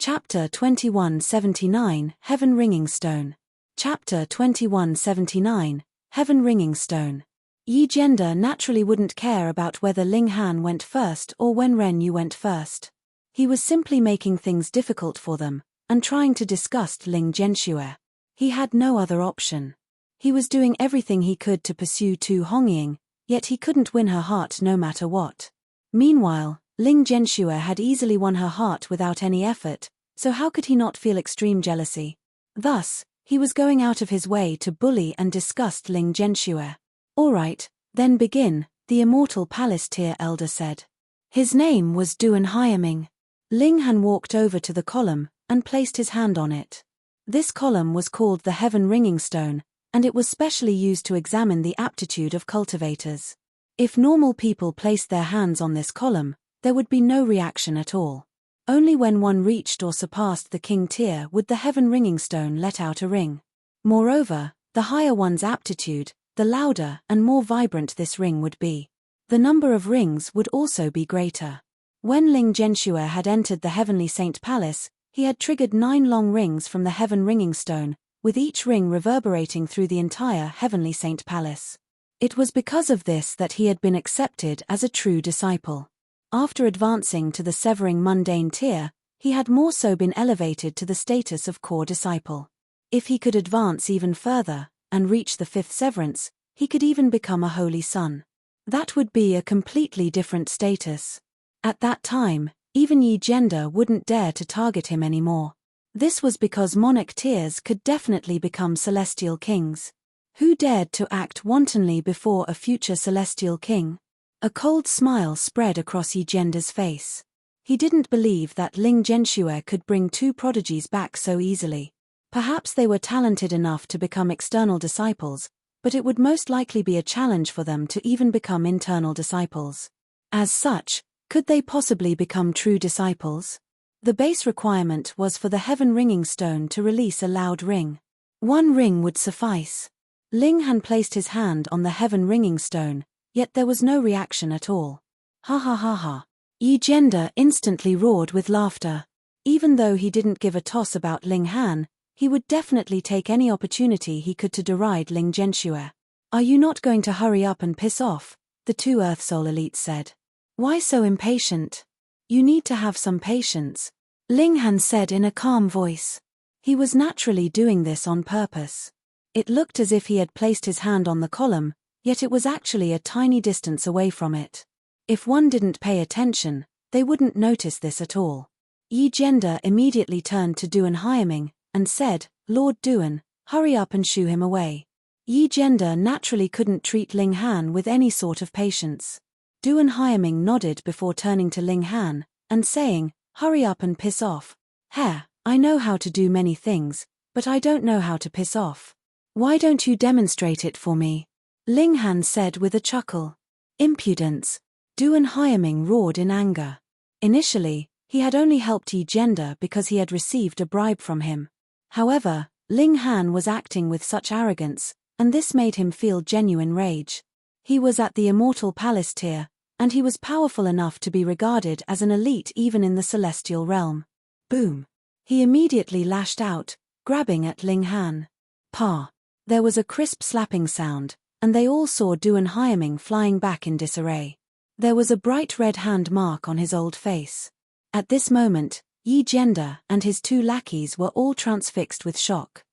Chapter 2179, Heaven Ringing Stone. Chapter 2179, Heaven Ringing Stone. Yi Jianda naturally wouldn't care about whether Ling Han went first or when Ren Yu went first. He was simply making things difficult for them, and trying to disgust Ling Zhenxue. He had no other option. He was doing everything he could to pursue Tu Hongying, yet he couldn't win her heart no matter what. Meanwhile, Ling Zhenxue had easily won her heart without any effort, so how could he not feel extreme jealousy? Thus, he was going out of his way to bully and disgust Ling Zhenxue. "Alright, then begin," the immortal palace tier elder said. His name was Duan Hyaming. Ling Han walked over to the column and placed his hand on it. This column was called the Heaven Ringing Stone, and it was specially used to examine the aptitude of cultivators. If normal people placed their hands on this column, there would be no reaction at all. Only when one reached or surpassed the king tier would the Heaven Ringing Stone let out a ring. Moreover, the higher one's aptitude, the louder and more vibrant this ring would be. The number of rings would also be greater. When Ling Zhenxue had entered the Heavenly Saint Palace, he had triggered 9 long rings from the Heaven Ringing Stone, with each ring reverberating through the entire Heavenly Saint Palace. It was because of this that he had been accepted as a true disciple. After advancing to the severing mundane tier, he had more so been elevated to the status of core disciple. If he could advance even further, and reach the 5th severance, he could even become a holy son. That would be a completely different status. At that time, even Yi Jianda wouldn't dare to target him anymore. This was because monarch tiers could definitely become celestial kings. Who dared to act wantonly before a future celestial king? A cold smile spread across Yi Jianda's face. He didn't believe that Ling Zhenxue could bring 2 prodigies back so easily. Perhaps they were talented enough to become external disciples, but it would most likely be a challenge for them to even become internal disciples. As such, could they possibly become true disciples? The base requirement was for the Heaven Ringing Stone to release a loud ring. 1 ring would suffice. Ling Han placed his hand on the Heaven Ringing Stone, yet there was no reaction at all. Ha ha ha ha. Yi Jianda instantly roared with laughter. Even though he didn't give a toss about Ling Han, he would definitely take any opportunity he could to deride Ling Zhenxue. "Are you not going to hurry up and piss off?" the 2 Earth Soul elites said. "Why so impatient? You need to have some patience," Ling Han said in a calm voice. He was naturally doing this on purpose. It looked as if he had placed his hand on the column, yet it was actually a tiny distance away from it. If one didn't pay attention, they wouldn't notice this at all. Yi Jianda immediately turned to Duan Hyaming and said, "Lord Duan, hurry up and shoo him away." Yi Jianda naturally couldn't treat Ling Han with any sort of patience. Duan Hyaming nodded before turning to Ling Han and saying, "Hurry up and piss off." "Heh, I know how to do many things, but I don't know how to piss off. Why don't you demonstrate it for me?" Ling Han said with a chuckle. "Impudence!" Duan Hyaming roared in anger. Initially, he had only helped Yi Jianda because he had received a bribe from him. However, Ling Han was acting with such arrogance, and this made him feel genuine rage. He was at the Immortal Palace tier, and he was powerful enough to be regarded as an elite even in the celestial realm. Boom! He immediately lashed out, grabbing at Ling Han. Pa! There was a crisp slapping sound, and they all saw Duan Hyaming flying back in disarray. There was a bright red hand mark on his old face. At this moment, Yi Jianda and his 2 lackeys were all transfixed with shock.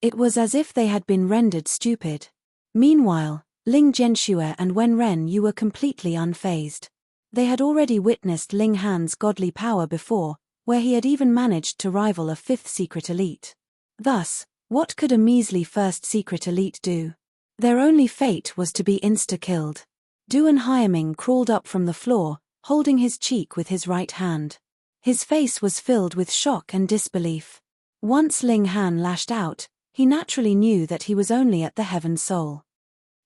It was as if they had been rendered stupid. Meanwhile, Ling Zhenxue and Ren Yu were completely unfazed. They had already witnessed Ling Han's godly power before, where he had even managed to rival a 5th secret elite. Thus, what could a measly 1st secret elite do? Their only fate was to be insta-killed. Duan Hyaming crawled up from the floor, holding his cheek with his right hand. His face was filled with shock and disbelief. Once Ling Han lashed out, he naturally knew that he was only at the Heaven Soul.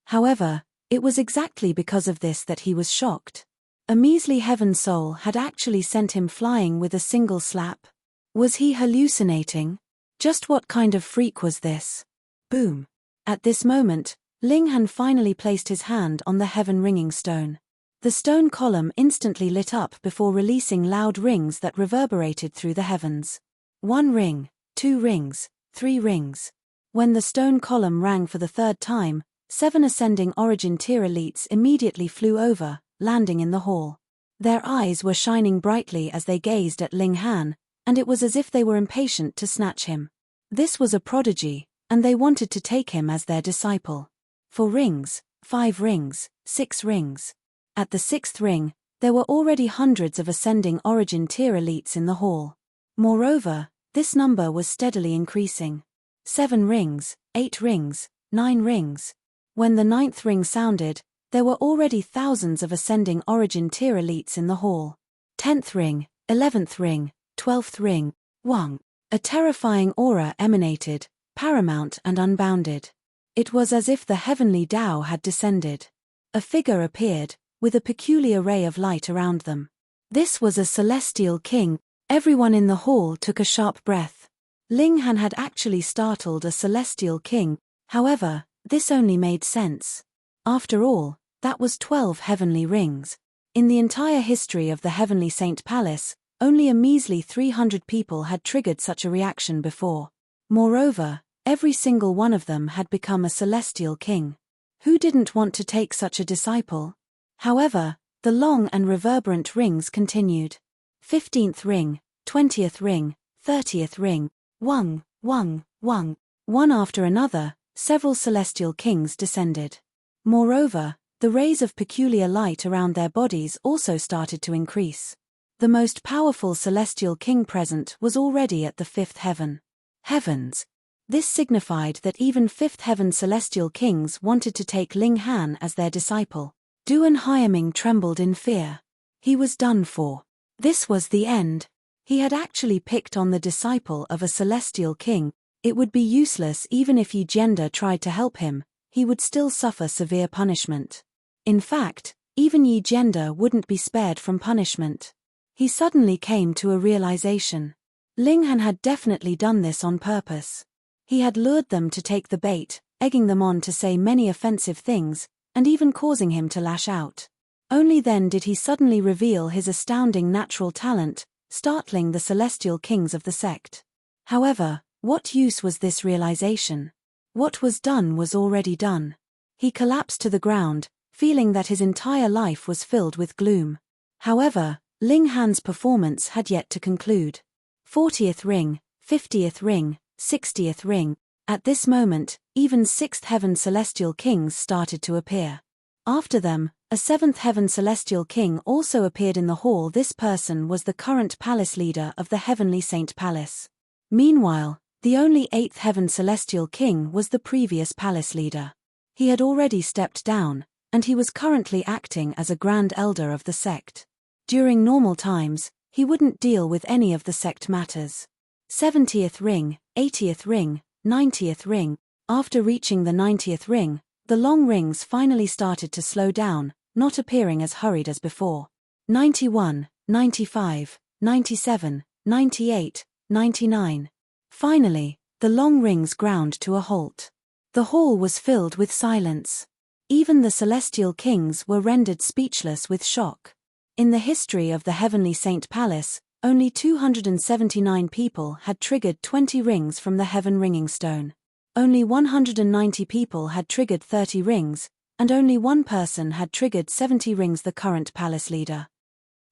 However, it was exactly because of this that he was shocked. A measly Heaven Soul had actually sent him flying with a single slap. Was he hallucinating? Just what kind of freak was this? Boom! At this moment, Ling Han finally placed his hand on the Heaven Ringing Stone. The stone column instantly lit up before releasing loud rings that reverberated through the heavens. 1 ring, 2 rings, 3 rings. When the stone column rang for the 3rd time, 7 ascending origin tier elites immediately flew over, landing in the hall. Their eyes were shining brightly as they gazed at Ling Han, and it was as if they were impatient to snatch him. This was a prodigy, and they wanted to take him as their disciple. 4 rings, 5 rings, 6 rings. At the 6th ring, there were already hundreds of ascending origin tier elites in the hall. Moreover, this number was steadily increasing. 7 rings, 8 rings, 9 rings. When the 9th ring sounded, there were already thousands of ascending origin tier elites in the hall. 10th ring, 11th ring, 12th ring, Wang. A terrifying aura emanated, paramount and unbounded. It was as if the heavenly Tao had descended. A figure appeared, with a peculiar ray of light around them. This was a celestial king. Everyone in the hall took a sharp breath. Ling Han had actually startled a celestial king, however, this only made sense. After all, that was 12 heavenly rings. In the entire history of the Heavenly Saint Palace, only a measly 300 people had triggered such a reaction before. Moreover, every single one of them had become a celestial king. Who didn't want to take such a disciple? However, the long and reverberant rings continued. 15th ring, 20th ring, 30th ring, Wang, Wang, Wang. One after another, several celestial kings descended. Moreover, the rays of peculiar light around their bodies also started to increase. The most powerful celestial king present was already at the 5th heaven. Heavens! This signified that even 5th heaven celestial kings wanted to take Ling Han as their disciple. Duan Haiming trembled in fear. He was done for. This was the end. He had actually picked on the disciple of a celestial king. It would be useless even if Yi Jianda tried to help him, he would still suffer severe punishment. In fact, even Yi Jianda wouldn't be spared from punishment. He suddenly came to a realization. Ling Han had definitely done this on purpose. He had lured them to take the bait, egging them on to say many offensive things, and even causing him to lash out. Only then did he suddenly reveal his astounding natural talent, startling the celestial kings of the sect. However, what use was this realization? What was done was already done. He collapsed to the ground, feeling that his entire life was filled with gloom. However, Ling Han's performance had yet to conclude. 40th ring, 50th ring, 60th ring. At this moment, even 6th heaven celestial kings started to appear. After them, a 7th heaven celestial king also appeared in the hall. This person was the current palace leader of the Heavenly Saint Palace. Meanwhile, the only 8th heaven celestial king was the previous palace leader. He had already stepped down, and he was currently acting as a grand elder of the sect. During normal times, he wouldn't deal with any of the sect matters. 70th ring, 80th ring, 90th ring. After reaching the 90th ring, the long rings finally started to slow down, not appearing as hurried as before. 91, 95, 97, 98, 99. Finally, the long rings ground to a halt. The hall was filled with silence. Even the celestial kings were rendered speechless with shock. In the history of the Heavenly Saint Palace, only 279 people had triggered 20 rings from the Heaven Ringing Stone. Only 190 people had triggered 30 rings, and only one person had triggered 70 rings. The current palace leader.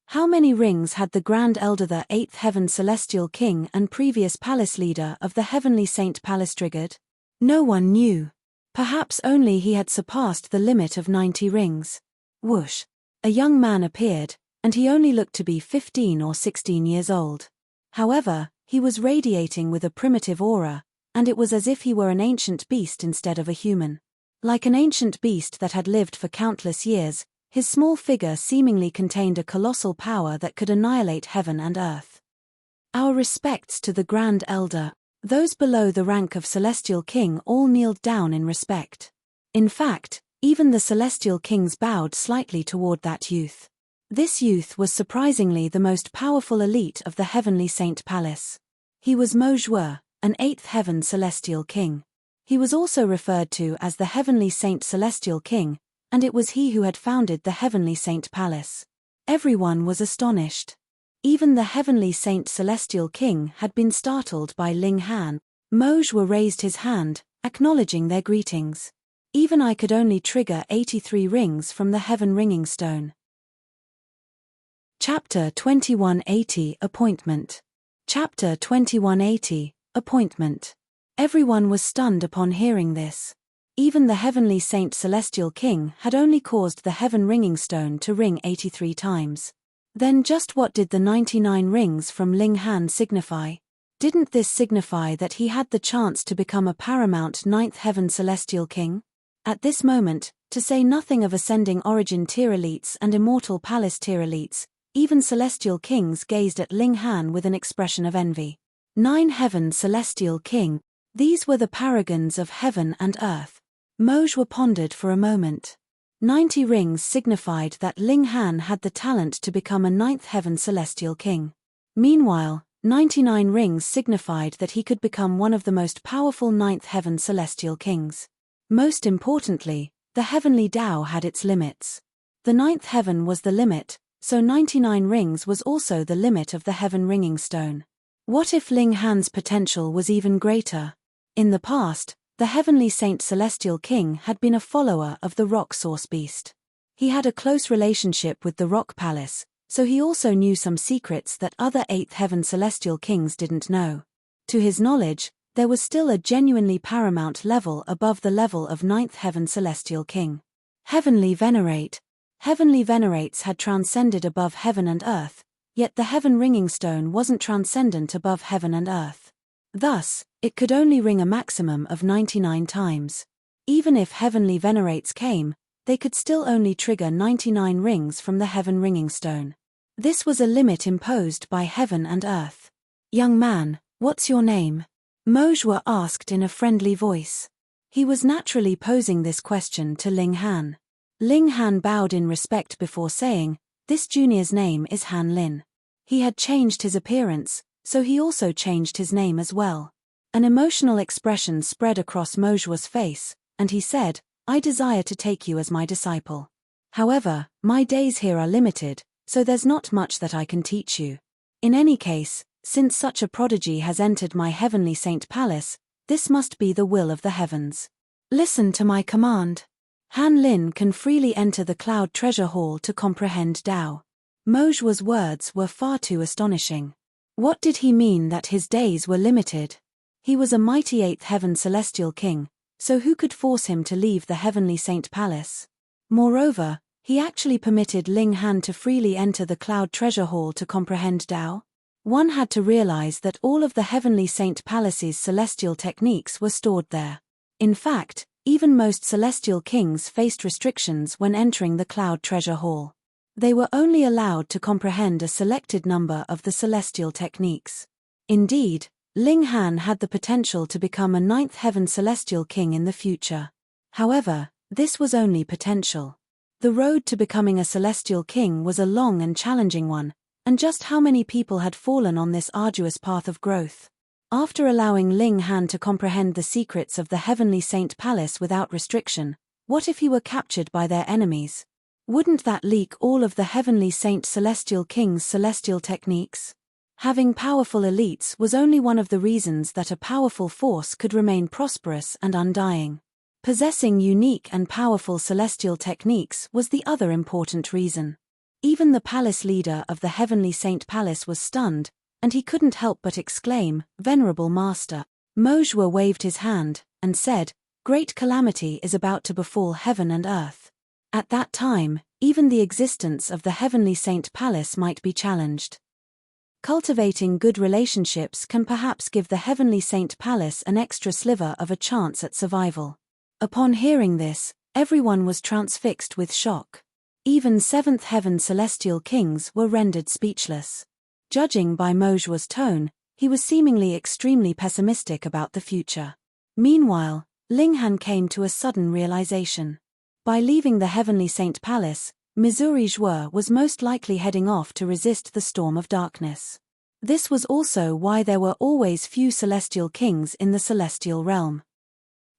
How many rings had the Grand Elder, the 8th Heaven Celestial King and previous palace leader of the Heavenly Saint Palace triggered? No one knew. Perhaps only he had surpassed the limit of 90 rings. Whoosh! A young man appeared, and he only looked to be 15 or 16 years old. However, he was radiating with a primitive aura, and it was as if he were an ancient beast instead of a human. Like an ancient beast that had lived for countless years, his small figure seemingly contained a colossal power that could annihilate heaven and earth. Our respects to the Grand Elder. Those below the rank of Celestial King all kneeled down in respect. In fact, even the Celestial Kings bowed slightly toward that youth. This youth was surprisingly the most powerful elite of the Heavenly Saint Palace. He was Mo Zhuo, an 8th Heaven Celestial King. He was also referred to as the Heavenly Saint Celestial King, and it was he who had founded the heavenly saint palace. Everyone was astonished. Even the heavenly saint celestial king had been startled by Ling Han. Mojwa raised his hand, acknowledging their greetings. Even I could only trigger 83 rings from the heaven ringing stone. Chapter 2180 Appointment. Chapter 2180 Appointment. Everyone was stunned upon hearing this. Even the heavenly saint celestial king had only caused the heaven ringing stone to ring 83 times. Then just what did the 99 rings from Ling Han signify? Didn't this signify that he had the chance to become a paramount ninth heaven celestial king? At this moment, to say nothing of ascending origin tier elites and immortal palace tier elites, even celestial kings gazed at Ling Han with an expression of envy. 9 heaven celestial king. These were the paragons of heaven and earth. Mojwa pondered for a moment. 90 rings signified that Ling Han had the talent to become a 9th heaven celestial king. Meanwhile, 99 rings signified that he could become one of the most powerful 9th heaven celestial kings. Most importantly, the heavenly Tao had its limits. The 9th heaven was the limit, so 99 rings was also the limit of the heaven ringing stone. What if Ling Han's potential was even greater? In the past, the heavenly saint celestial king had been a follower of the rock source beast. He had a close relationship with the rock palace, so he also knew some secrets that other 8th heaven celestial kings didn't know. To his knowledge, there was still a genuinely paramount level above the level of 9th heaven celestial king. Heavenly Venerate. Heavenly Venerates had transcended above heaven and earth, yet the heaven ringing stone wasn't transcendent above heaven and earth. Thus, it could only ring a maximum of 99 times. Even if heavenly venerates came, they could still only trigger 99 rings from the heaven ringing stone. This was a limit imposed by heaven and earth. "Young man, what's your name?" Mojwa asked in a friendly voice. He was naturally posing this question to Ling Han. Ling Han bowed in respect before saying, "This junior's name is Han Lin." He had changed his appearance, so he also changed his name as well. An emotional expression spread across Mojwa's face, and he said, "I desire to take you as my disciple. However, my days here are limited, so there's not much that I can teach you. In any case, since such a prodigy has entered my heavenly saint palace, this must be the will of the heavens. Listen to my command. Han Lin can freely enter the cloud treasure hall to comprehend Tao." Mojwa's words were far too astonishing. What did he mean that his days were limited? He was a mighty 8th heaven celestial king, so who could force him to leave the heavenly saint palace? Moreover, he actually permitted Ling Han to freely enter the cloud treasure hall to comprehend Tao. One had to realize that all of the heavenly saint palace's celestial techniques were stored there. In fact, even most celestial kings faced restrictions when entering the cloud treasure hall. They were only allowed to comprehend a selected number of the celestial techniques. Indeed, Ling Han had the potential to become a 9th heaven celestial king in the future. However, this was only potential. The road to becoming a celestial king was a long and challenging one, and just how many people had fallen on this arduous path of growth? After allowing Ling Han to comprehend the secrets of the heavenly saint palace without restriction, what if he were captured by their enemies? Wouldn't that leak all of the heavenly saint celestial king's celestial techniques? Having powerful elites was only one of the reasons that a powerful force could remain prosperous and undying. Possessing unique and powerful celestial techniques was the other important reason. Even the palace leader of the heavenly saint palace was stunned, and he couldn't help but exclaim, "Venerable master." Mojwa waved his hand, and said, "Great calamity is about to befall heaven and earth." At that time, even the existence of the heavenly saint palace might be challenged. Cultivating good relationships can perhaps give the heavenly saint palace an extra sliver of a chance at survival. Upon hearing this, everyone was transfixed with shock. Even 7th heaven celestial kings were rendered speechless. Judging by Mojwa's tone, he was seemingly extremely pessimistic about the future. Meanwhile, Ling Han came to a sudden realization. By leaving the heavenly saint palace, Missouri Zhuo was most likely heading off to resist the storm of darkness. This was also why there were always few celestial kings in the celestial realm.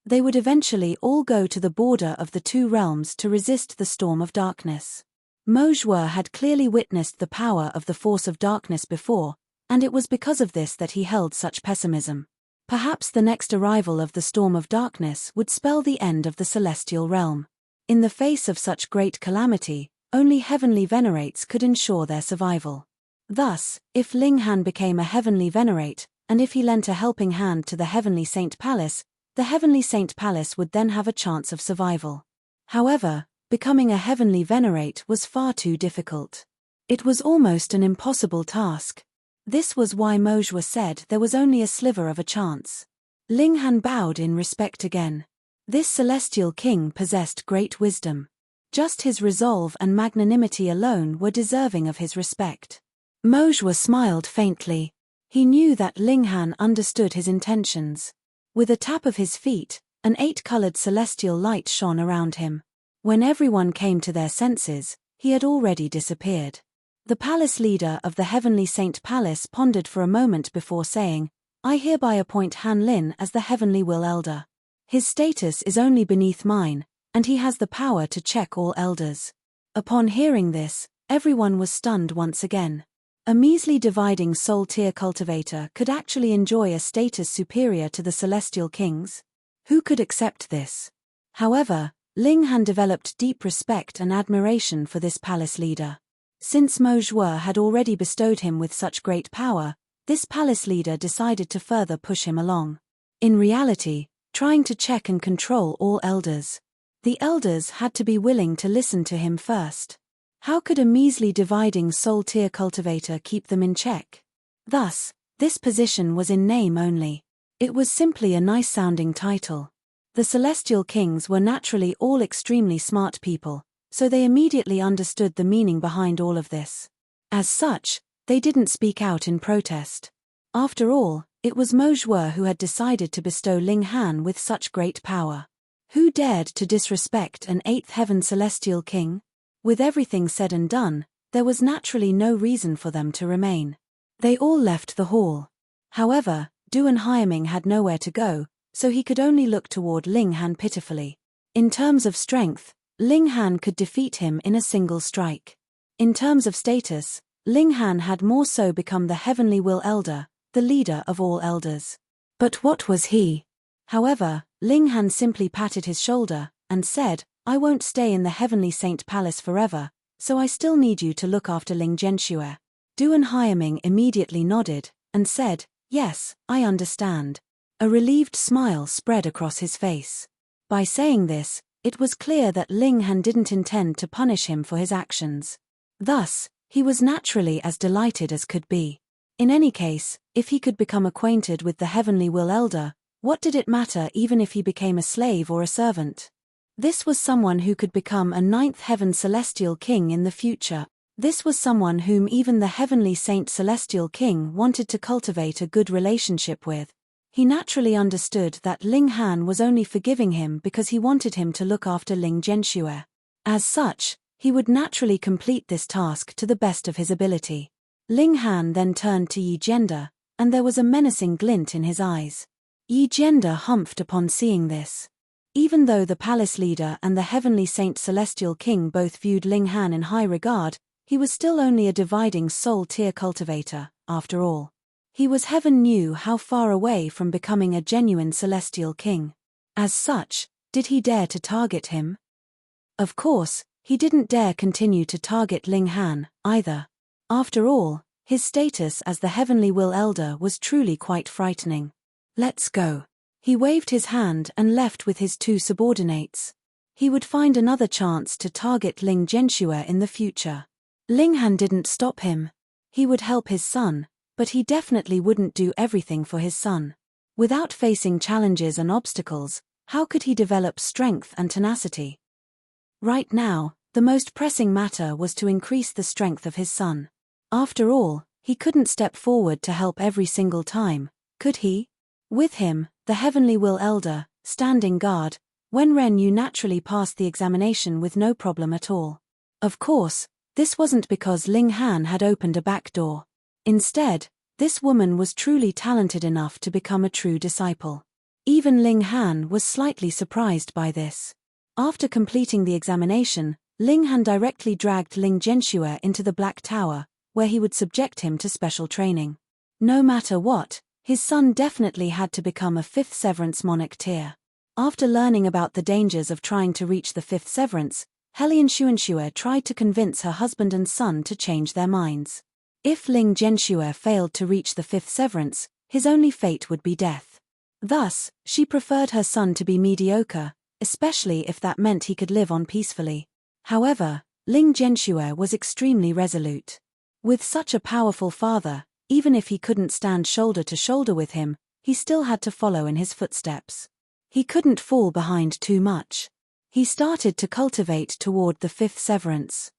They would eventually all go to the border of the two realms to resist the storm of darkness. Mo Zhuo had clearly witnessed the power of the force of darkness before, and it was because of this that he held such pessimism. Perhaps the next arrival of the storm of darkness would spell the end of the celestial realm. In the face of such great calamity, only heavenly venerates could ensure their survival. Thus, if Ling Han became a heavenly venerate, and if he lent a helping hand to the heavenly Saint Palace, the heavenly Saint Palace would then have a chance of survival. However, becoming a heavenly venerate was far too difficult. It was almost an impossible task. This was why Mo Zhuo said there was only a sliver of a chance. Ling Han bowed in respect again. This celestial king possessed great wisdom. Just his resolve and magnanimity alone were deserving of his respect. Mo Zhuo smiled faintly. He knew that Ling Han understood his intentions. With a tap of his feet, an 8-colored celestial light shone around him. When everyone came to their senses, he had already disappeared. The palace leader of the heavenly Saint Palace pondered for a moment before saying, "I hereby appoint Han Lin as the heavenly will elder. His status is only beneath mine, and he has the power to check all elders." Upon hearing this, everyone was stunned once again. A measly dividing soul tier cultivator could actually enjoy a status superior to the celestial kings? Who could accept this? However, Ling Han developed deep respect and admiration for this palace leader. Since Mo Zhuo had already bestowed him with such great power, this palace leader decided to further push him along. In reality, trying to check and control all elders. The elders had to be willing to listen to him first. How could a measly dividing soul tier cultivator keep them in check? Thus, this position was in name only. It was simply a nice-sounding title. The celestial kings were naturally all extremely smart people, so they immediately understood the meaning behind all of this. As such, they didn't speak out in protest. After all, it was Mo Zhuo who had decided to bestow Ling Han with such great power. Who dared to disrespect an 8th heaven celestial king? With everything said and done, there was naturally no reason for them to remain. They all left the hall. However, Duan Haiming had nowhere to go, so he could only look toward Ling Han pitifully. In terms of strength, Ling Han could defeat him in a single strike. In terms of status, Ling Han had more so become the heavenly will elder, the leader of all elders. But what was he? However, Ling Han simply patted his shoulder, and said, "I won't stay in the heavenly Saint Palace forever, so I still need you to look after Ling Zhenxue." Duan Haiming immediately nodded, and said, "Yes, I understand." A relieved smile spread across his face. By saying this, it was clear that Ling Han didn't intend to punish him for his actions. Thus, he was naturally as delighted as could be. In any case, if he could become acquainted with the heavenly will elder, what did it matter even if he became a slave or a servant? This was someone who could become a 9th heaven celestial king in the future. This was someone whom even the heavenly saint celestial king wanted to cultivate a good relationship with. He naturally understood that Ling Han was only forgiving him because he wanted him to look after Ling Zhenxue. As such, he would naturally complete this task to the best of his ability. Ling Han then turned to Yi Jianda, and there was a menacing glint in his eyes. Yi Jianda humphed upon seeing this. Even though the palace leader and the heavenly saint celestial king both viewed Ling Han in high regard, he was still only a dividing soul tier cultivator, after all. He was heaven knew how far away from becoming a genuine celestial king. As such, did he dare to target him? Of course, he didn't dare continue to target Ling Han, either. After all, his status as the heavenly will elder was truly quite frightening. "Let's go." He waved his hand and left with his two subordinates. He would find another chance to target Ling Zhenxue in the future. Ling Han didn't stop him. He would help his son, but he definitely wouldn't do everything for his son. Without facing challenges and obstacles, how could he develop strength and tenacity? Right now, the most pressing matter was to increase the strength of his son. After all, he couldn't step forward to help every single time, could he? With him, the heavenly will elder, standing guard, Wen Ren Yu naturally passed the examination with no problem at all. Of course, this wasn't because Ling Han had opened a back door. Instead, this woman was truly talented enough to become a true disciple. Even Ling Han was slightly surprised by this. After completing the examination, Ling Han directly dragged Ling Zhenxue into the Black Tower, where he would subject him to special training. No matter what, his son definitely had to become a fifth severance monarch tier. After learning about the dangers of trying to reach the fifth severance, Helian Xuanxue tried to convince her husband and son to change their minds. If Ling Zhenxue failed to reach the fifth severance, his only fate would be death. Thus, she preferred her son to be mediocre, especially if that meant he could live on peacefully. However, Ling Zhenxue was extremely resolute. With such a powerful father, even if he couldn't stand shoulder to shoulder with him, he still had to follow in his footsteps. He couldn't fall behind too much. He started to cultivate toward the fifth severance.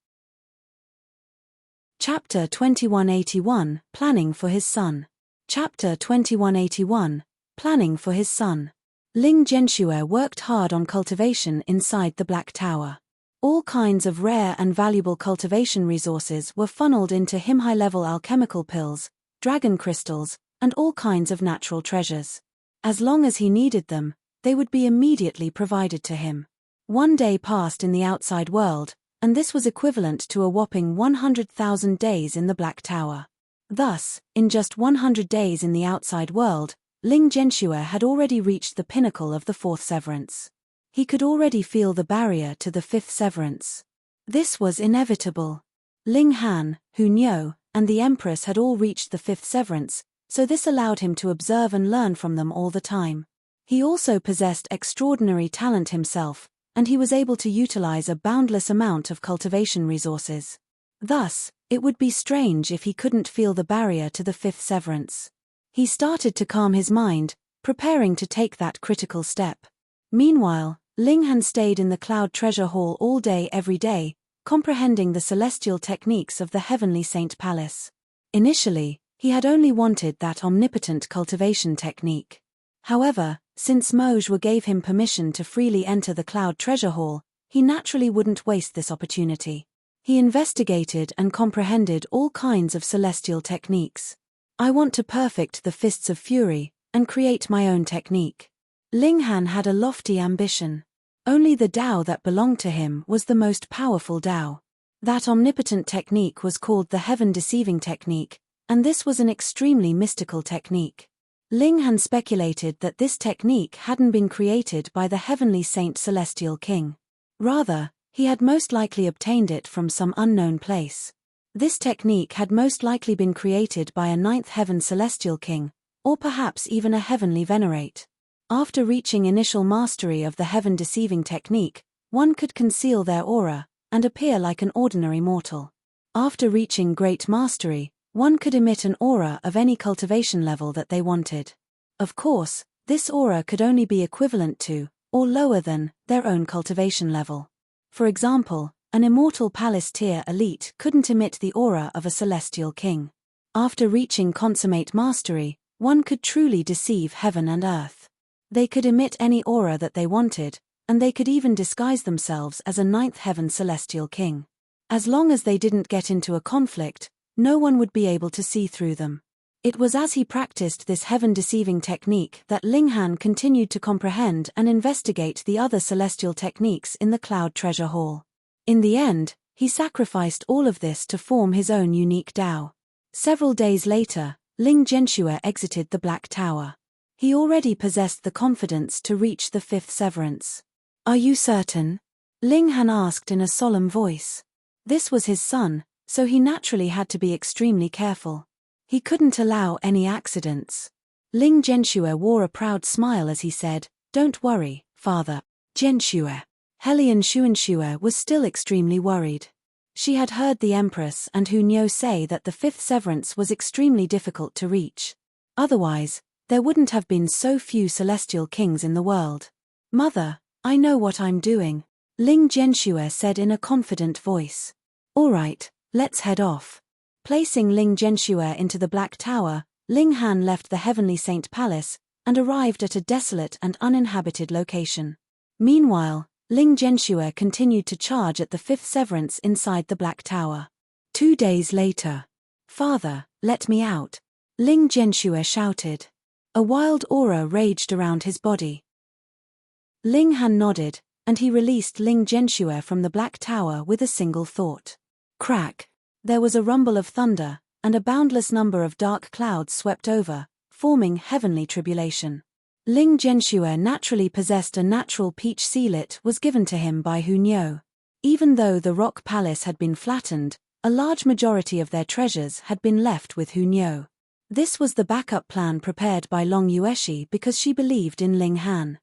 Chapter 2181, Planning for his son. Chapter 2181, Planning for his son. Ling Zhenxue worked hard on cultivation inside the Black Tower. All kinds of rare and valuable cultivation resources were funneled into him, high-level alchemical pills, dragon crystals, and all kinds of natural treasures. As long as he needed them, they would be immediately provided to him. One day passed in the outside world, and this was equivalent to a whopping 100,000 days in the Black Tower. Thus, in just 100 days in the outside world, Ling Zhenxue had already reached the pinnacle of the fourth severance. He could already feel the barrier to the fifth severance. This was inevitable. Ling Han, Hu Niu, and the Empress had all reached the fifth severance, so this allowed him to observe and learn from them all the time. He also possessed extraordinary talent himself, and he was able to utilize a boundless amount of cultivation resources. Thus, it would be strange if he couldn't feel the barrier to the fifth severance. He started to calm his mind, preparing to take that critical step. Meanwhile, Ling Han stayed in the Cloud Treasure Hall all day every day, comprehending the celestial techniques of the Heavenly Saint Palace. Initially, he had only wanted that omnipotent cultivation technique. However, since Mojue gave him permission to freely enter the Cloud Treasure Hall, he naturally wouldn't waste this opportunity. He investigated and comprehended all kinds of celestial techniques. I want to perfect the Fists of Fury, and create my own technique. Ling Han had a lofty ambition. Only the Tao that belonged to him was the most powerful Tao. That omnipotent technique was called the Heaven Deceiving Technique, and this was an extremely mystical technique. Ling Han speculated that this technique hadn't been created by the Heavenly Saint Celestial King. Rather, he had most likely obtained it from some unknown place. This technique had most likely been created by a ninth heaven Celestial King, or perhaps even a heavenly venerate. After reaching initial mastery of the Heaven Deceiving Technique, one could conceal their aura, and appear like an ordinary mortal. After reaching great mastery, one could emit an aura of any cultivation level that they wanted. Of course, this aura could only be equivalent to, or lower than, their own cultivation level. For example, an immortal palace tier elite couldn't emit the aura of a celestial king. After reaching consummate mastery, one could truly deceive heaven and earth. They could emit any aura that they wanted, and they could even disguise themselves as a ninth heaven celestial king. As long as they didn't get into a conflict, no one would be able to see through them. It was as he practiced this heaven-deceiving technique that Ling Han continued to comprehend and investigate the other celestial techniques in the Cloud Treasure Hall. In the end, he sacrificed all of this to form his own unique Tao. Several days later, Ling Zhenxue exited the Black Tower. He already possessed the confidence to reach the fifth severance. "Are you certain?" Ling Han asked in a solemn voice. This was his son, so he naturally had to be extremely careful. He couldn't allow any accidents. Ling Zhenxue wore a proud smile as he said, "Don't worry, father." Zhenxue. Helian Xuanxue was still extremely worried. She had heard the Empress and Hu Niu say that the fifth severance was extremely difficult to reach. Otherwise, there wouldn't have been so few celestial kings in the world. "Mother, I know what I'm doing," Ling Zhenxue said in a confident voice. "All right, let's head off." Placing Ling Zhenxue into the Black Tower, Ling Han left the Heavenly Saint Palace and arrived at a desolate and uninhabited location. Meanwhile, Ling Zhenxue continued to charge at the fifth severance inside the Black Tower. 2 days later. "Father, let me out," Ling Zhenxue shouted. A wild aura raged around his body. Ling Han nodded, and he released Ling Zhenxue from the Black Tower with a single thought. Crack! There was a rumble of thunder, and a boundless number of dark clouds swept over, forming heavenly tribulation. Ling Zhenxue naturally possessed a natural peach sealet was given to him by Hu Niu. Even though the rock palace had been flattened, a large majority of their treasures had been left with Hu Niu. This was the backup plan prepared by Long Yueshi because she believed in Ling Han.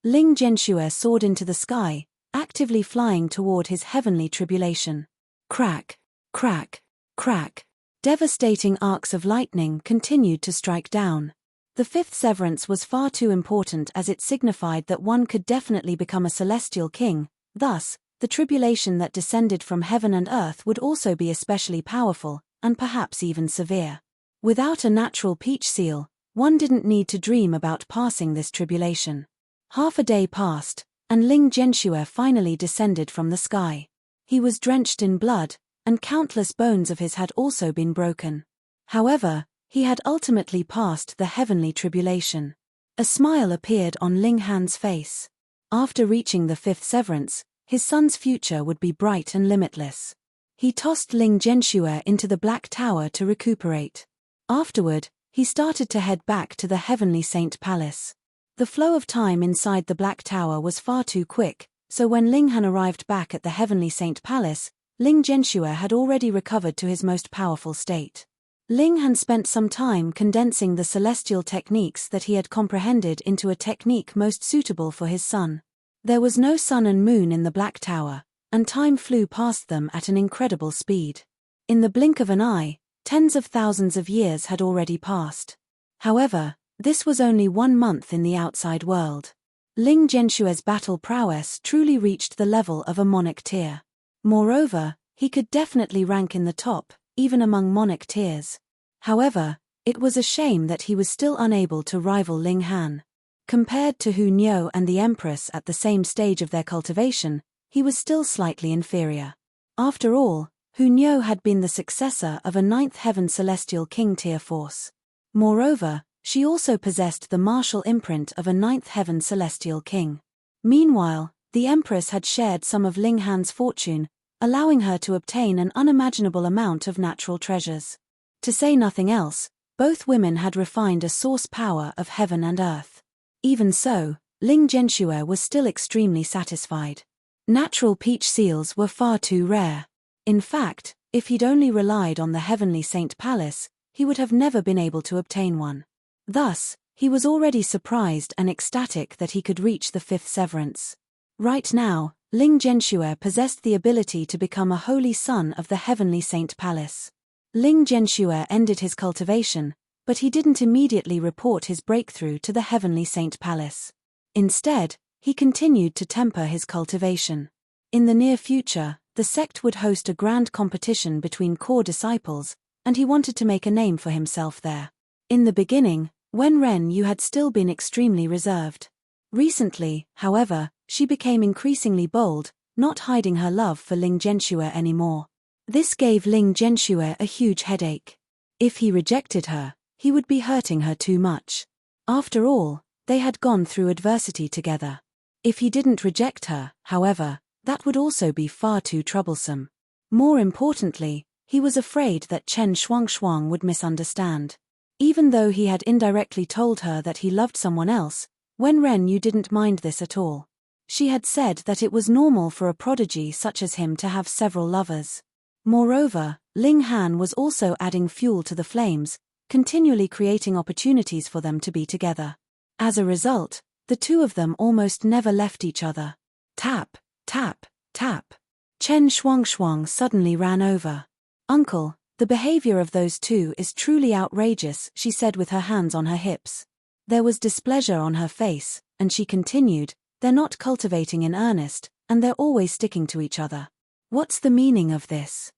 Ling Zhenxue soared into the sky, actively flying toward his heavenly tribulation. Crack, crack, crack. Devastating arcs of lightning continued to strike down. The fifth severance was far too important as it signified that one could definitely become a celestial king, thus, the tribulation that descended from heaven and earth would also be especially powerful, and perhaps even severe. Without a natural peach seal, one didn't need to dream about passing this tribulation. Half a day passed, and Ling Zhenxue finally descended from the sky. He was drenched in blood, and countless bones of his had also been broken. However, he had ultimately passed the heavenly tribulation. A smile appeared on Ling Han's face. After reaching the fifth severance, his son's future would be bright and limitless. He tossed Ling Zhenxue into the Black Tower to recuperate. Afterward, he started to head back to the Heavenly Saint Palace. The flow of time inside the Black Tower was far too quick, so when Ling Han arrived back at the Heavenly Saint Palace, Ling Zhenxue had already recovered to his most powerful state. Ling Han spent some time condensing the celestial techniques that he had comprehended into a technique most suitable for his son. There was no sun and moon in the Black Tower, and time flew past them at an incredible speed. In the blink of an eye, tens of thousands of years had already passed. However, this was only 1 month in the outside world. Ling Zhenshue's battle prowess truly reached the level of a monarch tier. Moreover, he could definitely rank in the top, even among monarch tiers. However, it was a shame that he was still unable to rival Ling Han. Compared to Hu Niu and the Empress at the same stage of their cultivation, he was still slightly inferior. After all, Hu Niu had been the successor of a 9th heaven celestial king tier force. Moreover, she also possessed the martial imprint of a 9th heaven celestial king. Meanwhile, the Empress had shared some of Ling Han's fortune, allowing her to obtain an unimaginable amount of natural treasures. To say nothing else, both women had refined a source power of heaven and earth. Even so, Ling Zhenxue was still extremely satisfied. Natural peach seals were far too rare. In fact, if he'd only relied on the Heavenly Saint Palace, he would have never been able to obtain one. Thus, he was already surprised and ecstatic that he could reach the 5th severance. Right now, Ling Zhenxue possessed the ability to become a holy son of the Heavenly Saint Palace. Ling Zhenxue ended his cultivation, but he didn't immediately report his breakthrough to the Heavenly Saint Palace. Instead, he continued to temper his cultivation. In the near future, the sect would host a grand competition between core disciples, and he wanted to make a name for himself there. In the beginning, Wen Ren Yu had still been extremely reserved. Recently, however, she became increasingly bold, not hiding her love for Ling Zhenxue anymore. This gave Ling Zhenxue a huge headache. If he rejected her, he would be hurting her too much. After all, they had gone through adversity together. If he didn't reject her, however, that would also be far too troublesome. More importantly, he was afraid that Chen Shuangshuang would misunderstand. Even though he had indirectly told her that he loved someone else, Wen Ren Yu didn't mind this at all. She had said that it was normal for a prodigy such as him to have several lovers. Moreover, Ling Han was also adding fuel to the flames, continually creating opportunities for them to be together. As a result, the two of them almost never left each other. Tap, tap, tap. Chen Shuangshuang suddenly ran over. "Uncle, the behavior of those two is truly outrageous," she said with her hands on her hips. There was displeasure on her face, and she continued, "They're not cultivating in earnest, and they're always sticking to each other. What's the meaning of this?"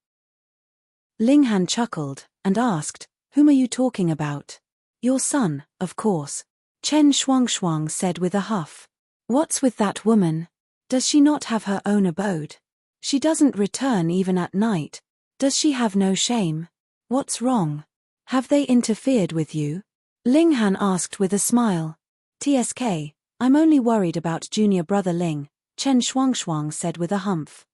Ling Han chuckled, and asked, "Whom are you talking about?" "Your son, of course," Chen Shuangshuang said with a huff. "What's with that woman? Does she not have her own abode? She doesn't return even at night. Does she have no shame? What's wrong? Have they interfered with you?" Ling Han asked with a smile. "TSK, I'm only worried about junior brother Ling," Chen Shuangshuang said with a humph.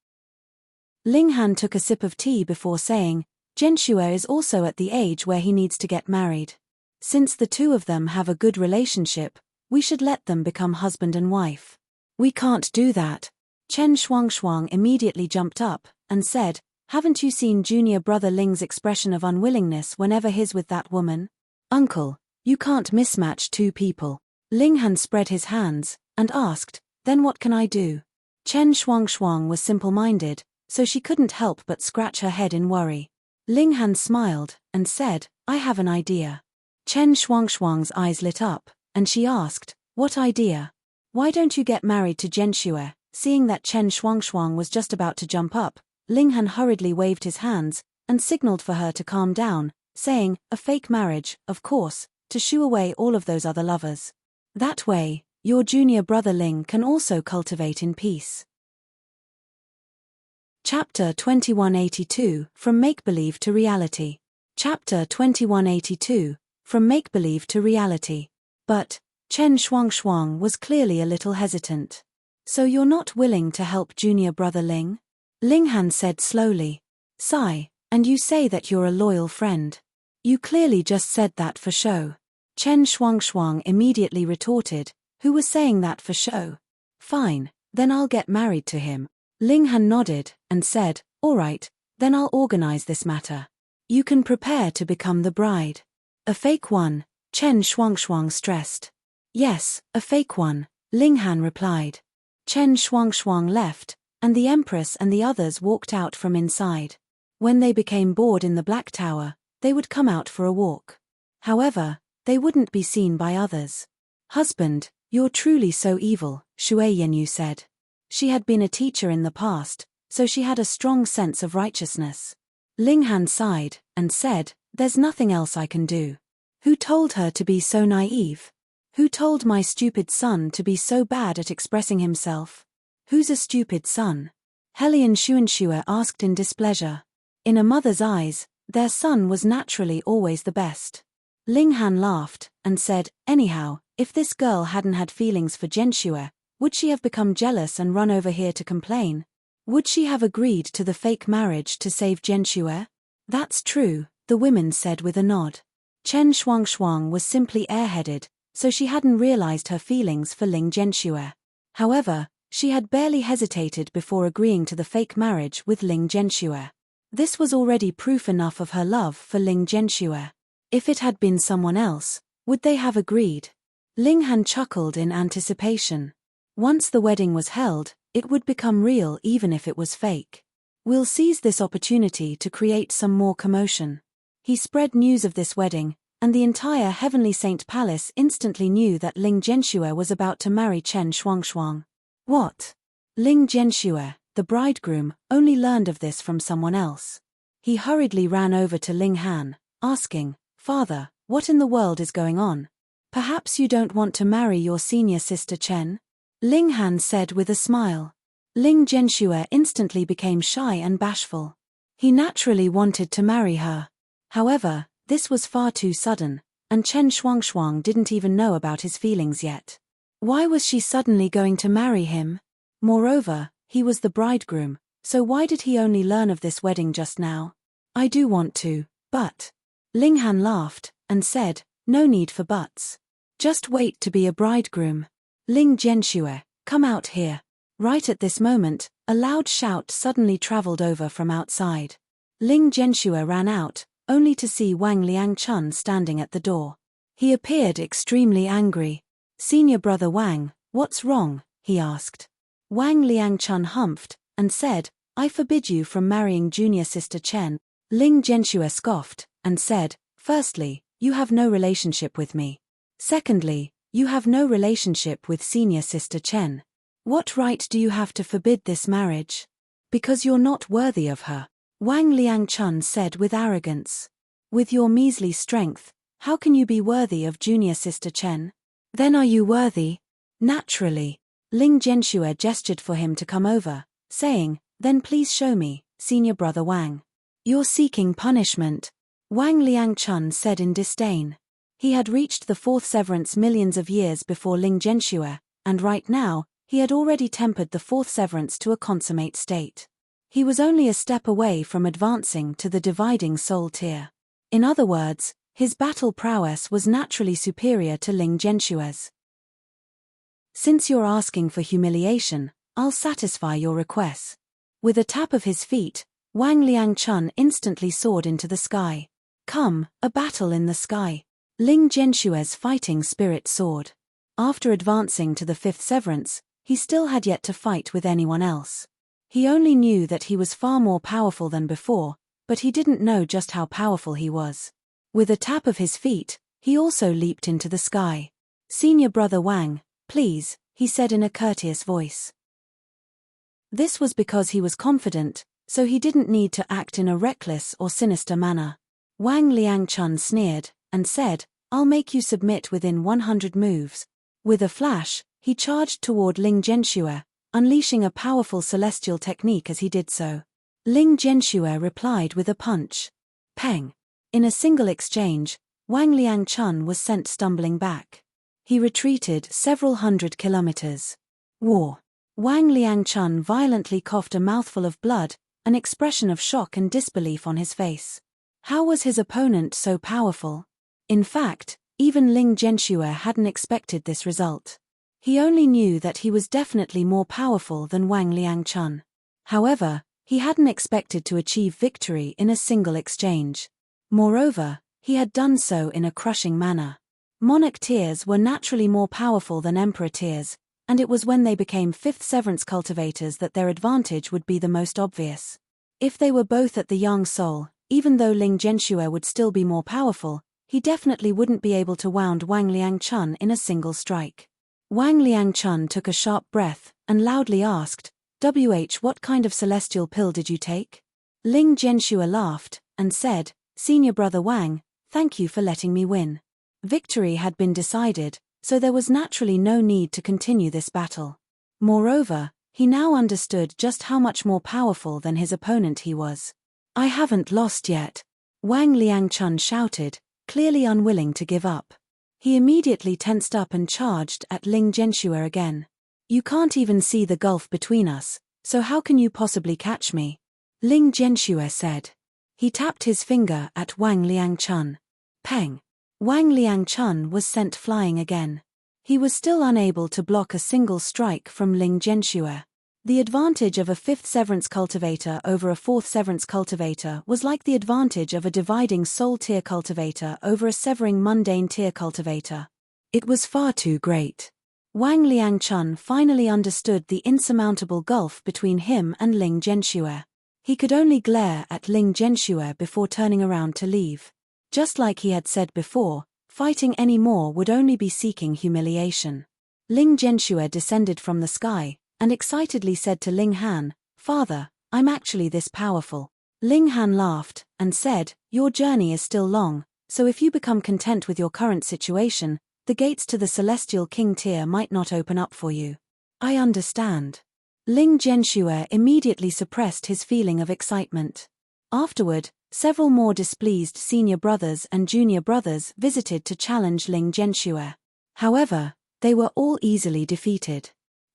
Ling Han took a sip of tea before saying, "Zhenxue is also at the age where he needs to get married. Since the two of them have a good relationship, we should let them become husband and wife." "We can't do that." Chen Shuangshuang immediately jumped up and said, "Haven't you seen junior brother Ling's expression of unwillingness whenever he's with that woman? Uncle, you can't mismatch two people." Ling Han spread his hands and asked, "Then what can I do?" Chen Shuangshuang was simple-minded, so she couldn't help but scratch her head in worry. Ling Han smiled and said, "I have an idea." Chen Shuangshuang's eyes lit up, and she asked, "What idea?" "Why don't you get married to Zhenxue?" Seeing that Chen Shuangshuang was just about to jump up, Ling Han hurriedly waved his hands and signaled for her to calm down, saying, "A fake marriage, of course, to shoo away all of those other lovers. That way, your junior brother Ling can also cultivate in peace." Chapter 2182, From Make-Believe to Reality. Chapter 2182, From Make-Believe to Reality. But Chen Shuangshuang was clearly a little hesitant. "So you're not willing to help junior brother Ling?" Ling Han said slowly. "Sigh, and you say that you're a loyal friend. You clearly just said that for show." Chen Shuangshuang immediately retorted, "Who was saying that for show? Fine, then I'll get married to him." Ling Han nodded and said, "All right, then I'll organize this matter. You can prepare to become the bride." "A fake one?" Chen Shuangshuang stressed. "Yes, a fake one," Ling Han replied. Chen Shuangshuang left, and the Empress and the others walked out from inside. When they became bored in the Black Tower, they would come out for a walk. However, they wouldn't be seen by others. "Husband, you're truly so evil," Shui Yenyu said. She had been a teacher in the past, so she had a strong sense of righteousness. Ling Han sighed and said, "There's nothing else I can do." "Who told her to be so naive? Who told my stupid son to be so bad at expressing himself? Who's a stupid son?" Helian Xuanxue asked in displeasure. In a mother's eyes, their son was naturally always the best. Ling Han laughed and said, "Anyhow, if this girl hadn't had feelings for Zhenxue, would she have become jealous and run over here to complain? Would she have agreed to the fake marriage to save Zhenxue?" "That's true," the women said with a nod. Chen Shuangshuang was simply airheaded, so she hadn't realized her feelings for Ling Zhenxue. However, she had barely hesitated before agreeing to the fake marriage with Ling Zhenxue. This was already proof enough of her love for Ling Zhenxue. If it had been someone else, would they have agreed? Ling Han chuckled in anticipation. Once the wedding was held, it would become real even if it was fake. "We'll seize this opportunity to create some more commotion." He spread news of this wedding, and the entire Heavenly Saint Palace instantly knew that Ling Zhenxue was about to marry Chen Shuangshuang. What? Ling Zhenxue, the bridegroom, only learned of this from someone else. He hurriedly ran over to Ling Han, asking, "Father, what in the world is going on? Perhaps you don't want to marry your senior sister Chen?" Ling Han said with a smile. Ling Zhenxue instantly became shy and bashful. He naturally wanted to marry her. However, this was far too sudden, and Chen Shuangshuang didn't even know about his feelings yet. Why was she suddenly going to marry him? Moreover, he was the bridegroom, so why did he only learn of this wedding just now? "I do want to, but..." Ling Han laughed and said, "No need for buts. Just wait to be a bridegroom. Ling Zhenxue, come out here." Right at this moment, a loud shout suddenly traveled over from outside. Ling Zhenxue ran out, only to see Wang Liangchun standing at the door. He appeared extremely angry. "Senior brother Wang, what's wrong?" he asked. Wang Liangchun humphed and said, "I forbid you from marrying junior sister Chen." Ling Zhenxue scoffed and said, "Firstly, you have no relationship with me. Secondly, you have no relationship with senior sister Chen. What right do you have to forbid this marriage? Because you're not worthy of her," Wang Liangchun said with arrogance. "With your measly strength, how can you be worthy of junior sister Chen? Then are you worthy?" "Naturally." Ling Zhenxue gestured for him to come over, saying, "Then please show me, senior brother Wang." "You're seeking punishment," Wang Liangchun said in disdain. He had reached the fourth severance millions of years before Ling Zhenxue, and right now, he had already tempered the fourth severance to a consummate state. He was only a step away from advancing to the dividing soul tier. In other words, his battle prowess was naturally superior to Ling Zhenxue's. Since you're asking for humiliation, I'll satisfy your request. With a tap of his feet, Wang Liangchun instantly soared into the sky. Come, a battle in the sky. Ling Zhenxue's fighting spirit soared. After advancing to the fifth severance, he still had yet to fight with anyone else. He only knew that he was far more powerful than before, but he didn't know just how powerful he was. With a tap of his feet, he also leaped into the sky. Senior brother Wang, please, he said in a courteous voice. This was because he was confident, so he didn't need to act in a reckless or sinister manner. Wang Liangchun sneered, and said, I'll make you submit within 100 moves. With a flash, he charged toward Ling Zhenxue, unleashing a powerful celestial technique as he did so. Ling Zhenxue replied with a punch. Peng! In a single exchange, Wang Liangchun was sent stumbling back. He retreated several hundred kilometers. War! Wang Liangchun violently coughed a mouthful of blood, an expression of shock and disbelief on his face. How was his opponent so powerful? In fact, even Ling Zhenxue hadn't expected this result. He only knew that he was definitely more powerful than Wang Liangchun. However, he hadn't expected to achieve victory in a single exchange. Moreover, he had done so in a crushing manner. Monarch tiers were naturally more powerful than Emperor tiers, and it was when they became fifth severance cultivators that their advantage would be the most obvious. If they were both at the Yang Soul, even though Ling Zhenxue would still be more powerful, he definitely wouldn't be able to wound Wang Liangchun in a single strike. Wang Liangchun took a sharp breath, and loudly asked, what kind of celestial pill did you take? Ling Zhenxue laughed, and said, Senior brother Wang, thank you for letting me win. Victory had been decided, so there was naturally no need to continue this battle. Moreover, he now understood just how much more powerful than his opponent he was. I haven't lost yet, Wang Liangchun shouted, clearly unwilling to give up. He immediately tensed up and charged at Ling Zhenxue again. You can't even see the gulf between us, so how can you possibly catch me? Ling Zhenxue said. He tapped his finger at Wang Liangchun. Peng! Wang Liangchun was sent flying again. He was still unable to block a single strike from Ling Zhenxue. The advantage of a fifth severance cultivator over a fourth severance cultivator was like the advantage of a dividing soul tier cultivator over a severing mundane tier cultivator. It was far too great. Wang Liangchun finally understood the insurmountable gulf between him and Ling Zhenxue. He could only glare at Ling Zhenxue before turning around to leave. Just like he had said before, fighting any more would only be seeking humiliation. Ling Zhenxue descended from the sky, and excitedly said to Ling Han, Father, I'm actually this powerful. Ling Han laughed, and said, Your journey is still long, so if you become content with your current situation, the gates to the Celestial King tier might not open up for you. I understand. Ling Zhenxue immediately suppressed his feeling of excitement. Afterward, several more displeased senior brothers and junior brothers visited to challenge Ling Zhenxue. However, they were all easily defeated.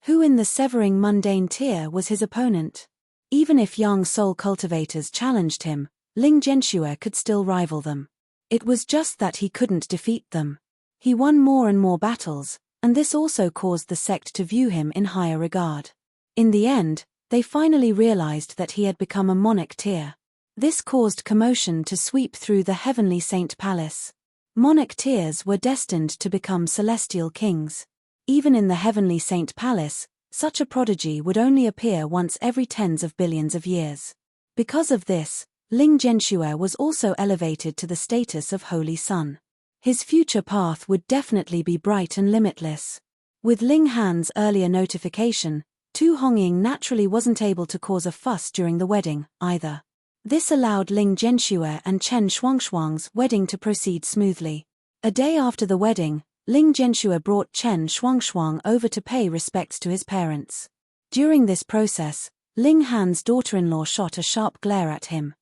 Who in the severing mundane tier was his opponent? Even if Yang Soul cultivators challenged him, Ling Zhenxue could still rival them. It was just that he couldn't defeat them. He won more and more battles, and this also caused the sect to view him in higher regard. In the end, they finally realized that he had become a monarch tier. This caused commotion to sweep through the heavenly Saint Palace. Monarch tiers were destined to become celestial kings. Even in the heavenly Saint Palace, such a prodigy would only appear once every tens of billions of years. Because of this, Ling Zhenxue was also elevated to the status of Holy Son. His future path would definitely be bright and limitless. With Ling Han's earlier notification, Tu Hongying naturally wasn't able to cause a fuss during the wedding, either. This allowed Ling Zhenxue and Chen Shuangshuang's wedding to proceed smoothly. A day after the wedding, Ling Zhenxue brought Chen Shuangshuang over to pay respects to his parents. During this process, Ling Han's daughter-in-law shot a sharp glare at him.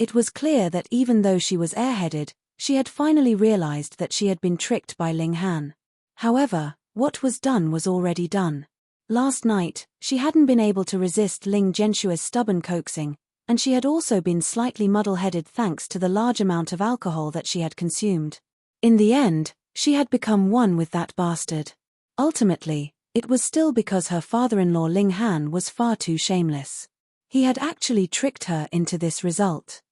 It was clear that even though she was airheaded, She had finally realized that she had been tricked by Ling Han. However, what was done was already done. Last night, she hadn't been able to resist Ling Zhenshua's stubborn coaxing, and she had also been slightly muddle-headed thanks to the large amount of alcohol that she had consumed. In the end, she had become one with that bastard. Ultimately, it was still because her father-in-law Ling Han was far too shameless. He had actually tricked her into this result.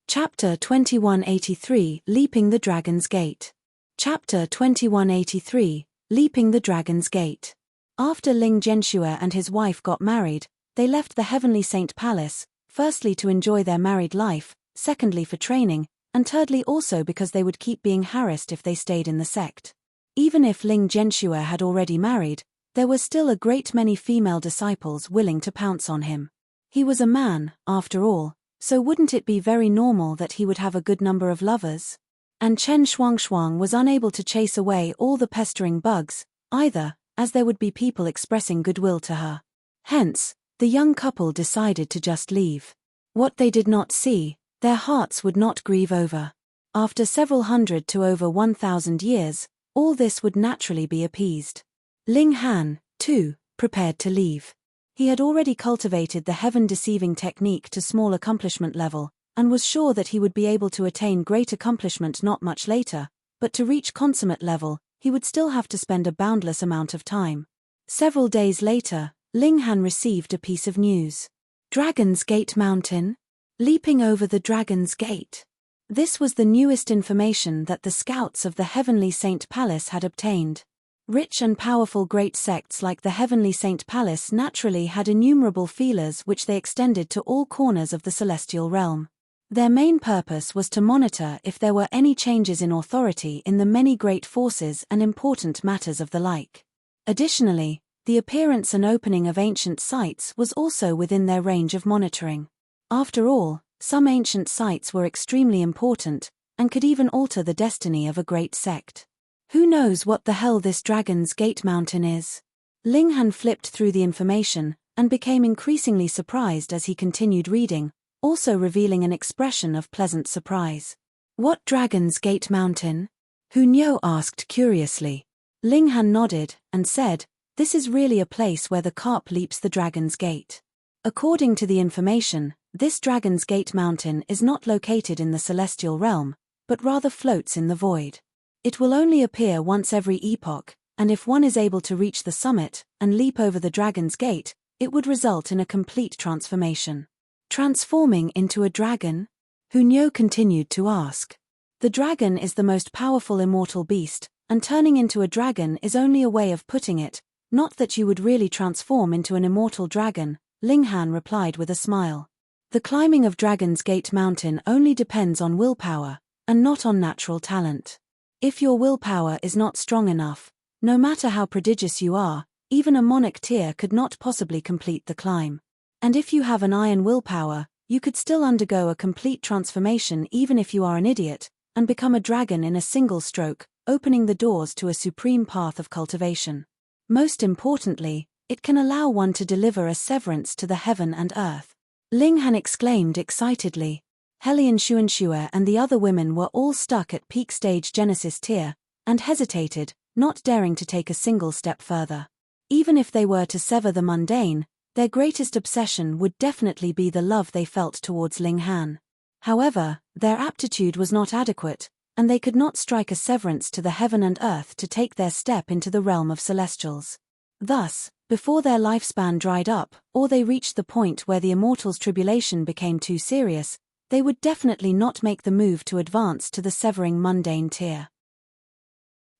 Chapter 2183 Leaping the Dragon's Gate. Chapter 2183 Leaping the Dragon's Gate. After Ling Zhenshua and his wife got married, they left the Heavenly Saint Palace, firstly to enjoy their married life, secondly for training, and thirdly also because they would keep being harassed if they stayed in the sect. Even if Ling Zhenshua had already married, there were still a great many female disciples willing to pounce on him. He was a man, after all, so wouldn't it be very normal that he would have a good number of lovers? And Chen Shuangshuang was unable to chase away all the pestering bugs, either, as there would be people expressing goodwill to her. Hence, the young couple decided to just leave. What they did not see, their hearts would not grieve over. After several hundred to over 1,000 years, all this would naturally be appeased. Ling Han, too, prepared to leave. He had already cultivated the heaven-deceiving technique to small accomplishment level, and was sure that he would be able to attain great accomplishment not much later, but to reach consummate level, he would still have to spend a boundless amount of time. Several days later, Ling Han received a piece of news. Dragon's Gate Mountain? Leaping over the Dragon's Gate. This was the newest information that the scouts of the Heavenly Saint Palace had obtained. Rich and powerful great sects like the Heavenly Saint Palace naturally had innumerable feelers which they extended to all corners of the celestial realm. Their main purpose was to monitor if there were any changes in authority in the many great forces and important matters of the like. Additionally, the appearance and opening of ancient sites was also within their range of monitoring. After all, some ancient sites were extremely important, and could even alter the destiny of a great sect. Who knows what the hell this Dragon's Gate Mountain is? Ling Han flipped through the information, and became increasingly surprised as he continued reading, also revealing an expression of pleasant surprise. What Dragon's Gate Mountain? Hu Niu asked curiously. Ling Han nodded, and said, "This is really a place where the carp leaps the Dragon's Gate." According to the information, this Dragon's Gate Mountain is not located in the celestial realm, but rather floats in the void. It will only appear once every epoch, and if one is able to reach the summit and leap over the Dragon's Gate, it would result in a complete transformation. Transforming into a dragon? Hu Niu continued to ask. The dragon is the most powerful immortal beast, and turning into a dragon is only a way of putting it, not that you would really transform into an immortal dragon, Ling Han replied with a smile. The climbing of Dragon's Gate Mountain only depends on willpower, and not on natural talent. If your willpower is not strong enough, no matter how prodigious you are, even a monarch tier could not possibly complete the climb. And if you have an iron willpower, you could still undergo a complete transformation even if you are an idiot, and become a dragon in a single stroke, opening the doors to a supreme path of cultivation. Most importantly, it can allow one to deliver a severance to the heaven and earth. Ling Han exclaimed excitedly. Helian Xuanxue and the other women were all stuck at peak stage Genesis tier, and hesitated, not daring to take a single step further. Even if they were to sever the mundane, their greatest obsession would definitely be the love they felt towards Ling Han. However, their aptitude was not adequate, and they could not strike a severance to the heaven and earth to take their step into the realm of celestials. Thus, before their lifespan dried up, or they reached the point where the immortals' tribulation became too serious, they would definitely not make the move to advance to the severing mundane tier.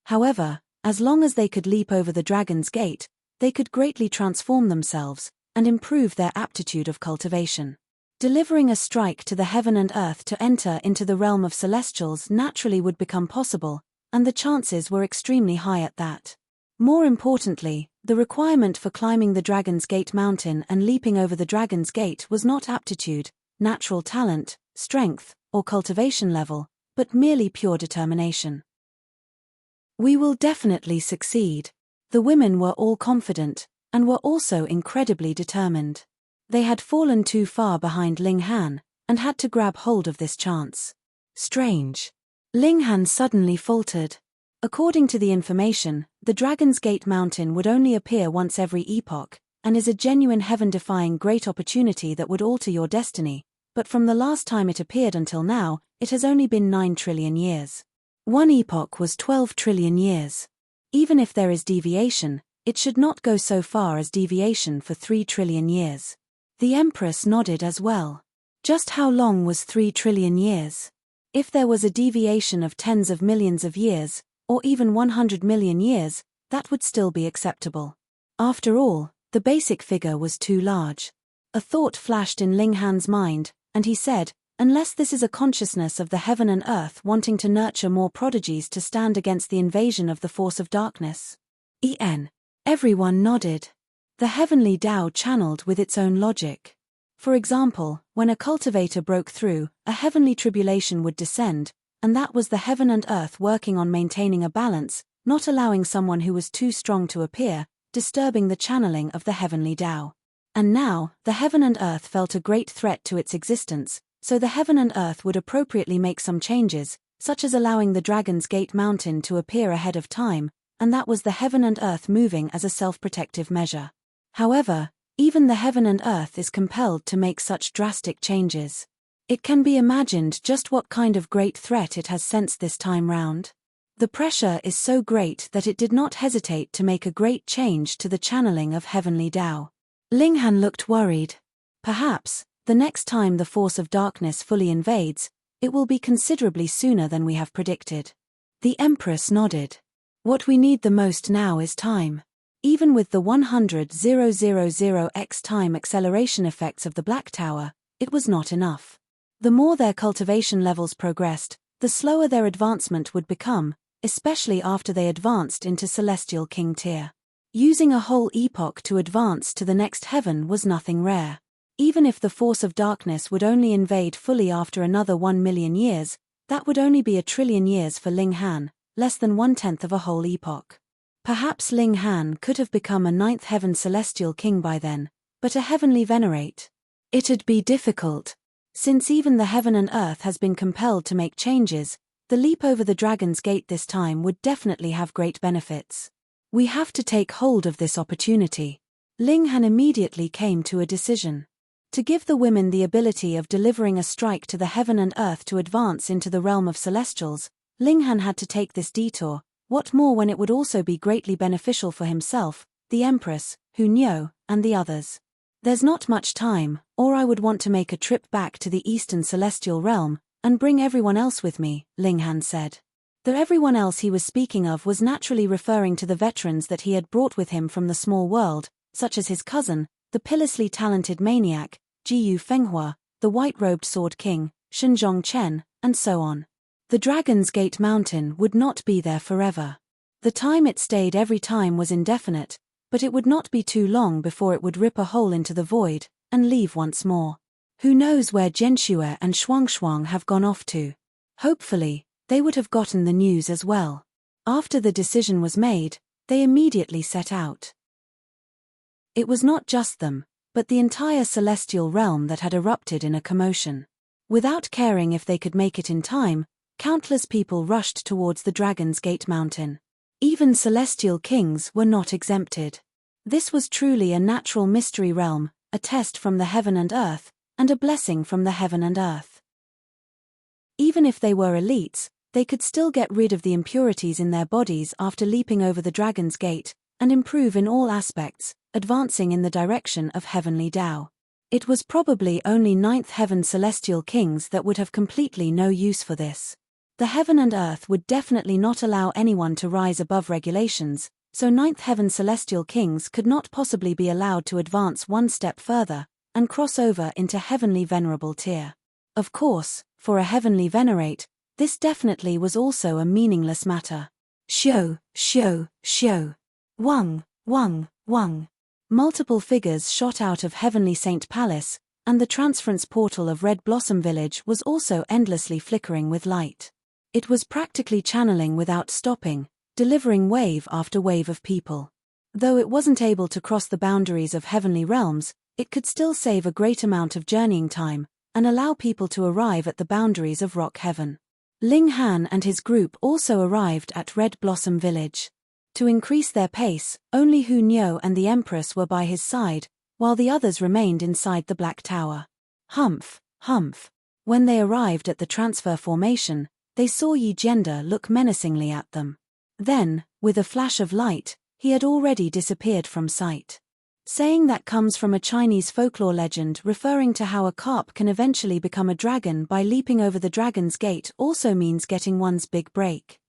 However, as long as they could leap over the Dragon's Gate, they could greatly transform themselves, and improve their aptitude of cultivation. Delivering a strike to the heaven and earth to enter into the realm of celestials naturally would become possible, and the chances were extremely high at that. More importantly, the requirement for climbing the Dragon's Gate mountain and leaping over the Dragon's Gate was not aptitude, natural talent, strength, or cultivation level, but merely pure determination. We will definitely succeed. The women were all confident, and were also incredibly determined. They had fallen too far behind Ling Han, and had to grab hold of this chance. Strange. Ling Han suddenly faltered. According to the information, the Dragon's Gate Mountain would only appear once every epoch, and is a genuine heaven-defying great opportunity that would alter your destiny, but from the last time it appeared until now, it has only been 9 trillion years. One epoch was 12 trillion years. Even if there is deviation, it should not go so far as deviation for 3 trillion years. The Empress nodded as well. Just how long was 3 trillion years? If there was a deviation of tens of millions of years, or even 100 million years, that would still be acceptable. After all, the basic figure was too large. A thought flashed in Ling Han's mind, and he said, unless this is a consciousness of the heaven and earth wanting to nurture more prodigies to stand against the invasion of the force of darkness. Everyone nodded. The heavenly Tao channeled with its own logic. For example, when a cultivator broke through, a heavenly tribulation would descend, and that was the heaven and earth working on maintaining a balance, not allowing someone who was too strong to appear, disturbing the channeling of the heavenly Tao. And now, the heaven and earth felt a great threat to its existence, so the heaven and earth would appropriately make some changes, such as allowing the Dragon's Gate Mountain to appear ahead of time, and that was the heaven and earth moving as a self-protective measure. However, even the heaven and earth is compelled to make such drastic changes. It can be imagined just what kind of great threat it has sensed this time round. The pressure is so great that it did not hesitate to make a great change to the channeling of heavenly Tao. Ling Han looked worried. Perhaps, the next time the force of darkness fully invades, it will be considerably sooner than we have predicted. The Empress nodded. What we need the most now is time. Even with the 100,000x time acceleration effects of the Black Tower, it was not enough. The more their cultivation levels progressed, the slower their advancement would become, especially after they advanced into Celestial King tier. Using a whole epoch to advance to the next heaven was nothing rare. Even if the force of darkness would only invade fully after another 1 million years, that would only be 1 trillion years for Ling Han, less than 1/10 of a whole epoch. Perhaps Ling Han could have become a 9th heaven Celestial King by then, but a heavenly venerate? It'd be difficult. Since even the heaven and earth has been compelled to make changes, the leap over the Dragon's Gate this time would definitely have great benefits. We have to take hold of this opportunity. Ling Han immediately came to a decision. To give the women the ability of delivering a strike to the heaven and earth to advance into the realm of celestials, Ling Han had to take this detour, what more when it would also be greatly beneficial for himself, the Empress, Hu Niu, and the others. There's not much time, or I would want to make a trip back to the Eastern Celestial Realm, and bring everyone else with me, Ling Han said. The everyone else he was speaking of was naturally referring to the veterans that he had brought with him from the small world, such as his cousin, the pillously talented maniac, Jiyu Fenghua, the white-robed Sword King, Shenzhong Chen, and so on. The Dragon's Gate Mountain would not be there forever. The time it stayed every time was indefinite, but it would not be too long before it would rip a hole into the void, and leave once more. Who knows where Zhenxue and Shuangshuang have gone off to? Hopefully, they would have gotten the news as well. After the decision was made, they immediately set out. It was not just them, but the entire celestial realm that had erupted in a commotion. Without caring if they could make it in time, countless people rushed towards the Dragon's Gate Mountain. Even celestial kings were not exempted. This was truly a natural mystery realm, a test from the heaven and earth, and a blessing from the heaven and earth. Even if they were elites, they could still get rid of the impurities in their bodies after leaping over the Dragon's Gate, and improve in all aspects, advancing in the direction of heavenly Tao. It was probably only 9th heaven celestial kings that would have completely no use for this. The heaven and earth would definitely not allow anyone to rise above regulations, so 9th heaven celestial kings could not possibly be allowed to advance one step further, and cross over into heavenly venerable tier. Of course, for a heavenly venerate, this definitely was also a meaningless matter. Shou, shou, shou. Wang, wang, wang. Multiple figures shot out of Heavenly Saint Palace, and the transference portal of Red Blossom Village was also endlessly flickering with light. It was practically channeling without stopping, delivering wave after wave of people. Though it wasn't able to cross the boundaries of heavenly realms, it could still save a great amount of journeying time, and allow people to arrive at the boundaries of rock heaven. Ling Han and his group also arrived at Red Blossom Village. To increase their pace, only Hu Niu and the Empress were by his side, while the others remained inside the Black Tower. Humph, humph. When they arrived at the transfer formation, they saw Yi Jianda look menacingly at them. Then, with a flash of light, he had already disappeared from sight. Saying that comes from a Chinese folklore legend referring to how a carp can eventually become a dragon by leaping over the dragon's gate also means getting one's big break.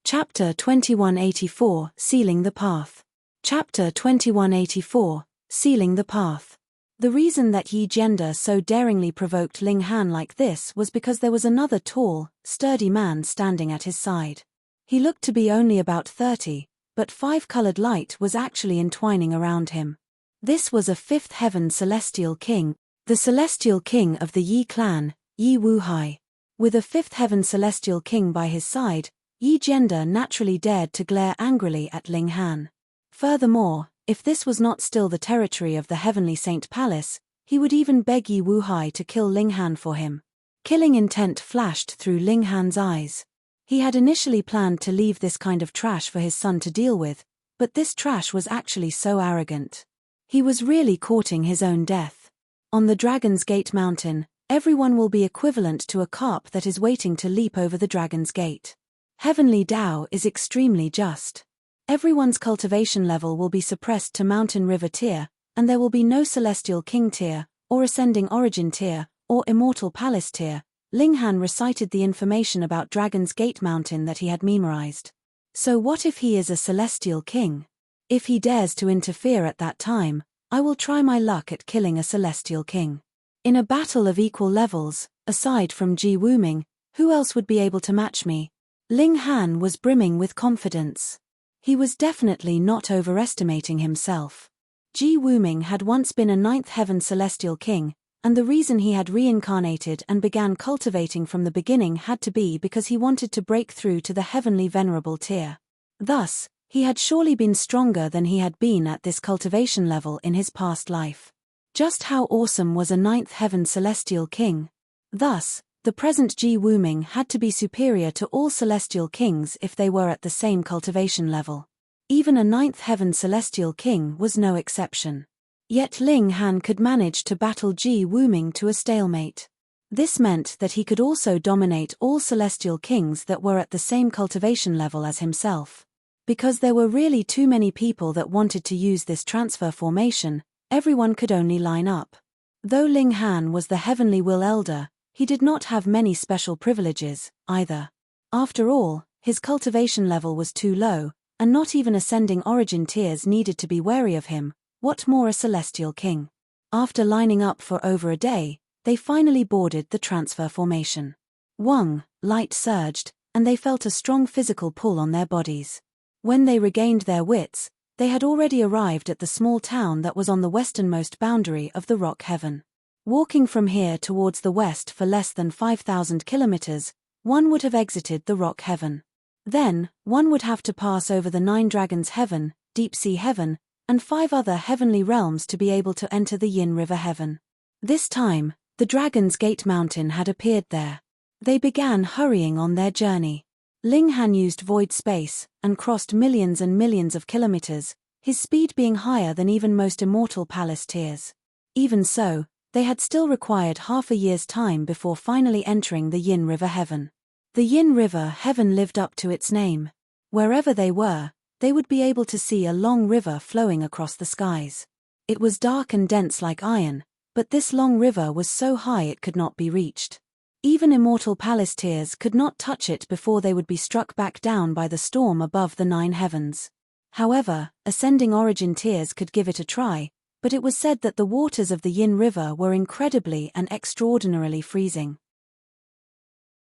Chapter 2184, Sealing the Path. Chapter 2184, Sealing the Path. The reason that Yi Jianda so daringly provoked Ling Han like this was because there was another tall, sturdy man standing at his side. He looked to be only about 30, but five-colored light was actually entwining around him. This was a fifth heaven celestial king, the celestial king of the Yi clan, Yi Wuhai. With a fifth heaven celestial king by his side, Yi Jianda naturally dared to glare angrily at Ling Han. Furthermore, if this was not still the territory of the Heavenly Saint Palace, he would even beg Yi Wuhai to kill Ling Han for him. Killing intent flashed through Ling Han's eyes. He had initially planned to leave this kind of trash for his son to deal with, but this trash was actually so arrogant. He was really courting his own death. On the Dragon's Gate Mountain, everyone will be equivalent to a carp that is waiting to leap over the Dragon's Gate. Heavenly Tao is extremely just. Everyone's cultivation level will be suppressed to Mountain River tier, and there will be no Celestial King tier, or Ascending Origin tier, or Immortal Palace tier. Ling Han recited the information about Dragon's Gate Mountain that he had memorized. So what if he is a Celestial King? If he dares to interfere at that time, I will try my luck at killing a Celestial King. In a battle of equal levels, aside from Ji Wuming, who else would be able to match me? Ling Han was brimming with confidence. He was definitely not overestimating himself. Ji Wuming had once been a ninth heaven Celestial King, and the reason he had reincarnated and began cultivating from the beginning had to be because he wanted to break through to the heavenly venerable tier. Thus, he had surely been stronger than he had been at this cultivation level in his past life. Just how awesome was a ninth heaven Celestial King? Thus, the present Ji Wuming had to be superior to all Celestial Kings if they were at the same cultivation level. Even a ninth heaven Celestial King was no exception. Yet Ling Han could manage to battle Ji Wuming to a stalemate. This meant that he could also dominate all Celestial Kings that were at the same cultivation level as himself. Because there were really too many people that wanted to use this transfer formation, everyone could only line up. Though Ling Han was the Heavenly Will Elder, he did not have many special privileges, either. After all, his cultivation level was too low, and not even Ascending Origin tiers needed to be wary of him. What more a Celestial King? After lining up for over a day, they finally boarded the transfer formation. Wang, light surged, and they felt a strong physical pull on their bodies. When they regained their wits, they had already arrived at the small town that was on the westernmost boundary of the rock heaven. Walking from here towards the west for less than 5,000 kilometers, one would have exited the rock heaven. Then, one would have to pass over the 9 dragons heaven, deep sea heaven, and 5 other heavenly realms to be able to enter the Yin River heaven. This time, the Dragon's Gate Mountain had appeared there. They began hurrying on their journey. Ling Han used void space, and crossed millions and millions of kilometers, his speed being higher than even most Immortal Palace tiers. Even so, they had still required half a year's time before finally entering the Yin River heaven. The Yin River heaven lived up to its name. Wherever they were, they would be able to see a long river flowing across the skies. It was dark and dense like iron, but this long river was so high it could not be reached. Even Immortal Palace tiers could not touch it before they would be struck back down by the storm above the 9 heavens. However, Ascending Origin tiers could give it a try, but it was said that the waters of the Yin River were incredibly and extraordinarily freezing.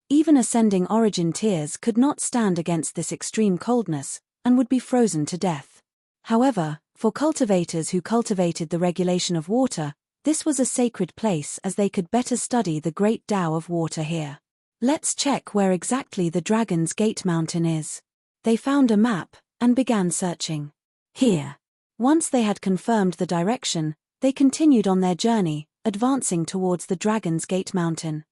Even Ascending Origin tiers could not stand against this extreme coldness, and would be frozen to death. However, for cultivators who cultivated the regulation of water, this was a sacred place as they could better study the great Tao of water here. Let's check where exactly the Dragon's Gate Mountain is. They found a map, and began searching. Here. Once they had confirmed the direction, They continued on their journey, advancing towards the Dragon's Gate mountain.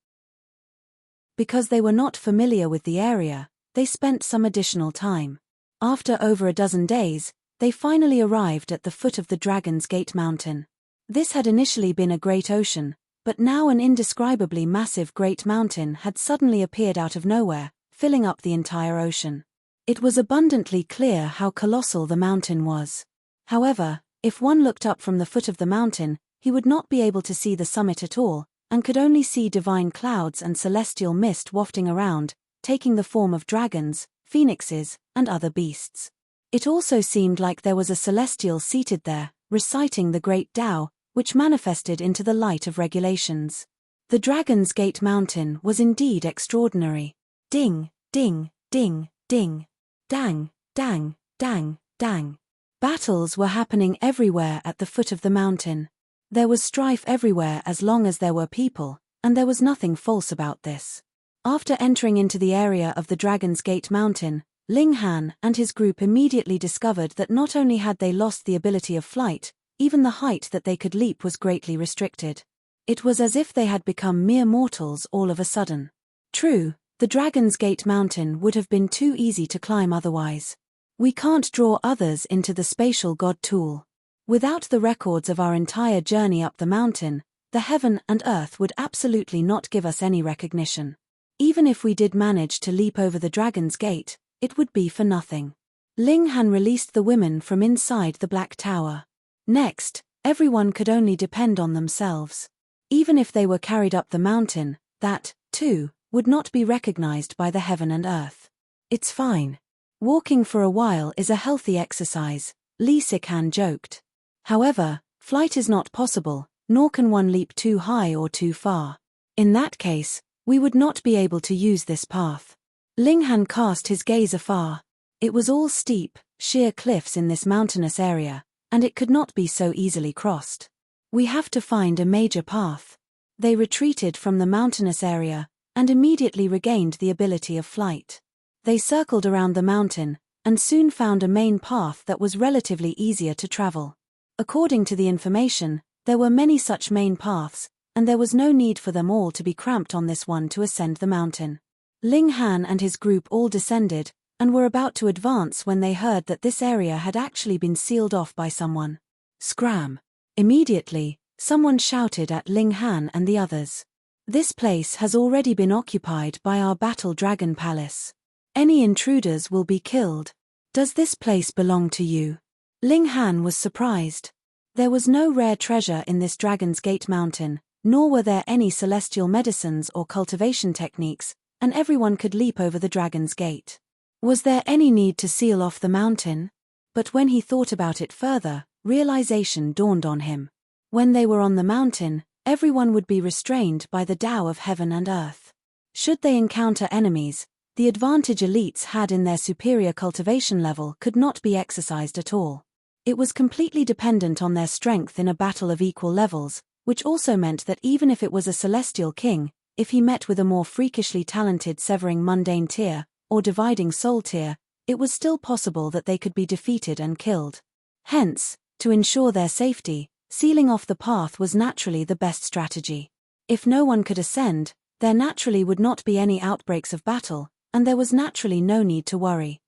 Because they were not familiar with the area, they spent some additional time. After over a dozen days, they finally arrived at the foot of the Dragon's Gate mountain. This had initially been a great ocean, but now an indescribably massive great mountain had suddenly appeared out of nowhere, filling up the entire ocean. It was abundantly clear how colossal the mountain was. However, if one looked up from the foot of the mountain, he would not be able to see the summit at all, and could only see divine clouds and celestial mist wafting around, taking the form of dragons, phoenixes, and other beasts. It also seemed like there was a celestial seated there, reciting the great Tao, which manifested into the light of regulations. The Dragon's Gate mountain was indeed extraordinary. Ding, ding, ding, ding. Dang, dang, dang, dang. Battles were happening everywhere at the foot of the mountain. There was strife everywhere as long as there were people, and there was nothing false about this. After entering into the area of the Dragon's Gate mountain, Ling Han and his group immediately discovered that not only had they lost the ability of flight, even the height that they could leap was greatly restricted. It was as if they had become mere mortals all of a sudden. True, the Dragon's Gate mountain would have been too easy to climb otherwise. We can't draw others into the spatial god tool. Without the records of our entire journey up the mountain, the heaven and earth would absolutely not give us any recognition. Even if we did manage to leap over the Dragon's Gate, it would be for nothing. Ling Han released the women from inside the Black Tower. Next, everyone could only depend on themselves. Even if they were carried up the mountain, that, too, would not be recognized by the heaven and earth. It's fine. Walking for a while is a healthy exercise, Li Sikan joked. However, flight is not possible, nor can one leap too high or too far. In that case, we would not be able to use this path. Ling Han cast his gaze afar. It was all steep, sheer cliffs in this mountainous area, and it could not be so easily crossed. We have to find a major path. They retreated from the mountainous area, and immediately regained the ability of flight. They circled around the mountain, and soon found a main path that was relatively easier to travel. According to the information, there were many such main paths, and there was no need for them all to be cramped on this one to ascend the mountain. Ling Han and his group all descended, and were about to advance when they heard that this area had actually been sealed off by someone. Scram! Immediately, someone shouted at Ling Han and the others. This place has already been occupied by our Battle Dragon Palace. Any intruders will be killed. Does this place belong to you? Ling Han was surprised. There was no rare treasure in this Dragon's Gate mountain, nor were there any celestial medicines or cultivation techniques, and everyone could leap over the Dragon's Gate. Was there any need to seal off the mountain? But when he thought about it further, realization dawned on him. When they were on the mountain, everyone would be restrained by the Tao of heaven and earth. Should they encounter enemies, the advantage elites had in their superior cultivation level could not be exercised at all. It was completely dependent on their strength in a battle of equal levels, which also meant that even if it was a celestial king, if he met with a more freakishly talented severing mundane tier, or dividing soul tier, it was still possible that they could be defeated and killed. Hence, to ensure their safety, sealing off the path was naturally the best strategy. If no one could ascend, there naturally would not be any outbreaks of battle, and there was naturally no need to worry.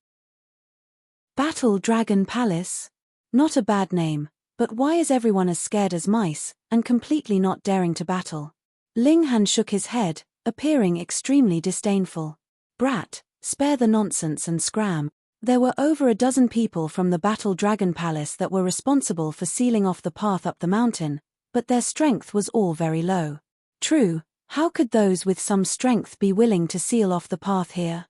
Battle Dragon Palace? Not a bad name, but why is everyone as scared as mice, and completely not daring to battle? Ling Han shook his head, appearing extremely disdainful. Brat, spare the nonsense and scram. There were over a dozen people from the Battle Dragon Palace that were responsible for sealing off the path up the mountain, but their strength was all very low. True, how could those with some strength be willing to seal off the path here?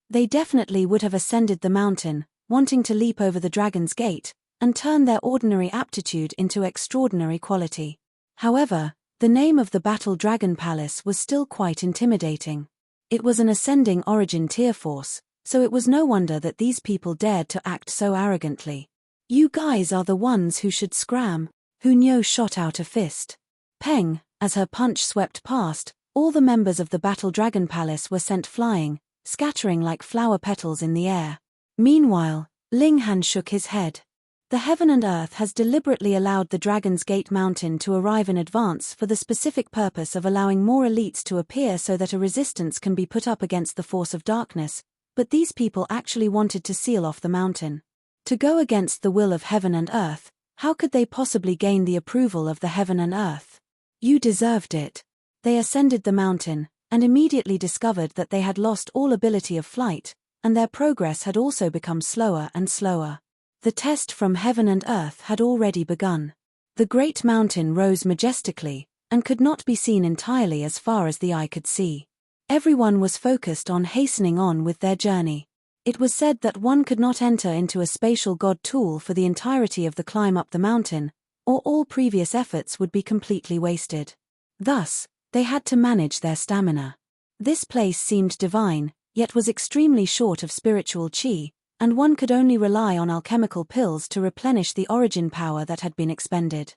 They definitely would have ascended the mountain, wanting to leap over the Dragon's Gate, and turn their ordinary aptitude into extraordinary quality. However, the name of the Battle Dragon Palace was still quite intimidating. It was an ascending origin tier force, so it was no wonder that these people dared to act so arrogantly. You guys are the ones who should scram. Hunyo shot out a fist. Peng, as her punch swept past, all the members of the Battle Dragon Palace were sent flying, scattering like flower petals in the air. Meanwhile, Ling Han shook his head. The heaven and earth has deliberately allowed the Dragon's Gate mountain to arrive in advance for the specific purpose of allowing more elites to appear so that a resistance can be put up against the force of darkness, but these people actually wanted to seal off the mountain. To go against the will of heaven and earth, how could they possibly gain the approval of the heaven and earth? You deserved it. They ascended the mountain, and immediately discovered that they had lost all ability of flight, and their progress had also become slower and slower. The test from heaven and earth had already begun. The great mountain rose majestically, and could not be seen entirely as far as the eye could see. Everyone was focused on hastening on with their journey. It was said that one could not enter into a spatial god tool for the entirety of the climb up the mountain, or all previous efforts would be completely wasted. Thus, they had to manage their stamina. This place seemed divine, yet was extremely short of spiritual chi, and one could only rely on alchemical pills to replenish the origin power that had been expended.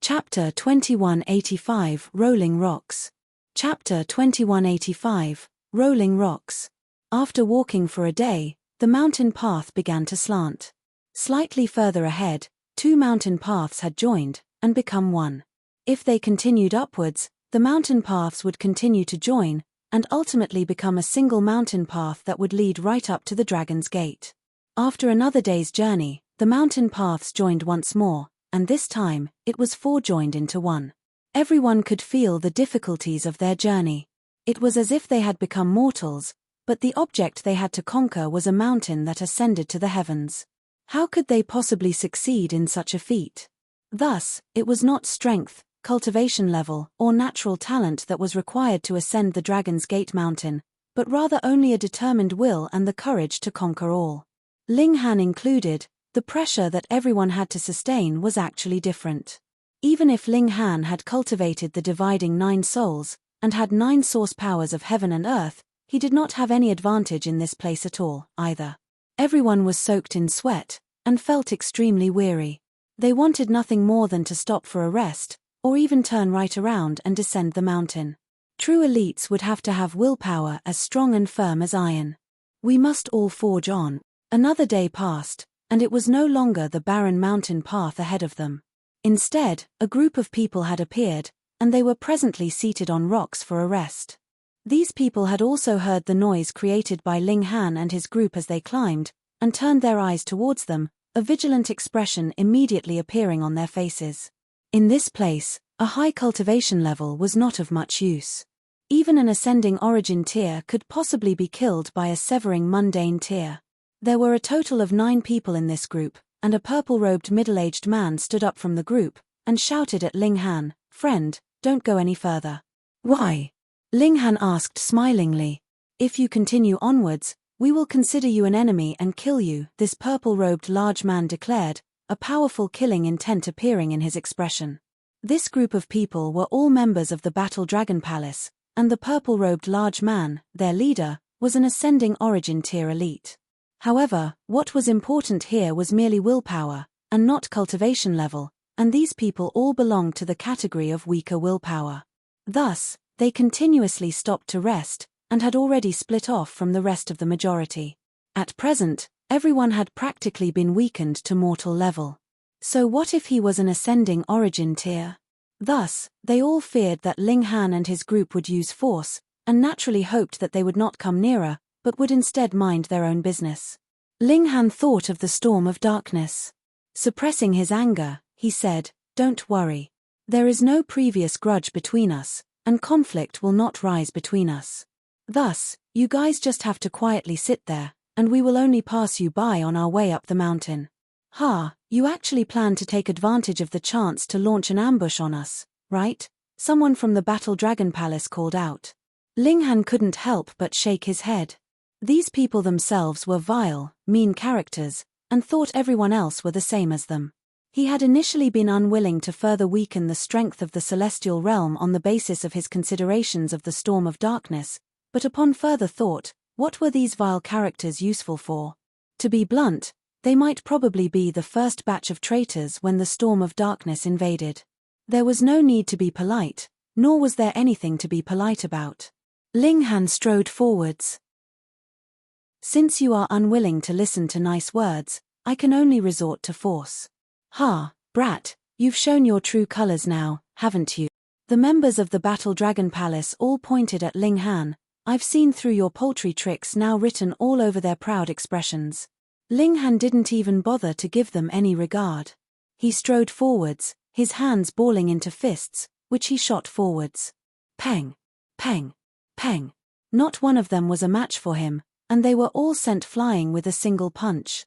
Chapter 2185 Rolling Rocks. Chapter 2185 Rolling Rocks. After walking for a day, the mountain path began to slant. Slightly further ahead, two mountain paths had joined and become one. If they continued upwards, the mountain paths would continue to join and ultimately become a single mountain path that would lead right up to the Dragon's Gate. After another day's journey, the mountain paths joined once more, and this time, it was four joined into one. Everyone could feel the difficulties of their journey. It was as if they had become mortals, but the object they had to conquer was a mountain that ascended to the heavens. How could they possibly succeed in such a feat? Thus, it was not strength, cultivation level, or natural talent that was required to ascend the Dragon's Gate mountain, but rather only a determined will and the courage to conquer all. Ling Han included, the pressure that everyone had to sustain was actually different. Even if Ling Han had cultivated the dividing 9 souls, and had 9 source powers of heaven and earth, he did not have any advantage in this place at all, either. Everyone was soaked in sweat, and felt extremely weary. They wanted nothing more than to stop for a rest, or even turn right around and descend the mountain. True elites would have to have willpower as strong and firm as iron. We must all forge on. Another day passed, and it was no longer the barren mountain path ahead of them. Instead, a group of people had appeared, and they were presently seated on rocks for a rest. These people had also heard the noise created by Ling Han and his group as they climbed, and turned their eyes towards them, a vigilant expression immediately appearing on their faces. In this place, a high cultivation level was not of much use. Even an ascending origin tier could possibly be killed by a severing mundane tier. There were a total of 9 people in this group, and a purple-robed middle-aged man stood up from the group, and shouted at Ling Han, "Friend, don't go any further." "Why?" Ling Han asked smilingly. "If you continue onwards, we will consider you an enemy and kill you," this purple-robed large man declared, a powerful killing intent appearing in his expression. This group of people were all members of the Battle Dragon Palace, and the purple-robed large man, their leader, was an ascending origin tier elite. However, what was important here was merely willpower, and not cultivation level, and these people all belonged to the category of weaker willpower. Thus, they continuously stopped to rest, and had already split off from the rest of the majority. At present, everyone had practically been weakened to mortal level. So what if he was an ascending origin tier? Thus, they all feared that Ling Han and his group would use force, and naturally hoped that they would not come nearer, but would instead mind their own business. Ling Han thought of the storm of darkness. Suppressing his anger, he said, "Don't worry. There is no previous grudge between us, and conflict will not rise between us. Thus, you guys just have to quietly sit there, and we will only pass you by on our way up the mountain." "Ha, you actually plan to take advantage of the chance to launch an ambush on us, right?" someone from the Battle Dragon Palace called out. Ling Han couldn't help but shake his head. These people themselves were vile, mean characters, and thought everyone else were the same as them. He had initially been unwilling to further weaken the strength of the celestial realm on the basis of his considerations of the storm of darkness, but upon further thought, what were these vile characters useful for? To be blunt, they might probably be the first batch of traitors when the storm of darkness invaded. There was no need to be polite, nor was there anything to be polite about. Ling Han strode forwards. Since you are unwilling to listen to nice words, I can only resort to force. Ha, brat, you've shown your true colors now, haven't you? The members of the Battle Dragon Palace all pointed at Ling Han. I've seen through your paltry tricks now written all over their proud expressions. Ling Han didn't even bother to give them any regard. He strode forwards, his hands balling into fists, which he shot forwards. Peng! Peng! Peng! Not one of them was a match for him, and they were all sent flying with a single punch.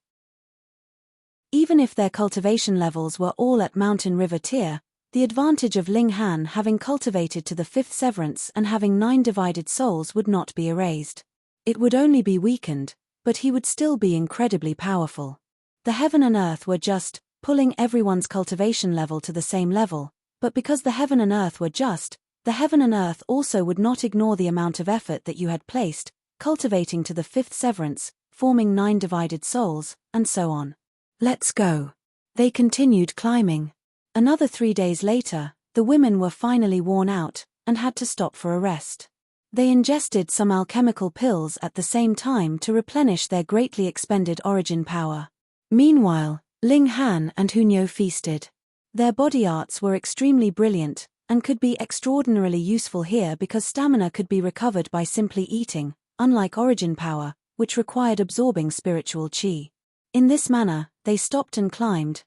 Even if their cultivation levels were all at Mountain River tier, the advantage of Ling Han having cultivated to the 5th severance and having 9 divided souls would not be erased. It would only be weakened, but he would still be incredibly powerful. The heaven and earth were just pulling everyone's cultivation level to the same level, but because the heaven and earth were just, the heaven and earth also would not ignore the amount of effort that you had placed, cultivating to the 5th severance, forming 9 divided souls, and so on. Let's go. They continued climbing. Another 3 days later, the women were finally worn out, and had to stop for a rest. They ingested some alchemical pills at the same time to replenish their greatly expended origin power. Meanwhile, Ling Han and Hunyo feasted. Their body arts were extremely brilliant, and could be extraordinarily useful here because stamina could be recovered by simply eating, unlike origin power, which required absorbing spiritual chi. In this manner, they stopped and climbed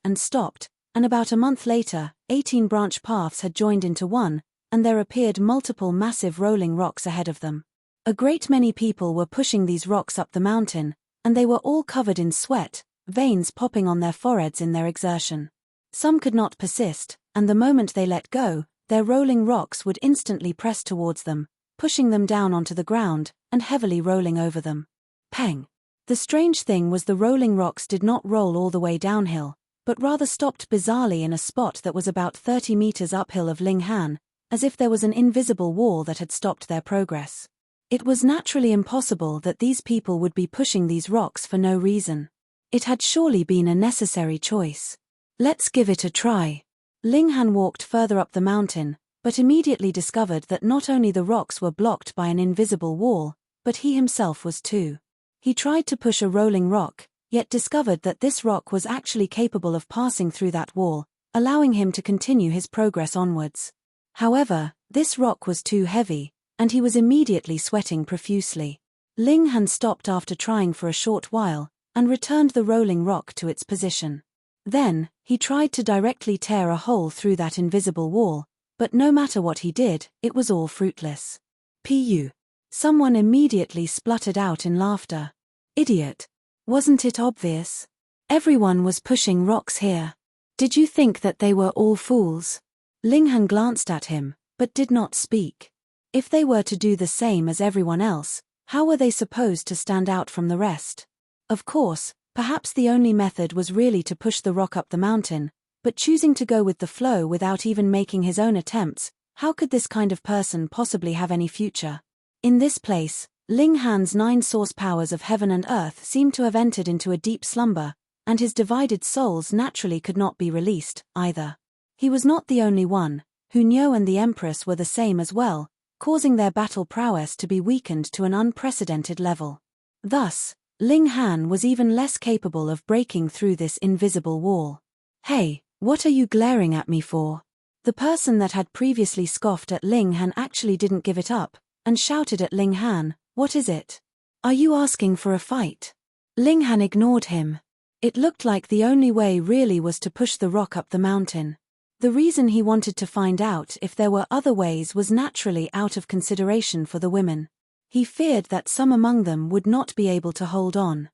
and stopped, and about a month later, 18 branch paths had joined into one, and there appeared multiple massive rolling rocks ahead of them. A great many people were pushing these rocks up the mountain, and they were all covered in sweat, veins popping on their foreheads in their exertion. Some could not persist, and the moment they let go, their rolling rocks would instantly press towards them, pushing them down onto the ground, and heavily rolling over them. Peng! The strange thing was the rolling rocks did not roll all the way downhill, but rather stopped bizarrely in a spot that was about 30 meters uphill of Ling Han, as if there was an invisible wall that had stopped their progress. It was naturally impossible that these people would be pushing these rocks for no reason. It had surely been a necessary choice. Let's give it a try. Ling Han walked further up the mountain, but immediately discovered that not only the rocks were blocked by an invisible wall, but he himself was too. He tried to push a rolling rock, yet discovered that this rock was actually capable of passing through that wall, allowing him to continue his progress onwards. However, this rock was too heavy, and he was immediately sweating profusely. Ling Han stopped after trying for a short while, and returned the rolling rock to its position. Then, he tried to directly tear a hole through that invisible wall, but no matter what he did, it was all fruitless. Pu. Someone immediately spluttered out in laughter. Idiot. Wasn't it obvious? Everyone was pushing rocks here. Did you think that they were all fools? Ling Han glanced at him, but did not speak. If they were to do the same as everyone else, how were they supposed to stand out from the rest? Of course, perhaps the only method was really to push the rock up the mountain, but choosing to go with the flow without even making his own attempts, how could this kind of person possibly have any future? In this place, Ling Han's 9 source powers of heaven and earth seemed to have entered into a deep slumber, and his divided souls naturally could not be released, either. He was not the only one. Hunyo and the Empress were the same as well, causing their battle prowess to be weakened to an unprecedented level. Thus, Ling Han was even less capable of breaking through this invisible wall. Hey, what are you glaring at me for? The person that had previously scoffed at Ling Han actually didn't give it up, and shouted at Ling Han, what is it? Are you asking for a fight? Ling Han ignored him. It looked like the only way really was to push the rock up the mountain. The reason he wanted to find out if there were other ways was naturally out of consideration for the women. He feared that some among them would not be able to hold on.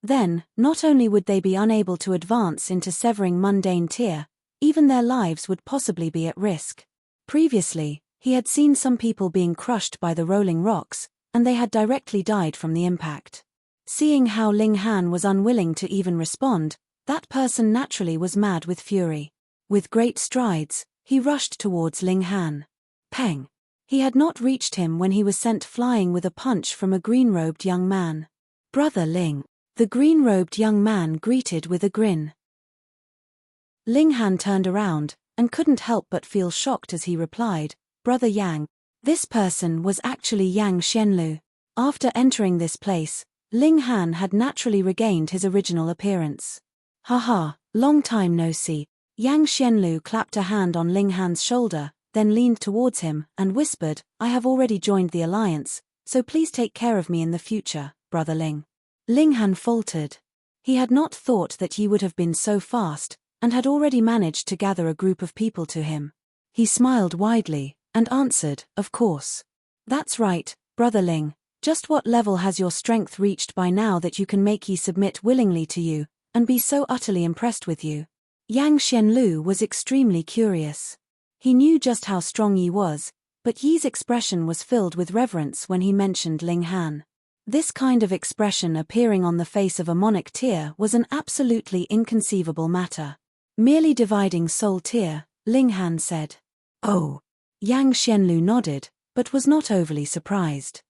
Then, not only would they be unable to advance into severing mundane tier, even their lives would possibly be at risk. Previously, he had seen some people being crushed by the rolling rocks, and they had directly died from the impact. Seeing how Ling Han was unwilling to even respond, that person naturally was mad with fury. With great strides, he rushed towards Ling Han. Peng! He had not reached him when he was sent flying with a punch from a green-robed young man. Brother Ling. The green-robed young man greeted with a grin. Ling Han turned around, and couldn't help but feel shocked as he replied, Brother Yang. This person was actually Yang Xianlu. After entering this place, Ling Han had naturally regained his original appearance. Haha, long time no see. Yang Xianlu clapped a hand on Ling Han's shoulder, then leaned towards him and whispered, I have already joined the alliance, so please take care of me in the future, brother Ling. Ling Han faltered. He had not thought that he would have been so fast, and had already managed to gather a group of people to him. He smiled widely, and answered, of course. That's right, brother Ling. Just what level has your strength reached by now that you can make Yi submit willingly to you, and be so utterly impressed with you? Yang Xianlu was extremely curious. He knew just how strong Yi was, but Yi's expression was filled with reverence when he mentioned Ling Han. This kind of expression appearing on the face of a monarch tear was an absolutely inconceivable matter. Merely dividing soul tear, Ling Han said. Oh. Yang Xianlu nodded, but was not overly surprised.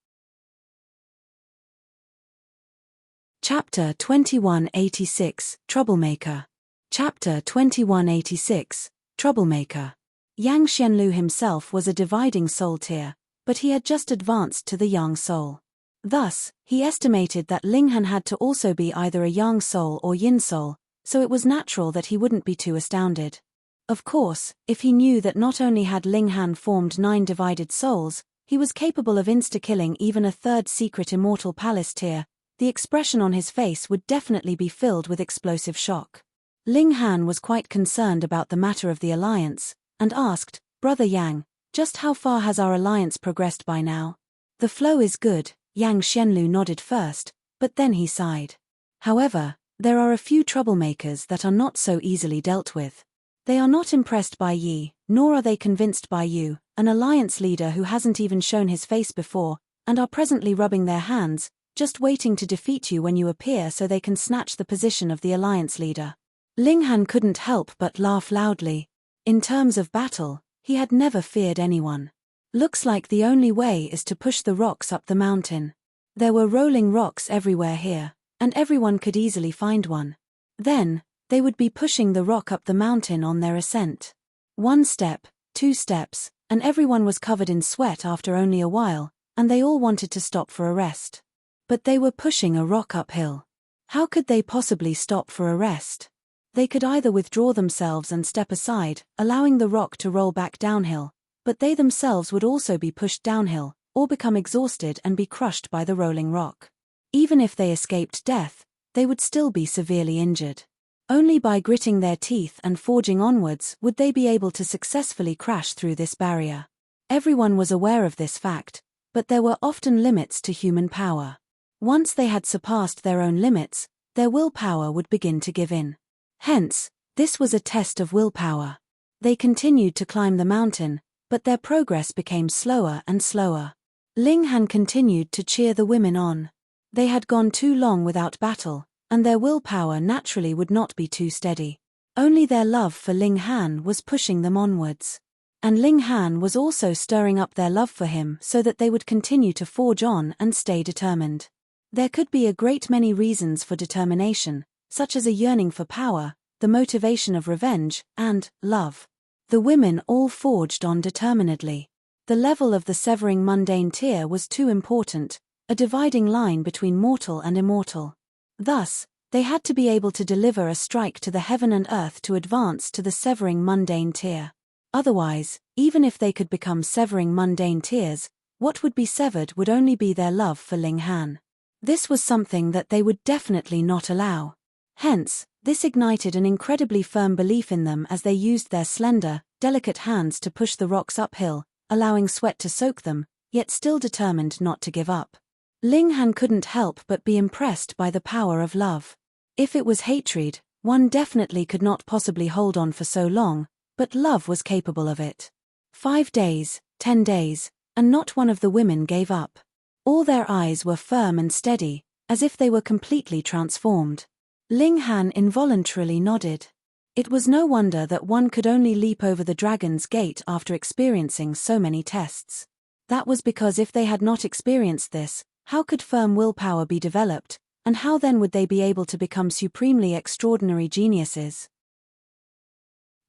Chapter 2186, Troublemaker. Chapter 2186, Troublemaker. Yang Xianlu himself was a dividing soul tear, but he had just advanced to the Yang soul. Thus, he estimated that Ling Han had to also be either a Yang soul or Yin soul, so it was natural that he wouldn't be too astounded. Of course, if he knew that not only had Ling Han formed 9 divided souls, he was capable of insta-killing even a third secret immortal palace tier, the expression on his face would definitely be filled with explosive shock. Ling Han was quite concerned about the matter of the alliance, and asked, Brother Yang, just how far has our alliance progressed by now? The flow is good, Yang Xianlu nodded first, but then he sighed. However, there are a few troublemakers that are not so easily dealt with. They are not impressed by Yi, nor are they convinced by you, an alliance leader who hasn't even shown his face before, and are presently rubbing their hands, just waiting to defeat you when you appear so they can snatch the position of the alliance leader. Ling Han couldn't help but laugh loudly. In terms of battle, he had never feared anyone. Looks like the only way is to push the rocks up the mountain. There were rolling rocks everywhere here, and everyone could easily find one. Then, they would be pushing the rock up the mountain on their ascent. 1 step, 2 steps, and everyone was covered in sweat after only a while, and they all wanted to stop for a rest. But they were pushing a rock uphill. How could they possibly stop for a rest? They could either withdraw themselves and step aside, allowing the rock to roll back downhill, but they themselves would also be pushed downhill, or become exhausted and be crushed by the rolling rock. Even if they escaped death, they would still be severely injured. Only by gritting their teeth and forging onwards would they be able to successfully crash through this barrier. Everyone was aware of this fact, but there were often limits to human power. Once they had surpassed their own limits, their willpower would begin to give in. Hence, this was a test of willpower. They continued to climb the mountain, but their progress became slower and slower. Ling Han continued to cheer the women on. They had gone too long without battle, and their willpower naturally would not be too steady. Only their love for Ling Han was pushing them onwards. And Ling Han was also stirring up their love for him so that they would continue to forge on and stay determined. There could be a great many reasons for determination, such as a yearning for power, the motivation of revenge, and love. The women all forged on determinedly. The level of the severing mundane tier was too important, a dividing line between mortal and immortal. Thus, they had to be able to deliver a strike to the heaven and earth to advance to the severing mundane tier. Otherwise, even if they could become severing mundane tiers, what would be severed would only be their love for Ling Han. This was something that they would definitely not allow. Hence, this ignited an incredibly firm belief in them as they used their slender, delicate hands to push the rocks uphill, allowing sweat to soak them, yet still determined not to give up. Ling Han couldn't help but be impressed by the power of love. If it was hatred, one definitely could not possibly hold on for so long, but love was capable of it. 5 days, 10 days, and not one of the women gave up. All their eyes were firm and steady, as if they were completely transformed. Ling Han involuntarily nodded. It was no wonder that one could only leap over the dragon's gate after experiencing so many tests. That was because if they had not experienced this, how could firm willpower be developed, and how then would they be able to become supremely extraordinary geniuses?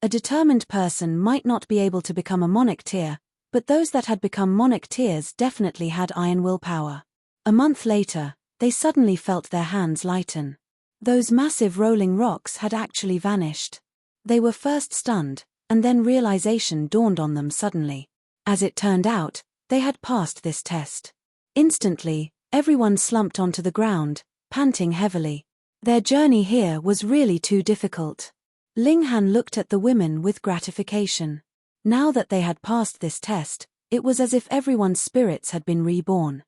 A determined person might not be able to become a monarch tier, but those that had become monarch tiers definitely had iron willpower. A month later, they suddenly felt their hands lighten. Those massive rolling rocks had actually vanished. They were first stunned, and then realization dawned on them suddenly. As it turned out, they had passed this test. Instantly, everyone slumped onto the ground, panting heavily. Their journey here was really too difficult. Ling Han looked at the women with gratification. Now that they had passed this test, it was as if everyone's spirits had been reborn.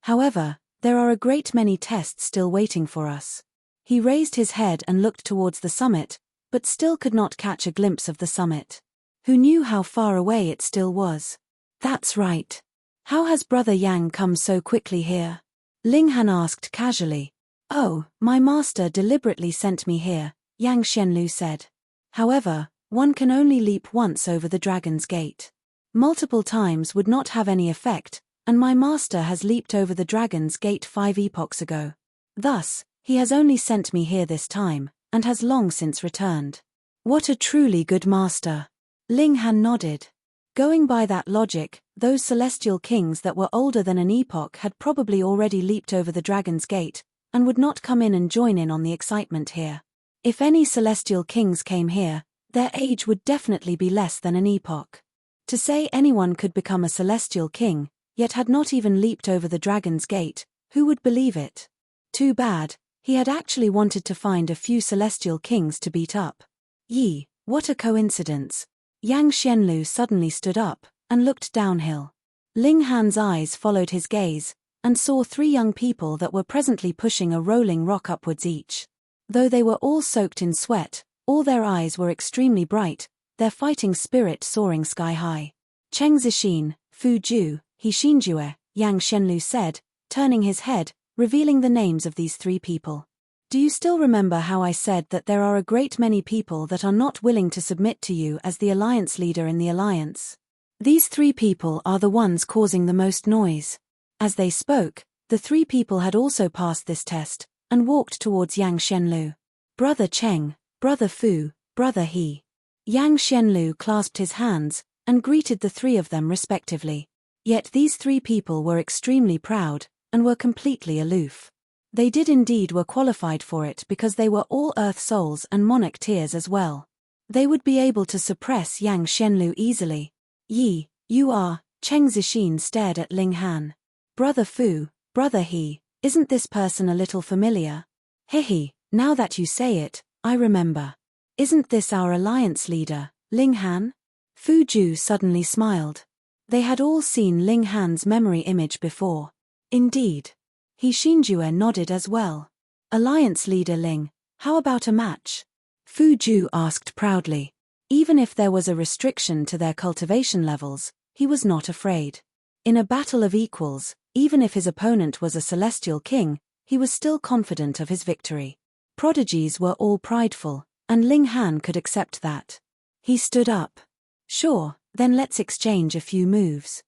However, there are a great many tests still waiting for us. He raised his head and looked towards the summit, but still could not catch a glimpse of the summit. Who knew how far away it still was? That's right. How has Brother Yang come so quickly here? Ling Han asked casually. Oh, my master deliberately sent me here, Yang Xianlu said. However, one can only leap once over the dragon's gate. Multiple times would not have any effect, and my master has leaped over the dragon's gate 5 epochs ago. Thus, he has only sent me here this time, and has long since returned. What a truly good master. Ling Han nodded. Going by that logic, those celestial kings that were older than an epoch had probably already leaped over the dragon's gate, and would not come in and join in on the excitement here. If any celestial kings came here, their age would definitely be less than an epoch. To say anyone could become a celestial king, yet had not even leaped over the dragon's gate, who would believe it? Too bad, he had actually wanted to find a few celestial kings to beat up. Yi, what a coincidence. Yang Xianlu suddenly stood up, and looked downhill. Ling Han's eyes followed his gaze, and saw 3 young people that were presently pushing a rolling rock upwards each. Though they were all soaked in sweat, all their eyes were extremely bright, their fighting spirit soaring sky high. Cheng Zixin, Fu Ju, He Xinjue, Yang Xianlu said, turning his head, revealing the names of these 3 people. Do you still remember how I said that there are a great many people that are not willing to submit to you as the alliance leader in the alliance? These 3 people are the ones causing the most noise. As they spoke, the 3 people had also passed this test, and walked towards Yang Xianlu. Brother Cheng, Brother Fu, Brother He. Yang Xianlu clasped his hands, and greeted the 3 of them respectively. Yet these 3 people were extremely proud, and were completely aloof. They did indeed were qualified for it because they were all earth souls and monarch tears as well. They would be able to suppress Yang Xianlu easily. Yi, you are, Cheng Zixin stared at Ling Han. Brother Fu, Brother He, isn't this person a little familiar? Hehe, now that you say it, I remember. Isn't this our alliance leader, Ling Han? Fu Ju suddenly smiled. They had all seen Ling Han's memory image before. Indeed. He Xinjue nodded as well. Alliance leader Ling, how about a match? Fu Ju asked proudly. Even if there was a restriction to their cultivation levels, he was not afraid. In a battle of equals, even if his opponent was a celestial king, he was still confident of his victory. Prodigies were all prideful, and Ling Han could accept that. He stood up. Sure, then let's exchange a few moves.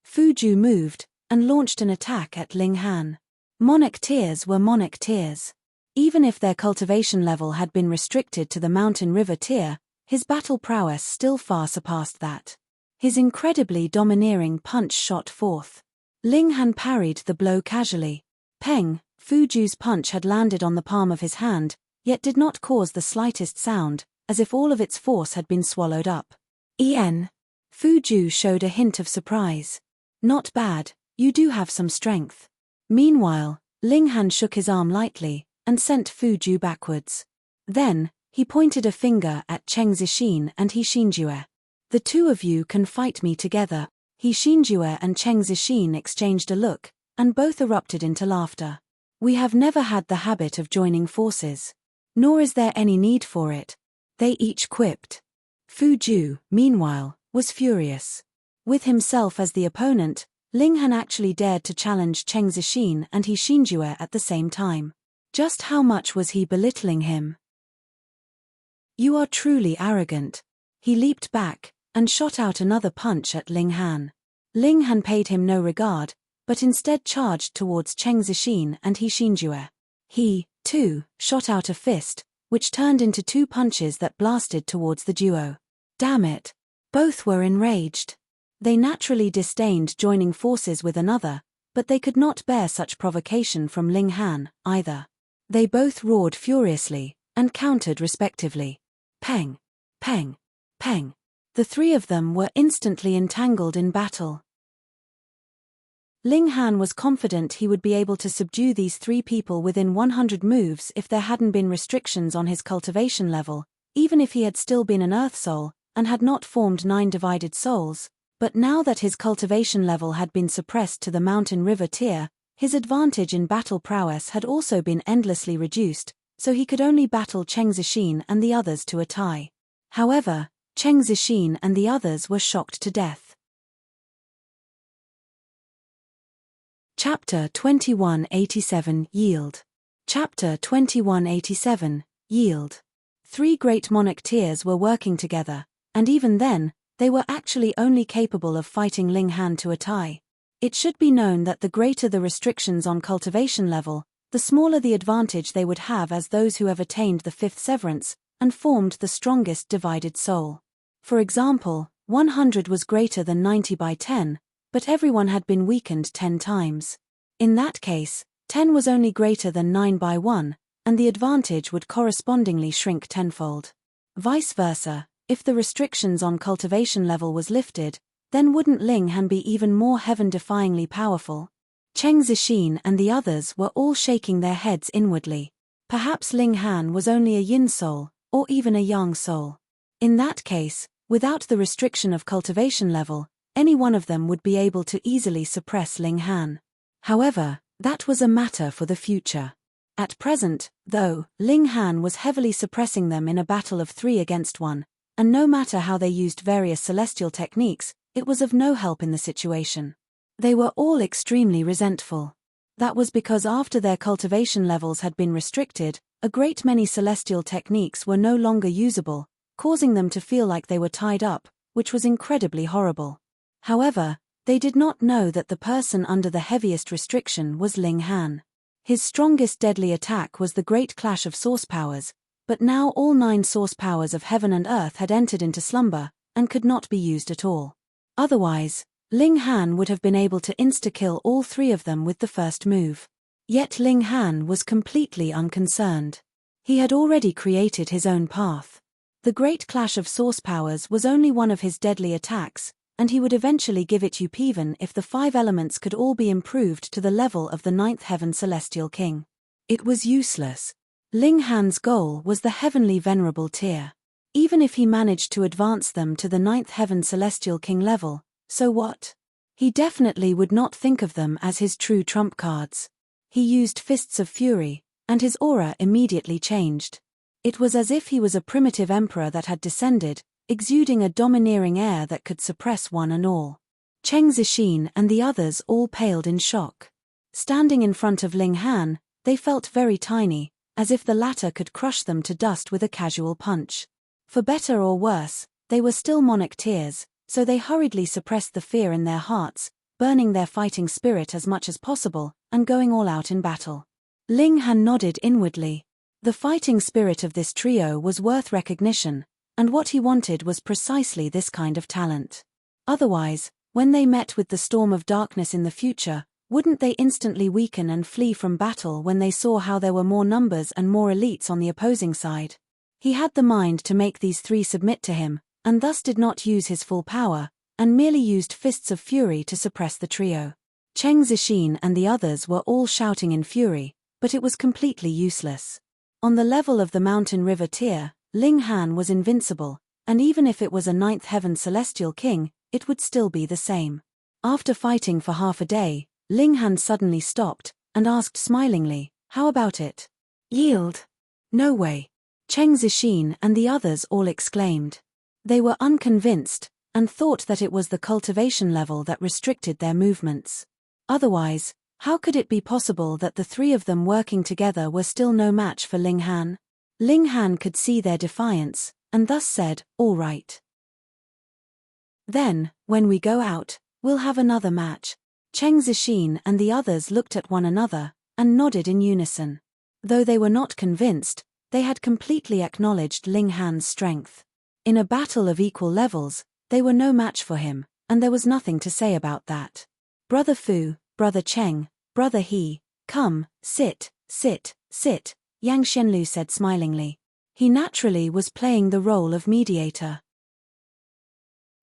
Fu Ju moved, and launched an attack at Ling Han. Monarch tears were monarch tears. Even if their cultivation level had been restricted to the mountain river tier, his battle prowess still far surpassed that. His incredibly domineering punch shot forth. Ling Han parried the blow casually. Peng, Fu Ju's punch had landed on the palm of his hand, yet did not cause the slightest sound, as if all of its force had been swallowed up. Fu Ju showed a hint of surprise. Not bad. You do have some strength. Meanwhile, Ling Han shook his arm lightly, and sent Fu Ju backwards. Then, he pointed a finger at Cheng Zixin and He Xinjue. The 2 of you can fight me together. He Xinjue and Cheng Zixin exchanged a look, and both erupted into laughter. We have never had the habit of joining forces. Nor is there any need for it. They each quipped. Fu Ju, meanwhile, was furious. With himself as the opponent, Ling Han actually dared to challenge Cheng Zixin and He Xinjue at the same time. Just how much was he belittling him? You are truly arrogant. He leaped back, and shot out another punch at Ling Han. Ling Han paid him no regard, but instead charged towards Cheng Zixin and He Xinjue. He, too, shot out a fist, which turned into 2 punches that blasted towards the duo. Damn it. Both were enraged. They naturally disdained joining forces with another, but they could not bear such provocation from Ling Han, either. They both roared furiously, and countered respectively. Peng! Peng! Peng! The three of them were instantly entangled in battle. Ling Han was confident he would be able to subdue these three people within 100 moves if there hadn't been restrictions on his cultivation level, even if he had still been an Earth Soul, and had not formed 9 divided souls. But now that his cultivation level had been suppressed to the mountain river tier, his advantage in battle prowess had also been endlessly reduced, so he could only battle Cheng Zixin and the others to a tie. However, Cheng Zixin and the others were shocked to death. Chapter 2187 Yield. Chapter 2187 Yield. 3 great monarch tiers were working together, and even then, they were actually only capable of fighting Ling Han to a tie. It should be known that the greater the restrictions on cultivation level, the smaller the advantage they would have as those who have attained the 5th severance, and formed the strongest divided soul. For example, 100 was greater than 90 by 10, but everyone had been weakened 10 times. In that case, 10 was only greater than 9 by 1, and the advantage would correspondingly shrink tenfold. Vice versa, if the restrictions on cultivation level was lifted, then wouldn't Ling Han be even more heaven-defyingly powerful? Cheng Zixin and the others were all shaking their heads inwardly. Perhaps Ling Han was only a yin soul, or even a yang soul. In that case, without the restriction of cultivation level, any one of them would be able to easily suppress Ling Han. However, that was a matter for the future. At present, though, Ling Han was heavily suppressing them in a battle of 3 against 1, and no matter how they used various celestial techniques, it was of no help in the situation. They were all extremely resentful. That was because after their cultivation levels had been restricted, a great many celestial techniques were no longer usable, causing them to feel like they were tied up, which was incredibly horrible. However, they did not know that the person under the heaviest restriction was Ling Han. His strongest deadly attack was the Great Clash of Source Powers, but now all 9 source powers of heaven and earth had entered into slumber, and could not be used at all. Otherwise, Ling Han would have been able to insta-kill all 3 of them with the first move. Yet Ling Han was completely unconcerned. He had already created his own path. The Great Clash of Source Powers was only one of his deadly attacks, and he would eventually give it up even if the 5 elements could all be improved to the level of the 9th Heaven Celestial King. It was useless. Ling Han's goal was the Heavenly Venerable tier. Even if he managed to advance them to the 9th Heaven Celestial King level, so what? He definitely would not think of them as his true trump cards. He used Fists of Fury, and his aura immediately changed. It was as if he was a primitive emperor that had descended, exuding a domineering air that could suppress one and all. Cheng Zixin and the others all paled in shock. Standing in front of Ling Han, they felt very tiny, as if the latter could crush them to dust with a casual punch. For better or worse, they were still monarch tiers, so they hurriedly suppressed the fear in their hearts, burning their fighting spirit as much as possible, and going all out in battle. Ling Han nodded inwardly. The fighting spirit of this trio was worth recognition, and what he wanted was precisely this kind of talent. Otherwise, when they met with the storm of darkness in the future, wouldn't they instantly weaken and flee from battle when they saw how there were more numbers and more elites on the opposing side? He had the mind to make these 3 submit to him, and thus did not use his full power, and merely used Fists of Fury to suppress the trio. Cheng Zixin and the others were all shouting in fury, but it was completely useless. On the level of the Mountain River tier, Ling Han was invincible, and even if it was a 9th Heaven Celestial King, it would still be the same. After fighting for half a day, Ling Han suddenly stopped, and asked smilingly, "How about it? Yield?" "No way." Cheng Zixin and the others all exclaimed. They were unconvinced, and thought that it was the cultivation level that restricted their movements. Otherwise, how could it be possible that the 3 of them working together were still no match for Ling Han? Ling Han could see their defiance, and thus said, "All right. Then, when we go out, we'll have another match." Cheng Zixin and the others looked at one another, and nodded in unison. Though they were not convinced, they had completely acknowledged Ling Han's strength. In a battle of equal levels, they were no match for him, and there was nothing to say about that. "Brother Fu, Brother Cheng, Brother He, come, sit, sit, sit, Yang Xianlu said smilingly. He naturally was playing the role of mediator.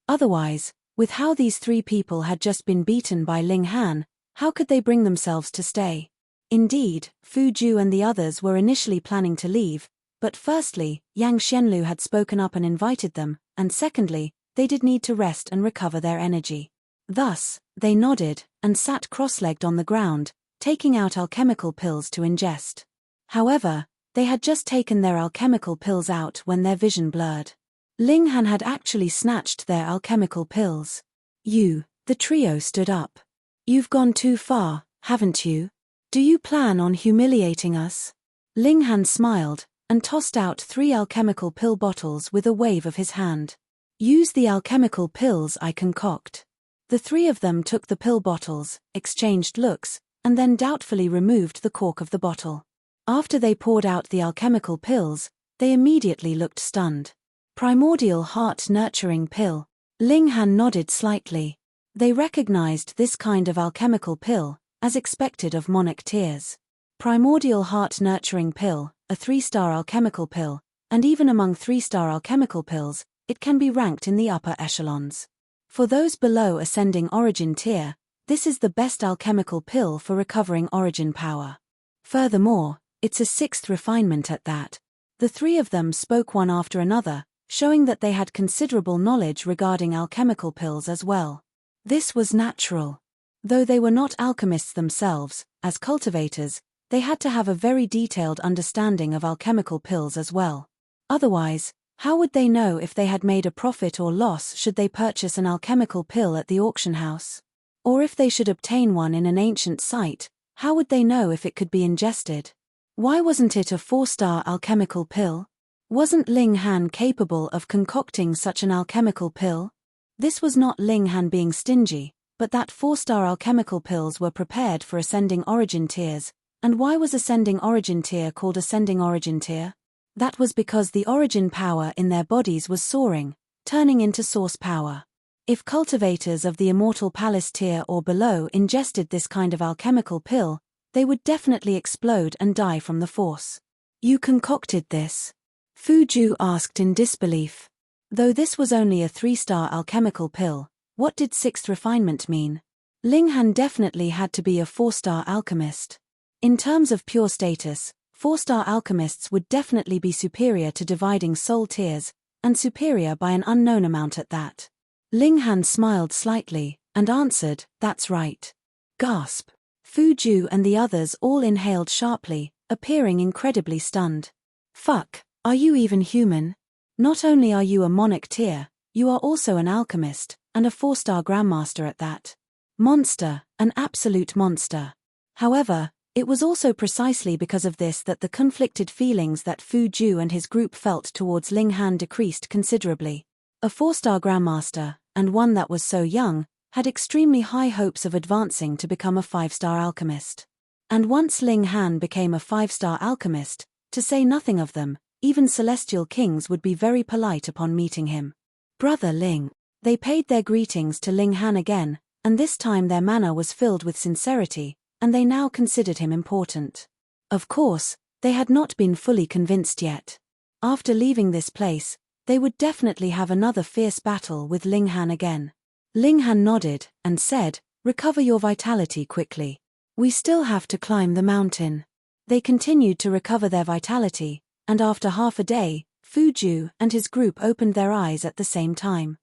Otherwise, with how these three people had just been beaten by Ling Han, how could they bring themselves to stay? Indeed, Fu Ju and the others were initially planning to leave, but firstly, Yang Xianlu had spoken up and invited them, and secondly, they did need to rest and recover their energy. Thus, they nodded, and sat cross-legged on the ground, taking out alchemical pills to ingest. However, they had just taken their alchemical pills out when their vision blurred. Ling Han had actually snatched their alchemical pills. The trio stood up. You've gone too far, haven't you? Do you plan on humiliating us? Ling Han smiled, and tossed out 3 alchemical pill bottles with a wave of his hand. Use the alchemical pills I concoct. The 3 of them took the pill bottles, exchanged looks, and then doubtfully removed the cork of the bottle. After they poured out the alchemical pills, they immediately looked stunned. Primordial heart-nurturing pill. Ling Han nodded slightly. They recognized this kind of alchemical pill, as expected of monarch tiers. Primordial heart-nurturing pill, a 3-star alchemical pill, and even among 3-star alchemical pills, it can be ranked in the upper echelons. For those below ascending origin tier, this is the best alchemical pill for recovering origin power. Furthermore, it's a 6th refinement at that. The 3 of them spoke one after another, showing that they had considerable knowledge regarding alchemical pills as well. This was natural. Though they were not alchemists themselves, as cultivators, they had to have a very detailed understanding of alchemical pills as well. Otherwise, how would they know if they had made a profit or loss should they purchase an alchemical pill at the auction house? Or if they should obtain one in an ancient site, how would they know if it could be ingested? Why wasn't it a 4-star alchemical pill? Wasn't Ling Han capable of concocting such an alchemical pill? This was not Ling Han being stingy, but that 4-star alchemical pills were prepared for ascending origin tiers. And why was ascending origin tier called ascending origin tier? That was because the origin power in their bodies was soaring, turning into source power. If cultivators of the immortal palace tier or below ingested this kind of alchemical pill, they would definitely explode and die from the force. You concocted this? Fu Ju asked in disbelief. Though this was only a 3-star alchemical pill, what did 6th refinement mean? Ling Han definitely had to be a 4-star alchemist. In terms of pure status, 4-star alchemists would definitely be superior to dividing soul tiers, and superior by an unknown amount at that. Ling Han smiled slightly, and answered, that's right. Gasp. Fu Ju and the others all inhaled sharply, appearing incredibly stunned. Fuck, are you even human? Not only are you a monarch tier, you are also an alchemist, and a 4-star grandmaster at that. Monster, an absolute monster. However, it was also precisely because of this that the conflicted feelings that Fu Ju and his group felt towards Ling Han decreased considerably. A 4-star grandmaster, and one that was so young, had extremely high hopes of advancing to become a 5-star alchemist. And once Ling Han became a 5-star alchemist, to say nothing of them, even celestial kings would be very polite upon meeting him. Brother Ling. They paid their greetings to Ling Han again, and this time their manner was filled with sincerity, and they now considered him important. Of course, they had not been fully convinced yet. After leaving this place, they would definitely have another fierce battle with Ling Han again. Ling Han nodded, and said, recover your vitality quickly. We still have to climb the mountain. They continued to recover their vitality, and after half a day, Fu Ju and his group opened their eyes at the same time.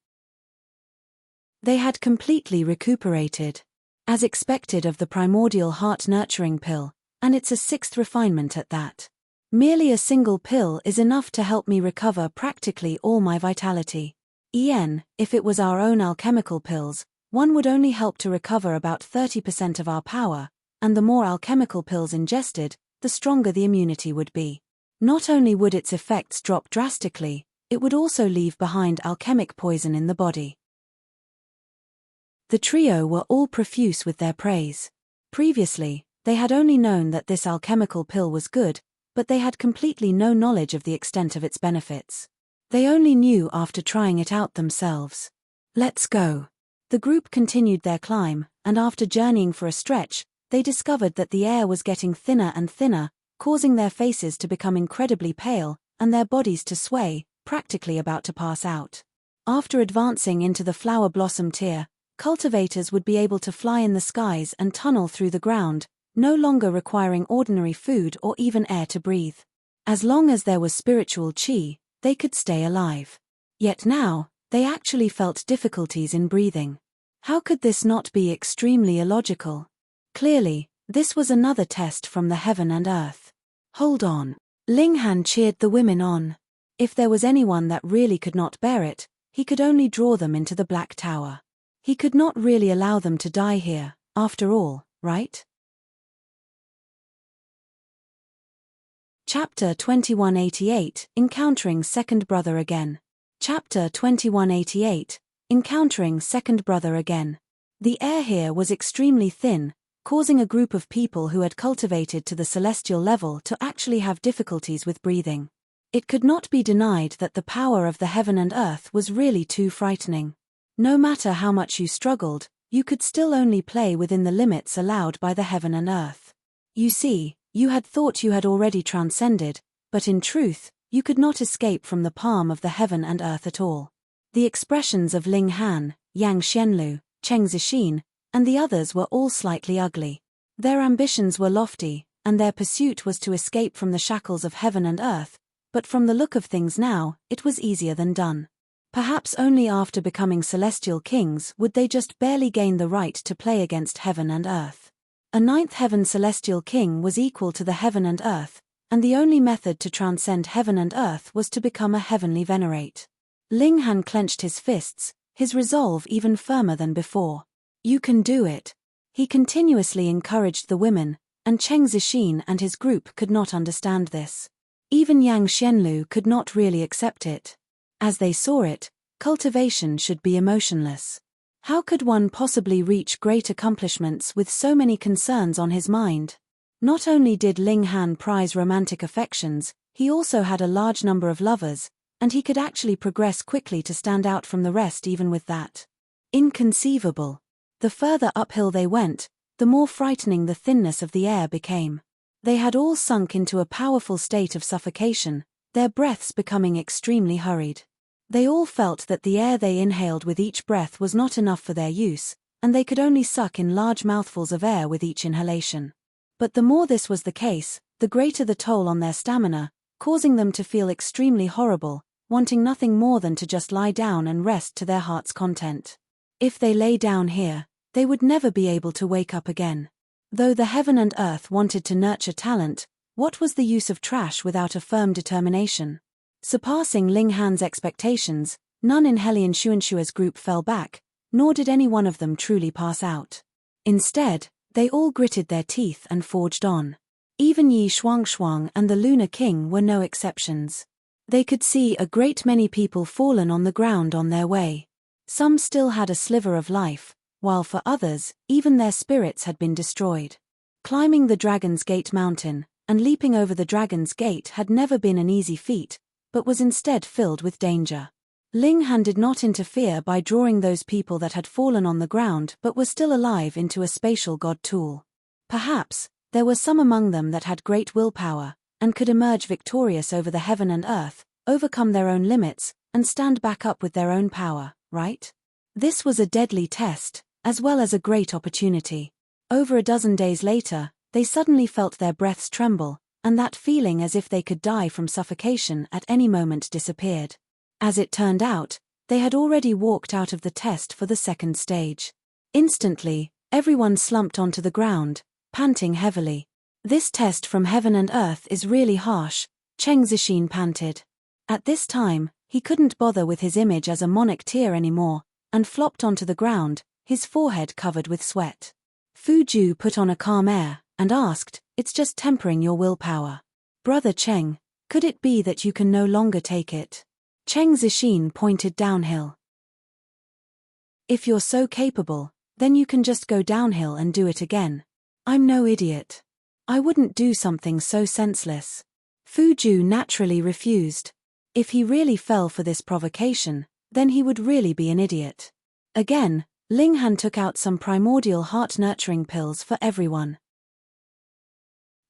They had completely recuperated. As expected of the primordial heart-nurturing pill, and it's a 6th refinement at that. Merely a single pill is enough to help me recover practically all my vitality. If it was our own alchemical pills, one would only help to recover about 30% of our power, and the more alchemical pills ingested, the stronger the immunity would be. Not only would its effects drop drastically, it would also leave behind alchemic poison in the body. The trio were all profuse with their praise. Previously, they had only known that this alchemical pill was good, but they had completely no knowledge of the extent of its benefits. They only knew after trying it out themselves. Let's go. The group continued their climb, and after journeying for a stretch, they discovered that the air was getting thinner and thinner, causing their faces to become incredibly pale, and their bodies to sway, practically about to pass out. After advancing into the flower blossom tier, cultivators would be able to fly in the skies and tunnel through the ground, no longer requiring ordinary food or even air to breathe. As long as there was spiritual chi, they could stay alive. Yet now, they actually felt difficulties in breathing. How could this not be extremely illogical? Clearly, this was another test from the heaven and earth. Hold on. Ling Han cheered the women on. If there was anyone that really could not bear it, he could only draw them into the Black Tower. He could not really allow them to die here, after all, right? Chapter 2188, Encountering Second Brother Again. Chapter 2188, Encountering Second Brother Again. The air here was extremely thin, causing a group of people who had cultivated to the celestial level to actually have difficulties with breathing. It could not be denied that the power of the heaven and earth was really too frightening. No matter how much you struggled, you could still only play within the limits allowed by the heaven and earth. You see, you had thought you had already transcended, but in truth, you could not escape from the palm of the heaven and earth at all. The expressions of Ling Han, Yang Xianlu, Cheng Zixin, and the others were all slightly ugly. Their ambitions were lofty, and their pursuit was to escape from the shackles of heaven and earth, but from the look of things now, it was easier than done. Perhaps only after becoming celestial kings would they just barely gain the right to play against heaven and earth. A ninth heaven celestial king was equal to the heaven and earth, and the only method to transcend heaven and earth was to become a heavenly venerate. Ling Han clenched his fists, his resolve even firmer than before. You can do it. He continuously encouraged the women, and Cheng Zixin and his group could not understand this. Even Yang Xianlu could not really accept it. As they saw it, cultivation should be emotionless. How could one possibly reach great accomplishments with so many concerns on his mind? Not only did Ling Han prize romantic affections, he also had a large number of lovers, and he could actually progress quickly to stand out from the rest even with that. Inconceivable. The further uphill they went, the more frightening the thinness of the air became. They had all sunk into a powerful state of suffocation, their breaths becoming extremely hurried. They all felt that the air they inhaled with each breath was not enough for their use, and they could only suck in large mouthfuls of air with each inhalation. But the more this was the case, the greater the toll on their stamina, causing them to feel extremely horrible, wanting nothing more than to just lie down and rest to their heart's content. If they lay down here, they would never be able to wake up again. Though the heaven and earth wanted to nurture talent, what was the use of trash without a firm determination? Surpassing Ling Han's expectations, none in Helian Xuanshua's group fell back, nor did any one of them truly pass out. Instead, they all gritted their teeth and forged on. Even Yi Shuangshuang and the Lunar King were no exceptions. They could see a great many people fallen on the ground on their way. Some still had a sliver of life, while for others, even their spirits had been destroyed. Climbing the Dragon's Gate mountain, and leaping over the Dragon's Gate had never been an easy feat, but was instead filled with danger. Ling Han did not interfere by drawing those people that had fallen on the ground but were still alive into a spatial god tool. Perhaps, there were some among them that had great willpower, and could emerge victorious over the heaven and earth, overcome their own limits, and stand back up with their own power, right? This was a deadly test, as well as a great opportunity. Over a dozen days later, they suddenly felt their breaths tremble, and that feeling as if they could die from suffocation at any moment disappeared. As it turned out, they had already walked out of the test for the second stage. Instantly, everyone slumped onto the ground, panting heavily. This test from heaven and earth is really harsh, Cheng Zixin panted. At this time, he couldn't bother with his image as a monarch tier anymore, and flopped onto the ground, his forehead covered with sweat. Fu Ju put on a calm air, and asked, "It's just tempering your willpower. Brother Cheng, could it be that you can no longer take it?" Cheng Zixin pointed downhill. "If you're so capable, then you can just go downhill and do it again. I'm no idiot. I wouldn't do something so senseless." Fu Ju naturally refused. If he really fell for this provocation, then he would really be an idiot. Again, Ling Han took out some primordial heart-nurturing pills for everyone.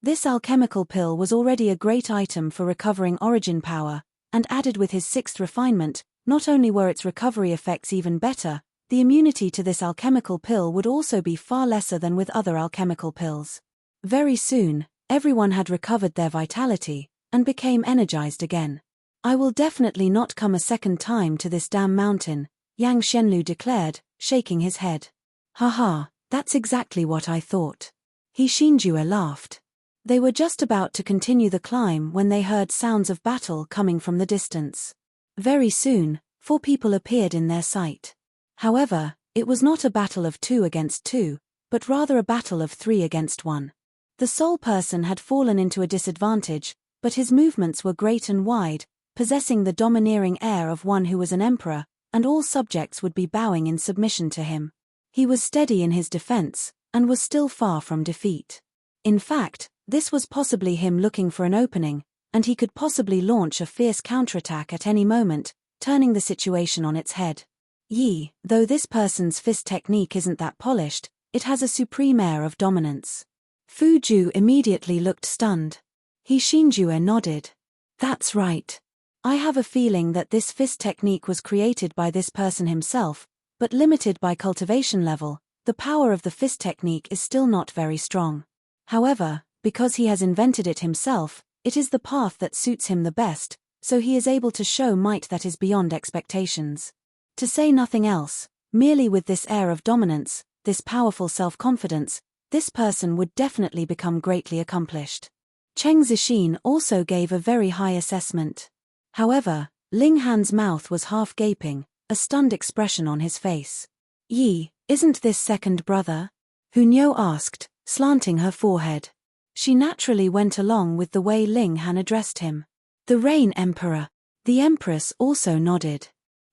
This alchemical pill was already a great item for recovering origin power, and added with his sixth refinement, not only were its recovery effects even better, the immunity to this alchemical pill would also be far lesser than with other alchemical pills. Very soon, everyone had recovered their vitality, and became energized again. I will definitely not come a second time to this damn mountain, Yang Shenlu declared, shaking his head. Haha, that's exactly what I thought. He Xinjue laughed. They were just about to continue the climb when they heard sounds of battle coming from the distance. Very soon, 4 people appeared in their sight. However, it was not a battle of 2 against 2, but rather a battle of 3 against 1. The sole person had fallen into a disadvantage, but his movements were great and wide, possessing the domineering air of one who was an emperor, and all subjects would be bowing in submission to him. He was steady in his defense, and was still far from defeat. In fact, this was possibly him looking for an opening, and he could possibly launch a fierce counterattack at any moment, turning the situation on its head. Though this person's fist technique isn't that polished, it has a supreme air of dominance. Fu Ju immediately looked stunned. He Xinjue nodded. That's right. I have a feeling that this fist technique was created by this person himself, but limited by cultivation level. The power of the fist technique is still not very strong. However, because he has invented it himself, it is the path that suits him the best, so he is able to show might that is beyond expectations. To say nothing else, merely with this air of dominance, this powerful self-confidence, this person would definitely become greatly accomplished. Cheng Zixin also gave a very high assessment. However, Ling Han's mouth was half gaping, a stunned expression on his face. Isn't this second brother? Hunyo asked, slanting her forehead. She naturally went along with the way Ling Han addressed him. The Rain Emperor. The Empress also nodded.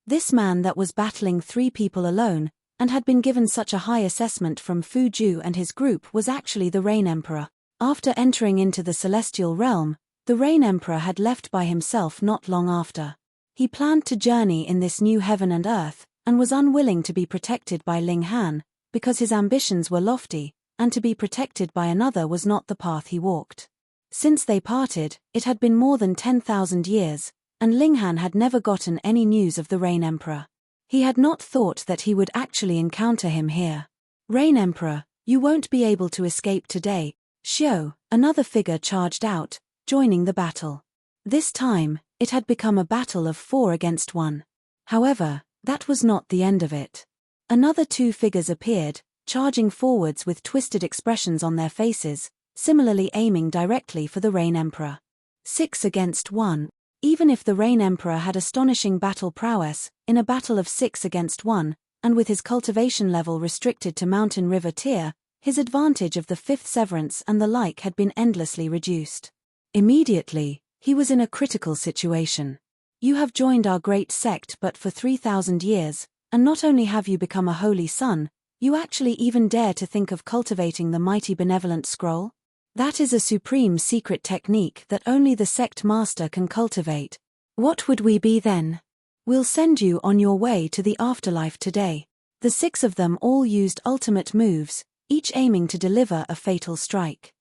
This man that was battling 3 people alone, and had been given such a high assessment from Fu Ju and his group was actually the Rain Emperor. After entering into the celestial realm, the Rain Emperor had left by himself not long after. He planned to journey in this new heaven and earth, and was unwilling to be protected by Ling Han, because his ambitions were lofty, and to be protected by another was not the path he walked. Since they parted, it had been more than 10,000 years, and Ling Han had never gotten any news of the Rain Emperor. He had not thought that he would actually encounter him here. Rain Emperor, you won't be able to escape today. Xiao, another figure charged out, joining the battle. This time, it had become a battle of 4 against 1. However, that was not the end of it. Another 2 figures appeared, charging forwards with twisted expressions on their faces, similarly aiming directly for the Rain Emperor. 6 against 1. Even if the Rain Emperor had astonishing battle prowess, in a battle of 6 against 1, and with his cultivation level restricted to Mountain River tier, his advantage of the 5th severance and the like had been endlessly reduced. Immediately, he was in a critical situation. You have joined our great sect but for 3,000 years, and not only have you become a holy son, you actually even dare to think of cultivating the mighty benevolent scroll? That is a supreme secret technique that only the sect master can cultivate. What would we be then? We'll send you on your way to the afterlife today. The 6 of them all used ultimate moves, each aiming to deliver a fatal strike.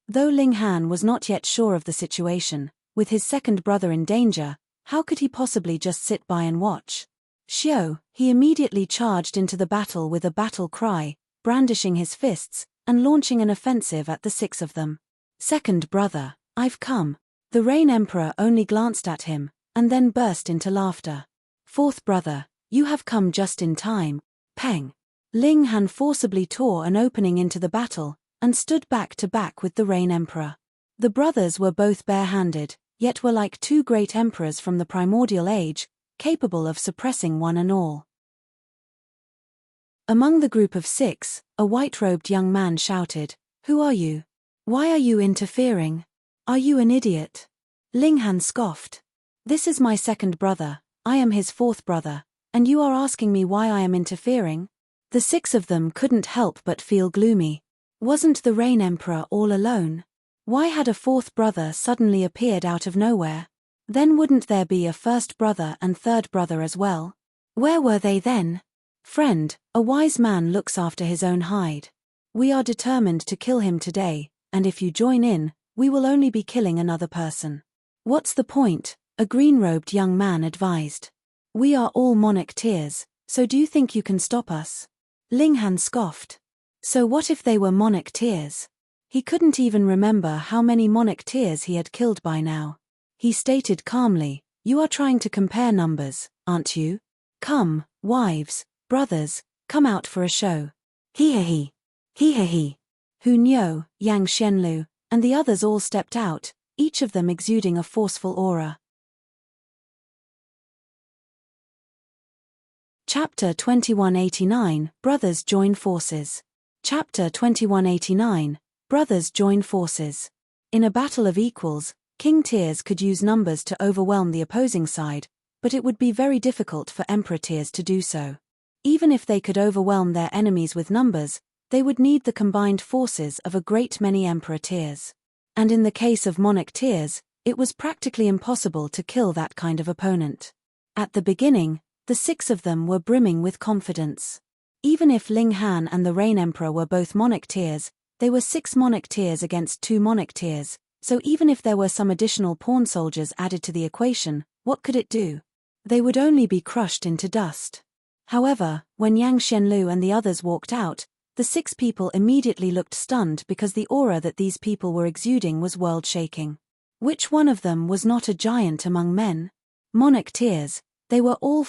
Though Ling Han was not yet sure of the situation, with his second brother in danger, how could he possibly just sit by and watch? Xiao, he immediately charged into the battle with a battle cry, brandishing his fists, and launching an offensive at the 6 of them. Second brother, I've come. The Rain Emperor only glanced at him, and then burst into laughter. Fourth brother, you have come just in time. Peng. Ling Han forcibly tore an opening into the battle, and stood back to back with the Rain Emperor. The brothers were both bare-handed, yet were like 2 great emperors from the primordial age, capable of suppressing one and all. Among the group of 6, a white-robed young man shouted, "Who are you? Why are you interfering? Are you an idiot?" Ling Han scoffed. "This is my second brother, I am his 4th brother, and you are asking me why I am interfering?" The 6 of them couldn't help but feel gloomy. Wasn't the Rain Emperor all alone? Why had a 4th brother suddenly appeared out of nowhere? Then wouldn't there be a 1st brother and 3rd brother as well? Where were they then? Friend, a wise man looks after his own hide. We are determined to kill him today, and if you join in, we will only be killing another person. What's the point? A green-robed young man advised. We are all monarch tears, so do you think you can stop us? Ling Han scoffed. So what if they were monarch tears? He couldn't even remember how many monarch tears he had killed by now. He stated calmly, you are trying to compare numbers, aren't you? Come, wives, brothers, come out for a show. Hee-hee. Hee-hee. Hu Niu, Yang Xianlu, and the others all stepped out, each of them exuding a forceful aura. Chapter 2189, Brothers Join Forces. Chapter 2189, Brothers Join Forces. In a battle of equals, King Tiers could use numbers to overwhelm the opposing side, but it would be very difficult for Emperor Tiers to do so. Even if they could overwhelm their enemies with numbers, they would need the combined forces of a great many Emperor Tiers. And in the case of Monarch Tiers, it was practically impossible to kill that kind of opponent. At the beginning, the 6 of them were brimming with confidence. Even if Ling Han and the Rain Emperor were both Monarch Tiers, they were 6 Monarch Tiers against 2 Monarch Tiers, so even if there were some additional pawn soldiers added to the equation, what could it do? They would only be crushed into dust. However, when Yang Xianlu and the others walked out, the 6 people immediately looked stunned because the aura that these people were exuding was world-shaking. Which one of them was not a giant among men? Monarch Tiers. They were all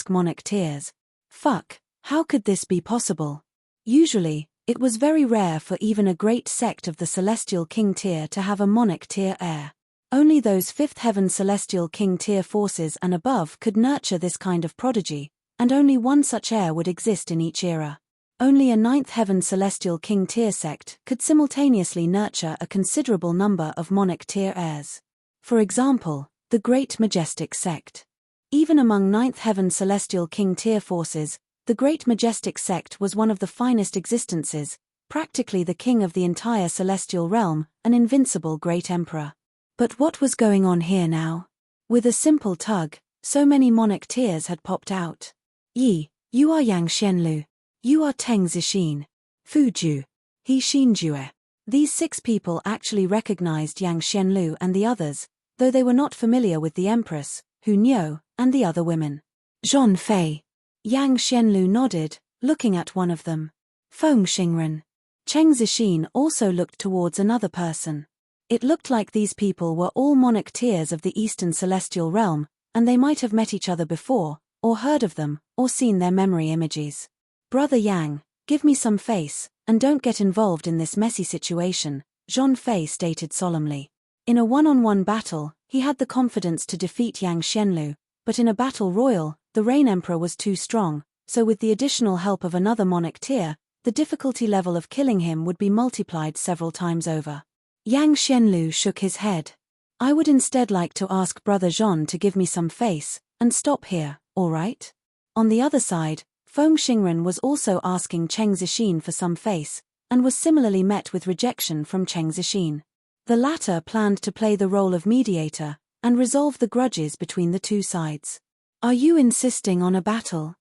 Monarch Tiers. Fuck, how could this be possible? Usually, it was very rare for even a great sect of the Celestial King Tier to have a Monarch Tier heir. Only those 5th Heaven Celestial King Tier forces and above could nurture this kind of prodigy, and only one such heir would exist in each era. Only a 9th Heaven Celestial King Tier sect could simultaneously nurture a considerable number of Monarch Tier heirs. For example, the Great Majestic Sect. Even among 9th Heaven Celestial King Tier forces, the Great Majestic Sect was one of the finest existences, practically the king of the entire celestial realm, an invincible great emperor. But what was going on here now? With a simple tug, so many Monarch Tiers had popped out. Yi, you are Yang Xianlu. You are Teng Zixin. Fuju. He Xinjue. These 6 people actually recognized Yang Xianlu and the others, though they were not familiar with the Empress, Hu Niu, and the other women. Zhong Fei. Yang Xianlu nodded, looking at one of them. Feng Xingren. Cheng Zixin also looked towards another person. It looked like these people were all Monarch Tiers of the Eastern Celestial Realm, and they might have met each other before, or heard of them, or seen their memory images. Brother Yang, give me some face, and don't get involved in this messy situation, Zhong Fei stated solemnly. In a one-on-one battle, he had the confidence to defeat Yang Xianlu, but in a battle royal, the Rain Emperor was too strong, so with the additional help of another Monarch Tier, the difficulty level of killing him would be multiplied several times over. Yang Xianlu shook his head. I would instead like to ask Brother Zhong to give me some face, and stop here, alright? On the other side, Feng Xingren was also asking Cheng Zixin for some face, and was similarly met with rejection from Cheng Zixin. The latter planned to play the role of mediator, and resolve the grudges between the 2 sides. Are you insisting on a battle?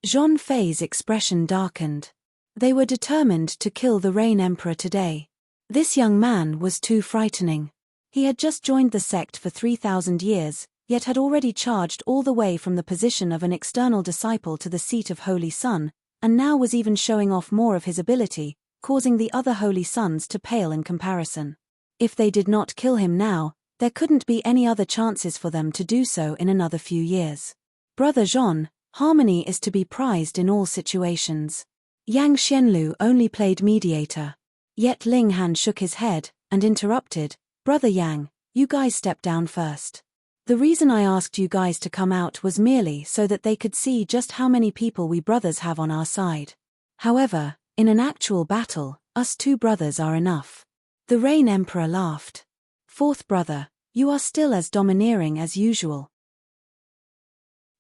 Zhong Fei's expression darkened. They were determined to kill the Rain Emperor today. This young man was too frightening. He had just joined the sect for 3,000 years, yet had already charged all the way from the position of an external disciple to the seat of Holy Sun, and now was even showing off more of his ability, causing the other Holy Sons to pale in comparison. If they did not kill him now, there couldn't be any other chances for them to do so in another few years. Brother Zhong, harmony is to be prized in all situations. Yang Xianlu only played mediator. Yet Ling Han shook his head, and interrupted, Brother Yang, you guys step down first. The reason I asked you guys to come out was merely so that they could see just how many people we brothers have on our side. However, in an actual battle, us 2 brothers are enough. The Rain Emperor laughed. 4th brother, you are still as domineering as usual.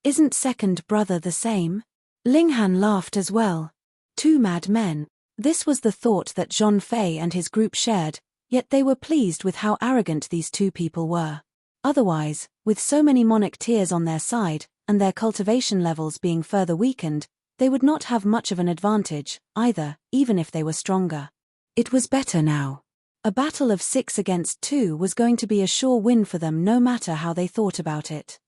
Isn't 2nd brother the same? Ling Han laughed as well. 2 mad men. This was the thought that Zhong Fei and his group shared, yet they were pleased with how arrogant these 2 people were. Otherwise, with so many Monarch Tiers on their side, and their cultivation levels being further weakened, they would not have much of an advantage, either, even if they were stronger. It was better now. A battle of 6 against 2 was going to be a sure win for them no matter how they thought about it.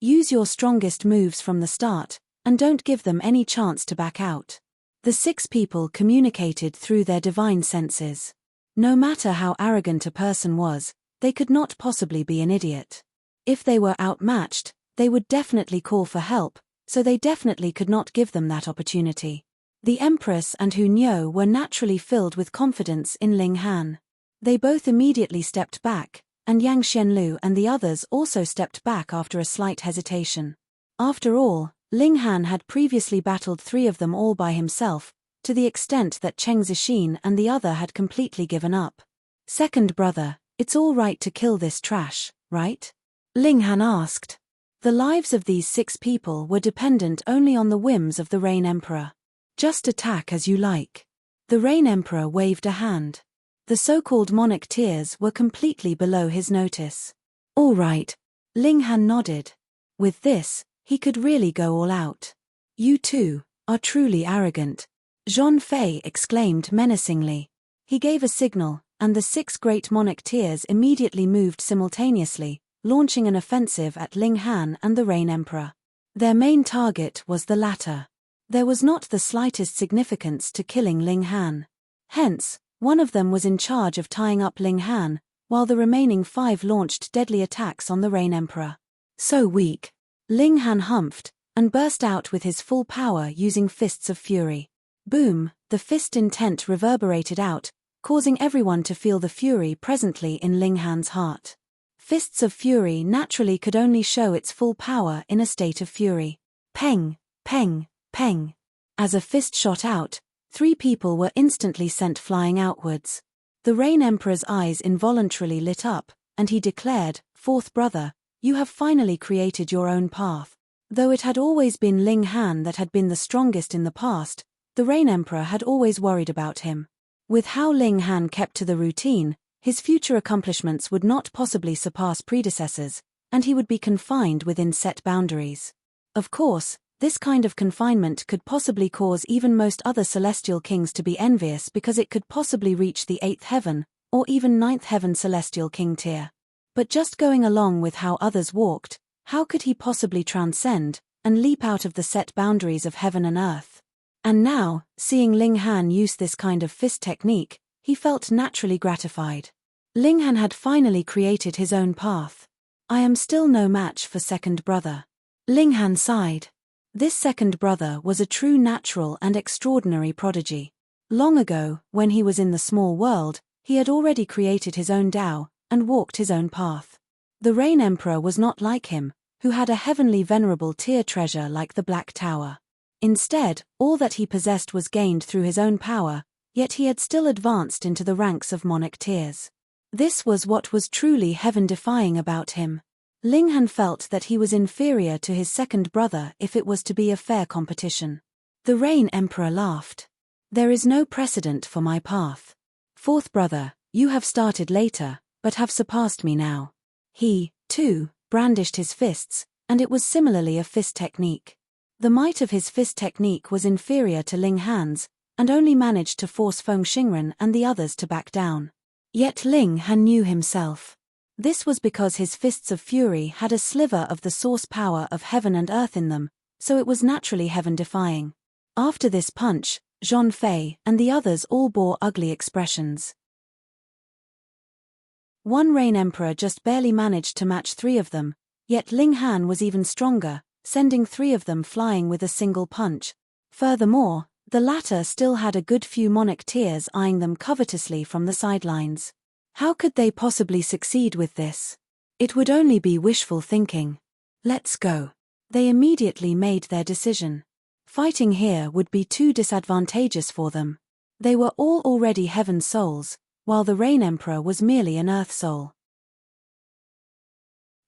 Use your strongest moves from the start, and don't give them any chance to back out. The 6 people communicated through their divine senses. No matter how arrogant a person was, they could not possibly be an idiot. If they were outmatched, they would definitely call for help, so they definitely could not give them that opportunity. The Empress and Hu Niu were naturally filled with confidence in Ling Han. They both immediately stepped back, and Yang Xianlu and the others also stepped back after a slight hesitation. After all, Ling Han had previously battled 3 of them all by himself, to the extent that Cheng Zixin and the other had completely given up. Second brother, it's all right to kill this trash, right? Ling Han asked. The lives of these 6 people were dependent only on the whims of the Rain Emperor. Just attack as you like. The Rain Emperor waved a hand. The so-called monarch tiers were completely below his notice. All right. Ling Han nodded. With this, he could really go all out. You two are truly arrogant, Zhang Fei exclaimed menacingly. He gave a signal, and the 6 great monarch tiers immediately moved simultaneously, launching an offensive at Ling Han and the Rain Emperor. Their main target was the latter. There was not the slightest significance to killing Ling Han. Hence, one of them was in charge of tying up Ling Han, while the remaining 5 launched deadly attacks on the Rain Emperor. So weak. Ling Han humphed, and burst out with his full power using fists of fury. Boom, the fist intent reverberated out, causing everyone to feel the fury presently in Ling Han's heart. Fists of fury naturally could only show its full power in a state of fury. Peng, peng, peng. As a fist shot out, 3 people were instantly sent flying outwards. The Rain Emperor's eyes involuntarily lit up, and he declared, "Fourth brother, you have finally created your own path." Though it had always been Ling Han that had been the strongest in the past, the Rain Emperor had always worried about him. With how Ling Han kept to the routine, his future accomplishments would not possibly surpass predecessors, and he would be confined within set boundaries. Of course, this kind of confinement could possibly cause even most other celestial kings to be envious because it could possibly reach the 8th heaven, or even 9th heaven celestial king tier. But just going along with how others walked, how could he possibly transcend, and leap out of the set boundaries of heaven and earth? And now, seeing Ling Han use this kind of fist technique, he felt naturally gratified. Ling Han had finally created his own path. I am still no match for second brother. Ling Han sighed. This second brother was a true natural and extraordinary prodigy. Long ago, when he was in the small world, he had already created his own Tao, and walked his own path. The Rain Emperor was not like him, who had a heavenly venerable tier treasure like the Black Tower. Instead, all that he possessed was gained through his own power, yet he had still advanced into the ranks of monarch tiers. This was what was truly heaven-defying about him. Ling Han felt that he was inferior to his second brother if it was to be a fair competition. The Rain Emperor laughed. There is no precedent for my path. Fourth brother, you have started later, but have surpassed me now. He, too, brandished his fists, and it was similarly a fist technique. The might of his fist technique was inferior to Ling Han's, and only managed to force Feng Xingren and the others to back down. Yet Ling Han knew himself. This was because his fists of fury had a sliver of the source power of heaven and earth in them, so it was naturally heaven-defying. After this punch, Zhang Fei and the others all bore ugly expressions. One Rain Emperor just barely managed to match 3 of them, yet Ling Han was even stronger, sending 3 of them flying with a single punch. Furthermore, the latter still had a good few monarch tiers eyeing them covetously from the sidelines. How could they possibly succeed with this? It would only be wishful thinking. Let's go. They immediately made their decision. Fighting here would be too disadvantageous for them. They were all already heaven souls, while the Rain Emperor was merely an earth soul.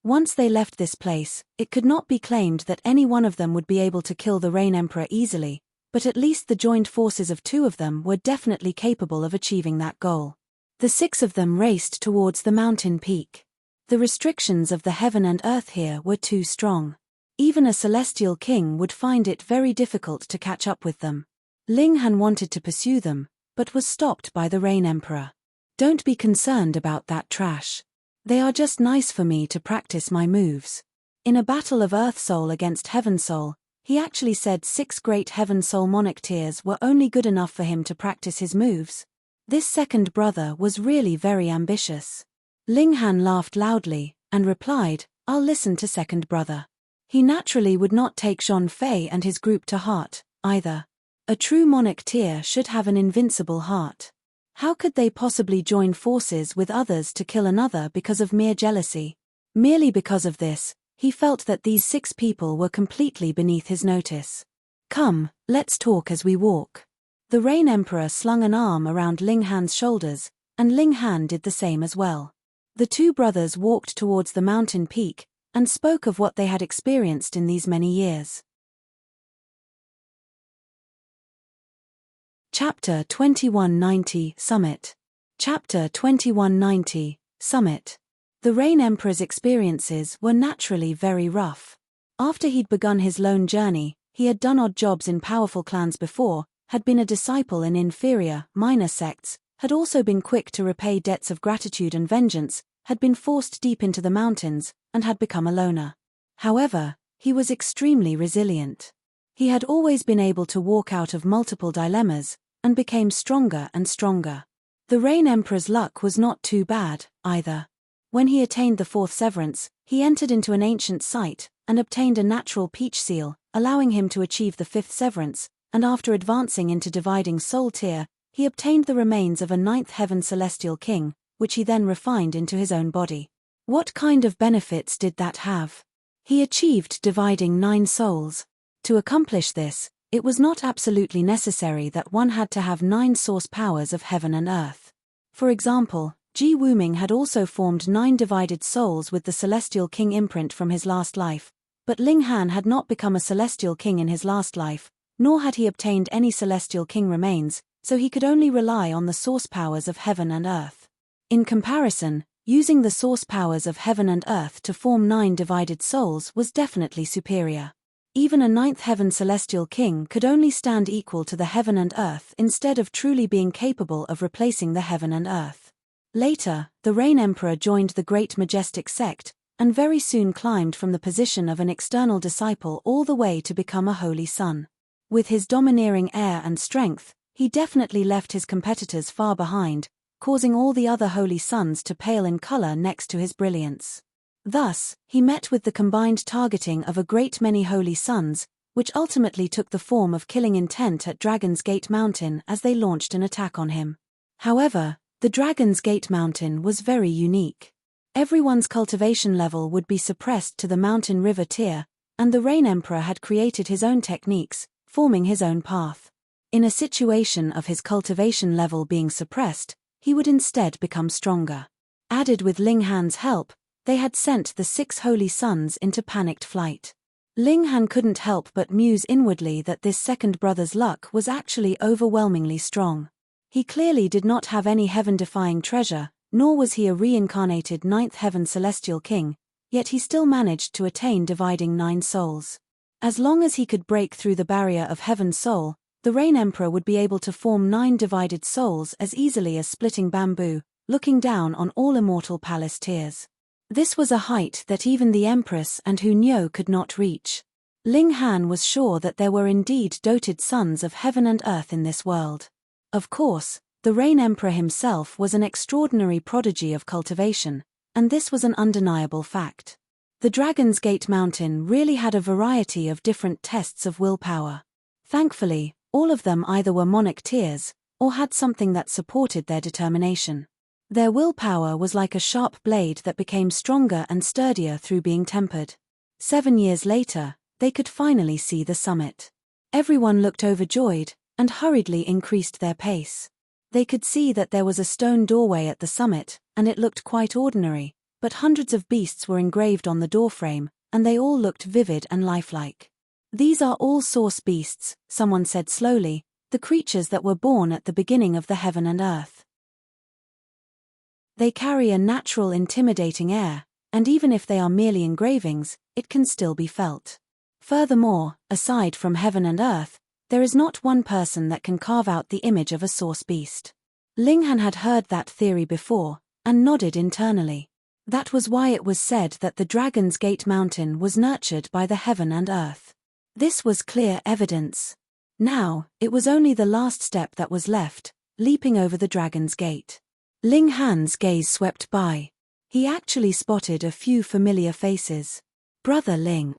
Once they left this place, it could not be claimed that any one of them would be able to kill the Rain Emperor easily, but at least the joined forces of 2 of them were definitely capable of achieving that goal. The 6 of them raced towards the mountain peak. The restrictions of the heaven and earth here were too strong. Even a celestial king would find it very difficult to catch up with them. Ling Han wanted to pursue them, but was stopped by the Rain Emperor. Don't be concerned about that trash. They are just nice for me to practice my moves. In a battle of Earth Soul against Heaven Soul, he actually said 6 great Heaven Soul monarch tears were only good enough for him to practice his moves. This second brother was really very ambitious. Ling Han laughed loudly, and replied, "I'll listen to second brother." He naturally would not take Zhong Fei and his group to heart, either. A true monarch tear should have an invincible heart. How could they possibly join forces with others to kill another because of mere jealousy? Merely because of this, he felt that these 6 people were completely beneath his notice. "Come, let's talk as we walk." The Rain Emperor slung an arm around Ling Han's shoulders, and Ling Han did the same as well. The 2 brothers walked towards the mountain peak, and spoke of what they had experienced in these many years. Chapter 2190 Summit. Chapter 2190 Summit. The Rain Emperor's experiences were naturally very rough. After he'd begun his lone journey, he had done odd jobs in powerful clans before, had been a disciple in inferior, minor sects, had also been quick to repay debts of gratitude and vengeance, had been forced deep into the mountains, and had become a loner. However, he was extremely resilient. He had always been able to walk out of multiple dilemmas, and became stronger and stronger. The Rain Emperor's luck was not too bad, either. When he attained the 4th severance, he entered into an ancient site, and obtained a natural peach seal, allowing him to achieve the 5th severance, and after advancing into dividing soul tier, he obtained the remains of a 9th heaven celestial king, which he then refined into his own body. What kind of benefits did that have? He achieved dividing 9 souls. To accomplish this, it was not absolutely necessary that one had to have 9 source powers of heaven and earth. For example, Ji Wuming had also formed 9 divided souls with the celestial king imprint from his last life, but Ling Han had not become a celestial king in his last life, nor had he obtained any celestial king remains, so he could only rely on the source powers of heaven and earth. In comparison, using the source powers of heaven and earth to form 9 divided souls was definitely superior. Even a 9th heaven celestial king could only stand equal to the heaven and earth instead of truly being capable of replacing the heaven and earth. Later, the Rain Emperor joined the Great Majestic Sect, and very soon climbed from the position of an external disciple all the way to become a holy son. With his domineering air and strength, he definitely left his competitors far behind, causing all the other holy sons to pale in color next to his brilliance. Thus, he met with the combined targeting of a great many holy sons, which ultimately took the form of killing intent at Dragon's Gate Mountain as they launched an attack on him. However, the Dragon's Gate Mountain was very unique. Everyone's cultivation level would be suppressed to the mountain river tier, and the Rain Emperor had created his own techniques, forming his own path. In a situation of his cultivation level being suppressed, he would instead become stronger. Added with Ling Han's help, they had sent the 6 holy sons into panicked flight. Ling Han couldn't help but muse inwardly that this second brother's luck was actually overwhelmingly strong. He clearly did not have any heaven-defying treasure, nor was he a reincarnated 9th heaven celestial king, yet he still managed to attain dividing 9 souls. As long as he could break through the barrier of heaven's soul, the Rain Emperor would be able to form 9 divided souls as easily as splitting bamboo, looking down on all immortal palace tiers. This was a height that even the Empress and Hu Niu could not reach. Ling Han was sure that there were indeed doted sons of heaven and earth in this world. Of course, the Rain Emperor himself was an extraordinary prodigy of cultivation, and this was an undeniable fact. The Dragon's Gate Mountain really had a variety of different tests of willpower. Thankfully, all of them either were monarch tiers, or had something that supported their determination. Their willpower was like a sharp blade that became stronger and sturdier through being tempered. 7 years later, they could finally see the summit. Everyone looked overjoyed, and hurriedly increased their pace. They could see that there was a stone doorway at the summit, and it looked quite ordinary, but hundreds of beasts were engraved on the doorframe, and they all looked vivid and lifelike. "These are all source beasts," someone said slowly, "the creatures that were born at the beginning of the heaven and earth. They carry a natural intimidating air, and even if they are merely engravings, it can still be felt. Furthermore, aside from heaven and earth, there is not one person that can carve out the image of a source beast. Ling Han had heard that theory before, and nodded internally. That was why it was said that the Dragon's Gate mountain was nurtured by the heaven and earth. This was clear evidence. Now, it was only the last step that was left, leaping over the Dragon's Gate. Ling Han's gaze swept by. He actually spotted a few familiar faces. Brother Ling.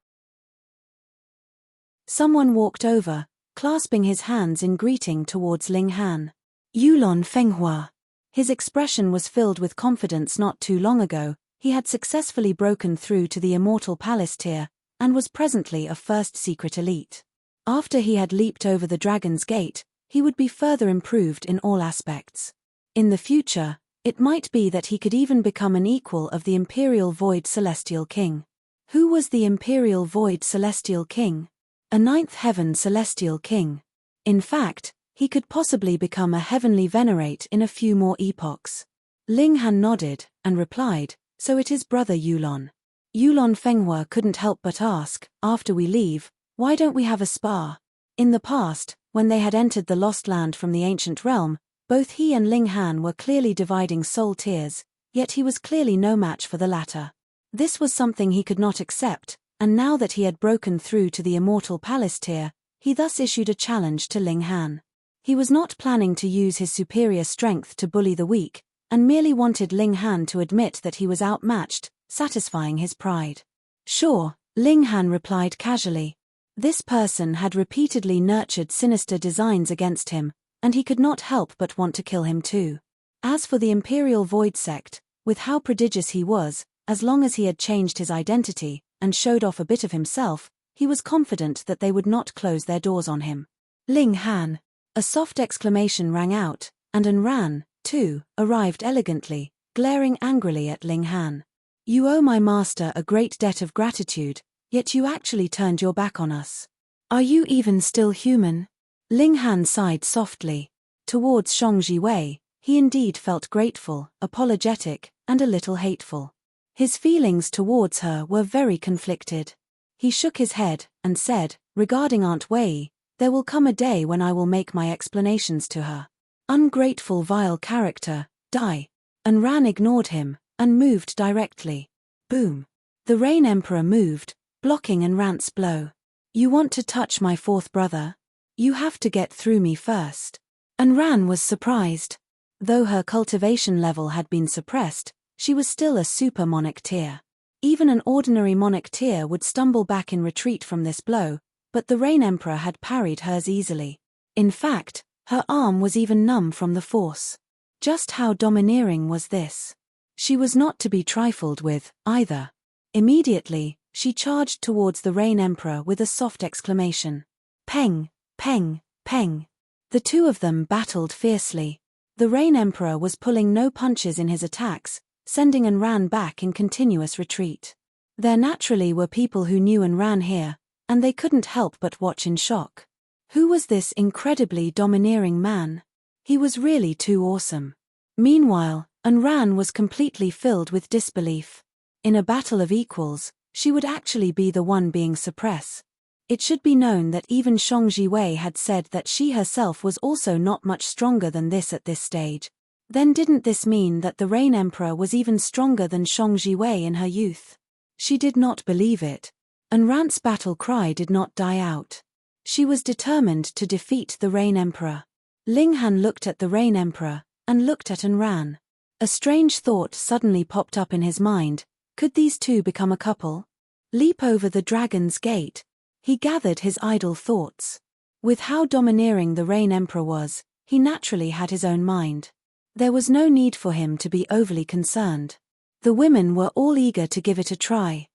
Someone walked over, clasping his hands in greeting towards Ling Han. Yulon Fenghua. His expression was filled with confidence. Not too long ago, he had successfully broken through to the Immortal Palace tier, and was presently a first secret elite. After he had leaped over the Dragon's Gate, he would be further improved in all aspects. In the future, it might be that he could even become an equal of the Imperial Void Celestial King. Who was the Imperial Void Celestial King? A ninth heaven Celestial King. In fact, he could possibly become a heavenly venerate in a few more epochs. Ling Han nodded, and replied, so it is Brother Yulon. Yulon Fenghua couldn't help but ask, after we leave, why don't we have a spar? In the past, when they had entered the Lost Land from the ancient realm, both he and Ling Han were clearly dividing soul tiers, yet he was clearly no match for the latter. This was something he could not accept, and now that he had broken through to the Immortal Palace tier, he thus issued a challenge to Ling Han. He was not planning to use his superior strength to bully the weak, and merely wanted Ling Han to admit that he was outmatched, satisfying his pride. Sure, Ling Han replied casually. This person had repeatedly nurtured sinister designs against him, and he could not help but want to kill him too. As for the Imperial Void Sect, with how prodigious he was, as long as he had changed his identity, and showed off a bit of himself, he was confident that they would not close their doors on him. Ling Han. A soft exclamation rang out, and An Ran, too, arrived elegantly, glaring angrily at Ling Han. You owe my master a great debt of gratitude, yet you actually turned your back on us. Are you even still human? Ling Han sighed softly. Towards Shangji Wei, he indeed felt grateful, apologetic, and a little hateful. His feelings towards her were very conflicted. He shook his head, and said, regarding Aunt Wei, there will come a day when I will make my explanations to her. Ungrateful vile character, die. And Ran ignored him, and moved directly. Boom. The Rain Emperor moved, blocking An Ran's blow. You want to touch my fourth brother? You have to get through me first. An Ran was surprised. Though her cultivation level had been suppressed, she was still a super monarch tier. Even an ordinary monarch tier would stumble back in retreat from this blow, but the Rain Emperor had parried hers easily. In fact, her arm was even numb from the force. Just how domineering was this? She was not to be trifled with, either. Immediately, she charged towards the Rain Emperor with a soft exclamation. Peng, peng, peng. The two of them battled fiercely. The Rain Emperor was pulling no punches in his attacks, sending An Ran back in continuous retreat. There naturally were people who knew An Ran here, and they couldn't help but watch in shock. Who was this incredibly domineering man? He was really too awesome. Meanwhile, An Ran was completely filled with disbelief. In a battle of equals, she would actually be the one being suppressed. It should be known that even Shangji Wei had said that she herself was also not much stronger than this at this stage. Then didn't this mean that the Rain Emperor was even stronger than Shangji Wei in her youth? She did not believe it. An Ran's battle cry did not die out. She was determined to defeat the Rain Emperor. Ling Han looked at the Rain Emperor, and looked at An Ran. A strange thought suddenly popped up in his mind. Could these two become a couple? Leap over the Dragon's Gate? He gathered his idle thoughts. With how domineering the Rain Emperor was, he naturally had his own mind. There was no need for him to be overly concerned. The women were all eager to give it a try.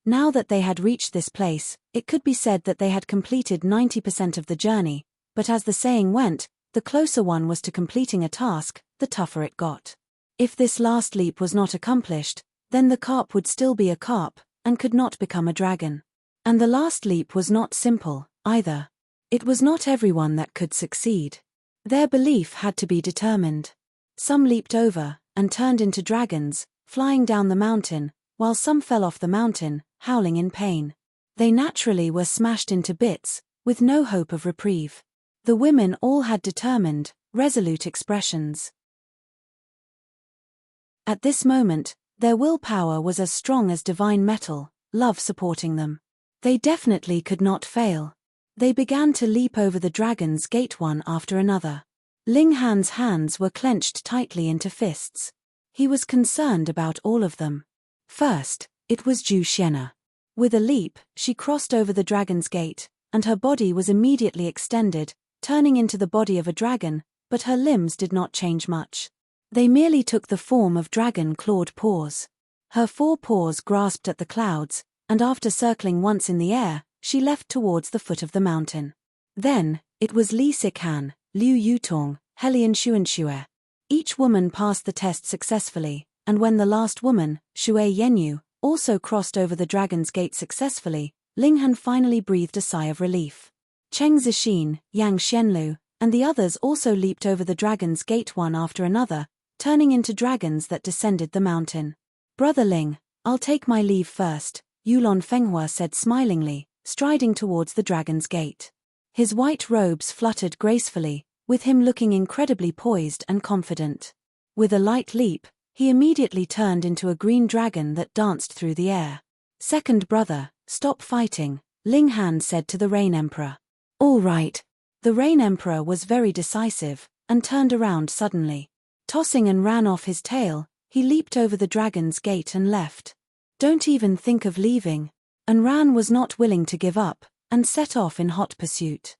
Now that they had reached this place, it could be said that they had completed 90% of the journey, but as the saying went, the closer one was to completing a task, the tougher it got. If this last leap was not accomplished, then the carp would still be a carp, and could not become a dragon. And the last leap was not simple, either. It was not everyone that could succeed. Their belief had to be determined. Some leaped over, and turned into dragons, flying down the mountain, while some fell off the mountain, howling in pain. They naturally were smashed into bits, with no hope of reprieve. The women all had determined, resolute expressions. At this moment, their willpower was as strong as divine metal, love supporting them. They definitely could not fail. They began to leap over the dragon's gate one after another. Ling Han's hands were clenched tightly into fists. He was concerned about all of them. First, it was Zhu Xian'er. With a leap, she crossed over the dragon's gate, and her body was immediately extended, turning into the body of a dragon, but her limbs did not change much. They merely took the form of dragon-clawed paws. Her 4 paws grasped at the clouds, and after circling once in the air, she left towards the foot of the mountain. Then, it was Li Sikan, Liu Yutong, Helian Xuanxue. Each woman passed the test successfully, and when the last woman, Shui Yenyu, also crossed over the dragon's gate successfully, Ling Han finally breathed a sigh of relief. Cheng Zixin, Yang Xianlu, and the others also leaped over the dragon's gate one after another, turning into dragons that descended the mountain. "Brother Ling, I'll take my leave first," Yulon Fenghua said smilingly, striding towards the dragon's gate. His white robes fluttered gracefully, with him looking incredibly poised and confident. With a light leap, he immediately turned into a green dragon that danced through the air. "Second brother, stop fighting," Ling Han said to the Rain Emperor. "All right." The Rain Emperor was very decisive, and turned around suddenly. Tossing and ran off his tail, he leaped over the dragon's gate and left. "Don't even think of leaving." Anran was not willing to give up, and set off in hot pursuit.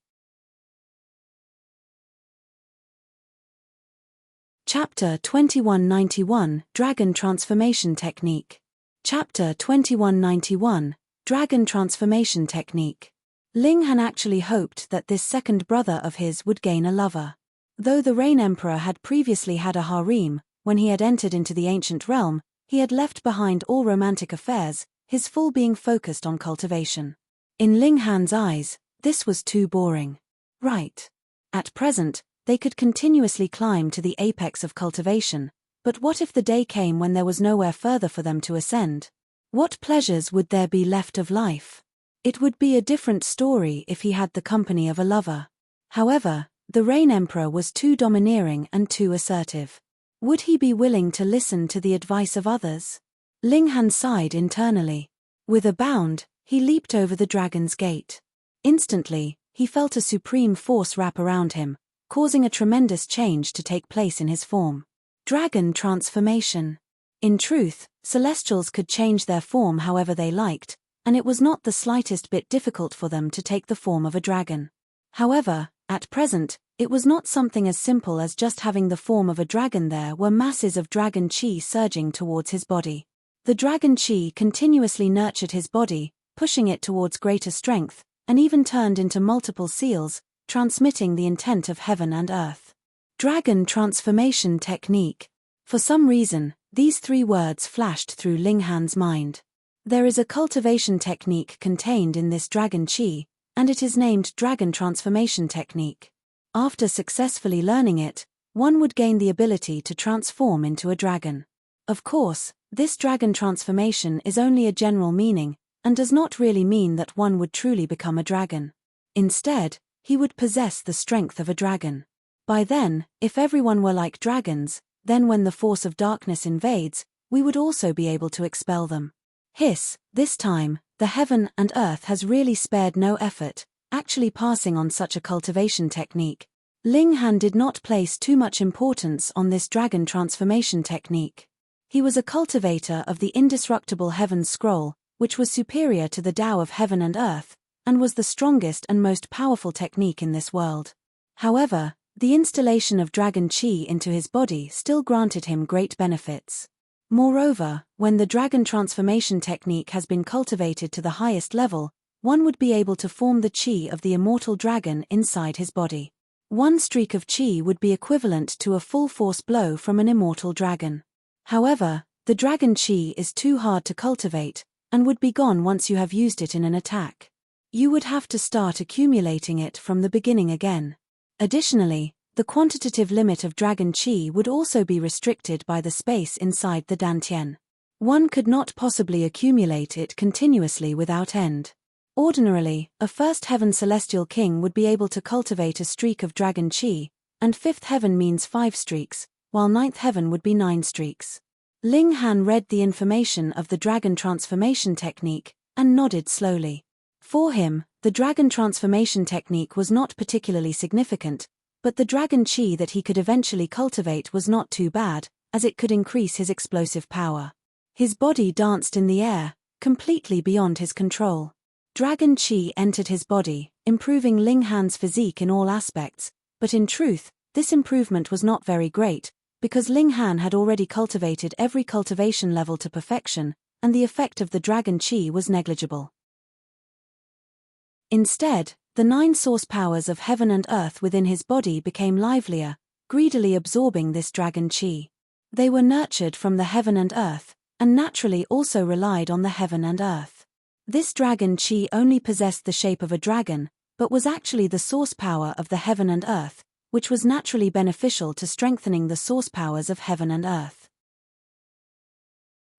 Chapter 2191, Dragon Transformation Technique. Chapter 2191, Dragon Transformation Technique. Ling Han actually hoped that this second brother of his would gain a lover. Though the Rain Emperor had previously had a harem, when he had entered into the ancient realm, he had left behind all romantic affairs, his full being focused on cultivation. In Ling Han's eyes, this was too boring. Right. At present, they could continuously climb to the apex of cultivation, but what if the day came when there was nowhere further for them to ascend? What pleasures would there be left of life? It would be a different story if he had the company of a lover. However, the Rain Emperor was too domineering and too assertive. Would he be willing to listen to the advice of others? Ling Han sighed internally. With a bound, he leaped over the dragon's gate. Instantly, he felt a supreme force wrap around him, causing a tremendous change to take place in his form. Dragon transformation. In truth, Celestials could change their form however they liked, and it was not the slightest bit difficult for them to take the form of a dragon. However, at present, it was not something as simple as just having the form of a dragon. There were masses of dragon chi surging towards his body. The dragon chi continuously nurtured his body, pushing it towards greater strength, and even turned into multiple seals, transmitting the intent of heaven and earth. Dragon transformation technique. For some reason, these 3 words flashed through Ling Han's mind. There is a cultivation technique contained in this dragon chi, and it is named Dragon Transformation Technique. After successfully learning it, one would gain the ability to transform into a dragon. Of course, this dragon transformation is only a general meaning, and does not really mean that one would truly become a dragon. Instead, he would possess the strength of a dragon. By then, if everyone were like dragons, then when the force of darkness invades, we would also be able to expel them. Hiss, this time, the heaven and earth has really spared no effort, actually passing on such a cultivation technique. Ling Han did not place too much importance on this dragon transformation technique. He was a cultivator of the indestructible Heaven's Scroll, which was superior to the Tao of Heaven and Earth, and was the strongest and most powerful technique in this world. However, the installation of dragon chi into his body still granted him great benefits. Moreover, when the dragon transformation technique has been cultivated to the highest level, one would be able to form the chi of the immortal dragon inside his body. One streak of chi would be equivalent to a full force blow from an immortal dragon. However, the dragon chi is too hard to cultivate, and would be gone once you have used it in an attack. You would have to start accumulating it from the beginning again. Additionally, the quantitative limit of dragon chi would also be restricted by the space inside the dantian. One could not possibly accumulate it continuously without end. Ordinarily, a first heaven celestial king would be able to cultivate a streak of dragon chi, and fifth heaven means 5 streaks, while ninth heaven would be 9 streaks. Ling Han read the information of the dragon transformation technique, and nodded slowly. For him, the dragon transformation technique was not particularly significant, but the dragon chi that he could eventually cultivate was not too bad, as it could increase his explosive power. His body danced in the air, completely beyond his control. Dragon chi entered his body, improving Ling Han's physique in all aspects, but in truth, this improvement was not very great, because Ling Han had already cultivated every cultivation level to perfection, and the effect of the dragon chi was negligible. Instead, the 9 source powers of heaven and earth within his body became livelier, greedily absorbing this dragon chi. They were nurtured from the heaven and earth, and naturally also relied on the heaven and earth. This dragon chi only possessed the shape of a dragon, but was actually the source power of the heaven and earth, which was naturally beneficial to strengthening the source powers of heaven and earth.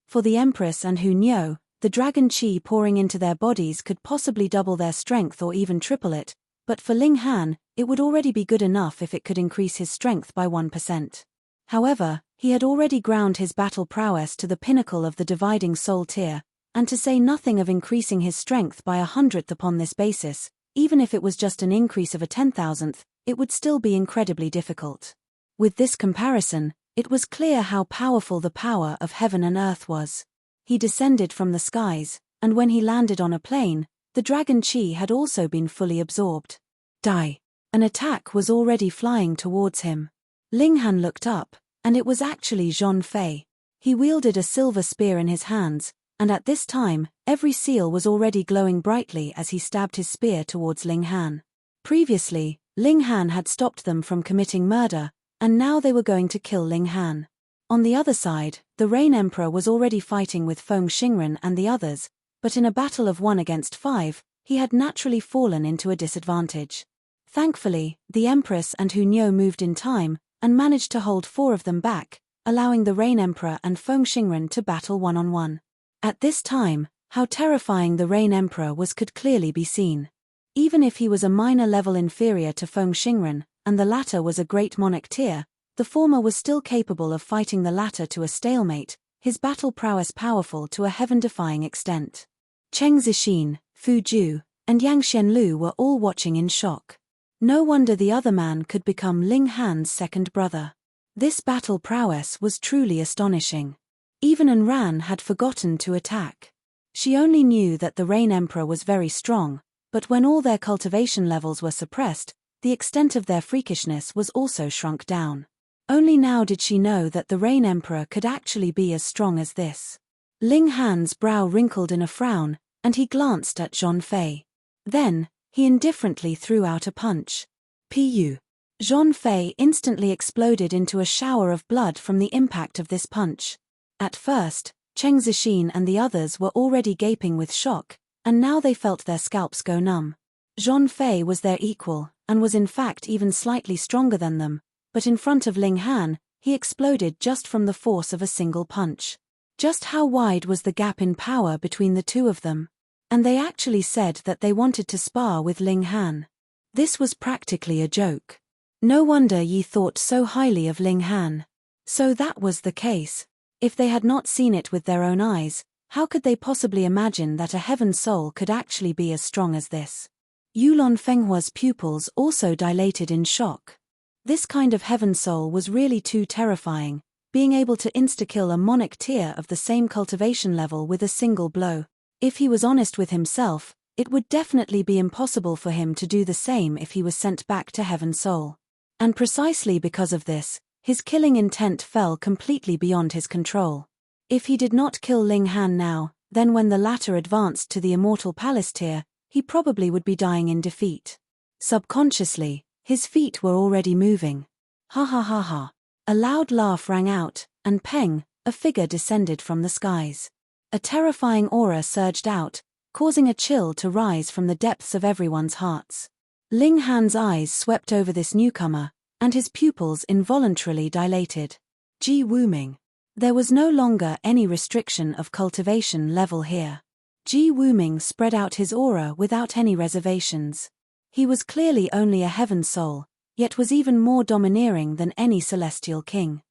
For the Empress and Hu Niu, the dragon chi pouring into their bodies could possibly double their strength or even triple it, but for Ling Han, it would already be good enough if it could increase his strength by 1%. However, he had already ground his battle prowess to the pinnacle of the dividing soul tier, and to say nothing of increasing his strength by 100th upon this basis, even if it was just an increase of a 10,000th, it would still be incredibly difficult. With this comparison, it was clear how powerful the power of heaven and earth was. He descended from the skies, and when he landed on a plane, the dragon chi had also been fully absorbed. Die! An attack was already flying towards him. Ling Han looked up, and it was actually Zhong Fei. He wielded a silver spear in his hands, and at this time, every seal was already glowing brightly as he stabbed his spear towards Ling Han. Previously, Ling Han had stopped them from committing murder, and now they were going to kill Ling Han. On the other side, the Rain Emperor was already fighting with Feng Xingren and the others, but in a battle of 1 against 5, he had naturally fallen into a disadvantage. Thankfully, the Empress and Hu Niu moved in time, and managed to hold 4 of them back, allowing the Rain Emperor and Feng Xingren to battle one-on-one. At this time, how terrifying the Rain Emperor was could clearly be seen. Even if he was a minor level inferior to Feng Xingren, and the latter was a great monarch tier, the former was still capable of fighting the latter to a stalemate, his battle prowess powerful to a heaven-defying extent. Cheng Zixin, Fu Ju, and Yang Xianlu were all watching in shock. No wonder the other man could become Ling Han's second brother. This battle prowess was truly astonishing. Even An Ran had forgotten to attack. She only knew that the Rain Emperor was very strong, but when all their cultivation levels were suppressed, the extent of their freakishness was also shrunk down. Only now did she know that the Rain Emperor could actually be as strong as this. Ling Han's brow wrinkled in a frown, and he glanced at Zhong Fei. Then, he indifferently threw out a punch. Pu. Zhong Fei instantly exploded into a shower of blood from the impact of this punch. At first, Cheng Zixin and the others were already gaping with shock, and now they felt their scalps go numb. Zhong Fei was their equal, and was in fact even slightly stronger than them, but in front of Ling Han, he exploded just from the force of a single punch. Just how wide was the gap in power between the two of them? And they actually said that they wanted to spar with Ling Han. This was practically a joke. No wonder ye thought so highly of Ling Han. So that was the case. If they had not seen it with their own eyes, how could they possibly imagine that a heaven soul could actually be as strong as this? Yulon Fenghua's pupils also dilated in shock. This kind of heaven soul was really too terrifying, being able to insta-kill a monarch tier of the same cultivation level with a single blow. If he was honest with himself, it would definitely be impossible for him to do the same if he was sent back to heaven soul. And precisely because of this, his killing intent fell completely beyond his control. If he did not kill Ling Han now, then when the latter advanced to the immortal palace tier, he probably would be dying in defeat. Subconsciously, his feet were already moving. Ha ha ha ha. A loud laugh rang out, and Peng, a figure descended from the skies. A terrifying aura surged out, causing a chill to rise from the depths of everyone's hearts. Ling Han's eyes swept over this newcomer, and his pupils involuntarily dilated. Ji Wuming. There was no longer any restriction of cultivation level here. Ji Wuming spread out his aura without any reservations. He was clearly only a heaven soul, yet was even more domineering than any celestial king.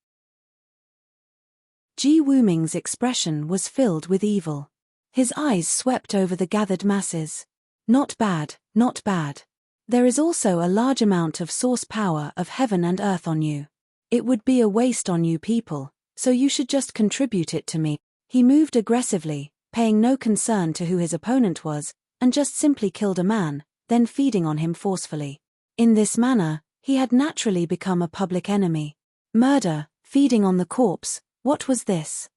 Ji Wuming's expression was filled with evil. His eyes swept over the gathered masses. Not bad, not bad. There is also a large amount of source power of heaven and earth on you. It would be a waste on you people, so you should just contribute it to me. He moved aggressively, paying no concern to who his opponent was, and just simply killed a man, then feeding on him forcefully. In this manner, he had naturally become a public enemy. Murder, feeding on the corpse, what was this?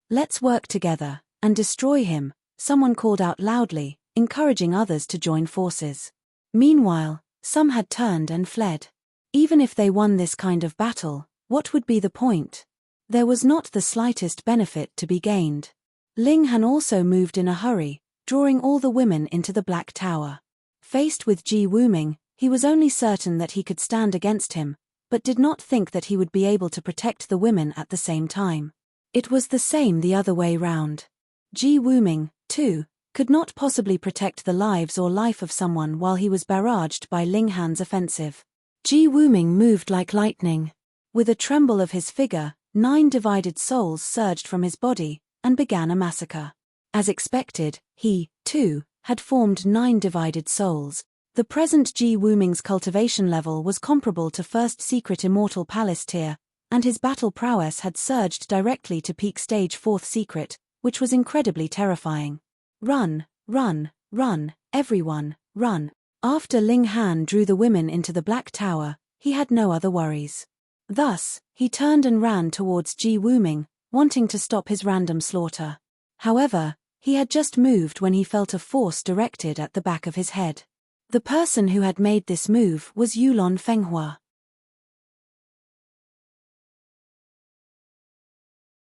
Let's work together and destroy him, someone called out loudly, encouraging others to join forces. Meanwhile, some had turned and fled. Even if they won this kind of battle, what would be the point? There was not the slightest benefit to be gained. Ling Han also moved in a hurry, drawing all the women into the Black Tower. Faced with Ji Wuming, he was only certain that he could stand against him, but did not think that he would be able to protect the women at the same time. It was the same the other way round. Ji Wuming, too, could not possibly protect the lives or life of someone while he was barraged by Ling Han's offensive. Ji Wuming moved like lightning. With a tremble of his figure, 9 divided souls surged from his body, and began a massacre. As expected, he, too, had formed 9 divided souls. The present Ji Wuming's cultivation level was comparable to first secret immortal palace tier, and his battle prowess had surged directly to peak stage 4th secret, which was incredibly terrifying. Run, run, run, everyone, run. After Ling Han drew the women into the Black Tower, he had no other worries. Thus, he turned and ran towards Ji Wuming, wanting to stop his random slaughter. However, he had just moved when he felt a force directed at the back of his head. The person who had made this move was Yulon Fenghua.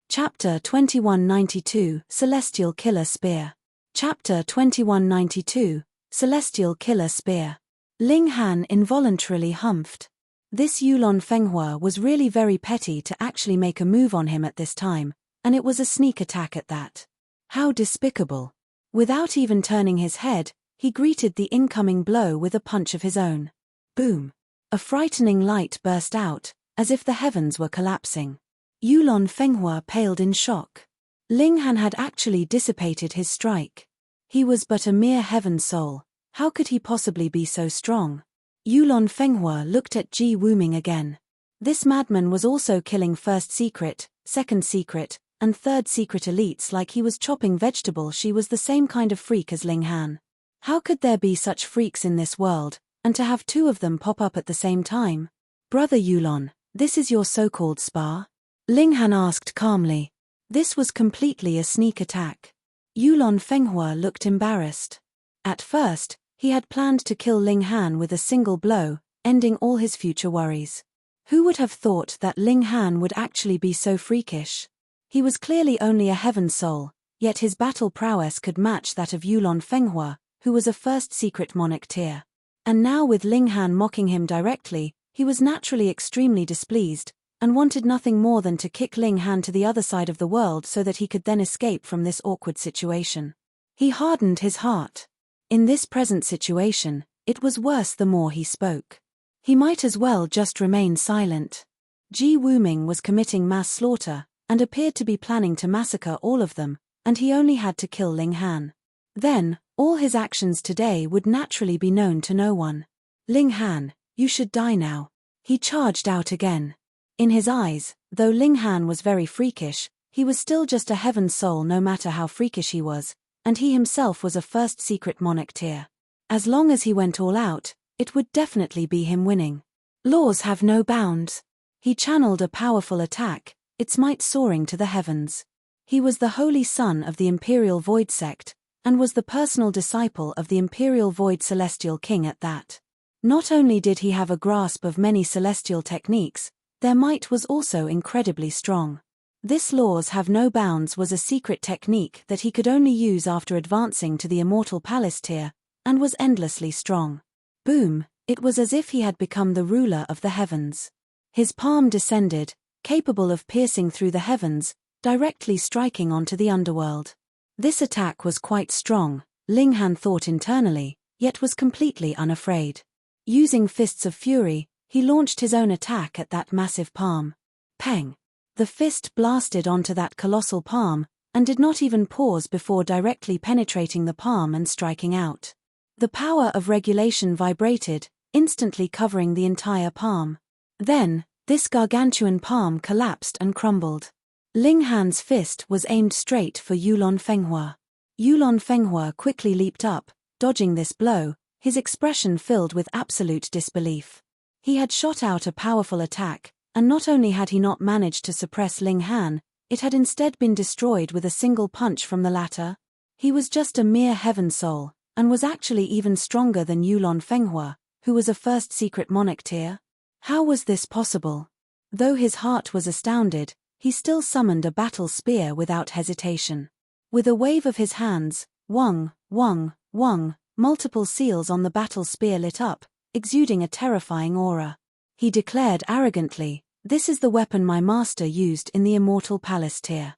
Chapter 2192, Celestial Killer Spear. Chapter 2192, Celestial Killer Spear. Ling Han involuntarily humphed. This Yulon Fenghua was really very petty to actually make a move on him at this time, and it was a sneak attack at that. How despicable. Without even turning his head, he greeted the incoming blow with a punch of his own. Boom. A frightening light burst out, as if the heavens were collapsing. Yulon Fenghua paled in shock. Ling Han had actually dissipated his strike. He was but a mere heaven soul. How could he possibly be so strong? Yulon Fenghua looked at Ji Wuming again. This madman was also killing first secret, second secret, and third secret elites like he was chopping vegetable. She was the same kind of freak as Ling Han. How could there be such freaks in this world, and to have 2 of them pop up at the same time? Brother Yulon, this is your so-called spar? Ling Han asked calmly. This was completely a sneak attack. Yulon Fenghua looked embarrassed. At first, he had planned to kill Ling Han with a single blow, ending all his future worries. Who would have thought that Ling Han would actually be so freakish? He was clearly only a heaven soul, yet his battle prowess could match that of Yulon Fenghua, who was a first secret monarch tier. And now with Ling Han mocking him directly, he was naturally extremely displeased, and wanted nothing more than to kick Ling Han to the other side of the world so that he could then escape from this awkward situation. He hardened his heart. In this present situation, it was worse the more he spoke. He might as well just remain silent. Ji Wuming was committing mass slaughter, and appeared to be planning to massacre all of them, and he only had to kill Ling Han. Then, all his actions today would naturally be known to no one. Ling Han, you should die now. He charged out again. In his eyes, though Ling Han was very freakish, he was still just a heaven soul no matter how freakish he was, and he himself was a first secret monarch tier. As long as he went all out, it would definitely be him winning. Laws have no bounds. He channeled a powerful attack, its might soaring to the heavens. He was the holy son of the Imperial Void sect, and was the personal disciple of the Imperial Void Celestial King at that. Not only did he have a grasp of many celestial techniques, their might was also incredibly strong. This laws have no bounds was a secret technique that he could only use after advancing to the immortal palace tier, and was endlessly strong. Boom, it was as if he had become the ruler of the heavens. His palm descended, capable of piercing through the heavens, directly striking onto the underworld. This attack was quite strong, Ling Han thought internally, yet was completely unafraid. Using fists of fury, he launched his own attack at that massive palm. Peng! The fist blasted onto that colossal palm, and did not even pause before directly penetrating the palm and striking out. The power of regulation vibrated, instantly covering the entire palm. Then, this gargantuan palm collapsed and crumbled. Ling Han's fist was aimed straight for Yulon Fenghua. Yulon Fenghua quickly leaped up, dodging this blow, his expression filled with absolute disbelief. He had shot out a powerful attack, and not only had he not managed to suppress Ling Han, it had instead been destroyed with a single punch from the latter. He was just a mere heaven soul, and was actually even stronger than Yulon Fenghua, who was a first secret monarch tier. How was this possible? Though his heart was astounded, he still summoned a battle spear without hesitation. With a wave of his hands, wong, wong, wong, multiple seals on the battle spear lit up, exuding a terrifying aura. He declared arrogantly, "This is the weapon my master used in the Immortal Palace tier.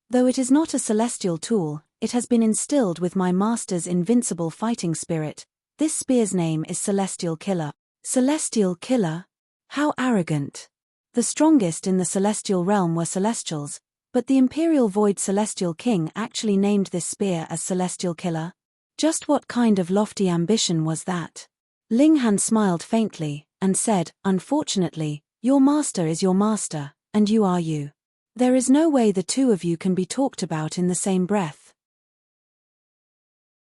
Though it is not a celestial tool, it has been instilled with my master's invincible fighting spirit. This spear's name is Celestial Killer." Celestial Killer? How arrogant! The strongest in the celestial realm were celestials, but the Imperial Void Celestial King actually named this spear as Celestial Killer? Just what kind of lofty ambition was that? Ling Han smiled faintly, and said, "Unfortunately, your master is your master, and you are you. There is no way the two of you can be talked about in the same breath."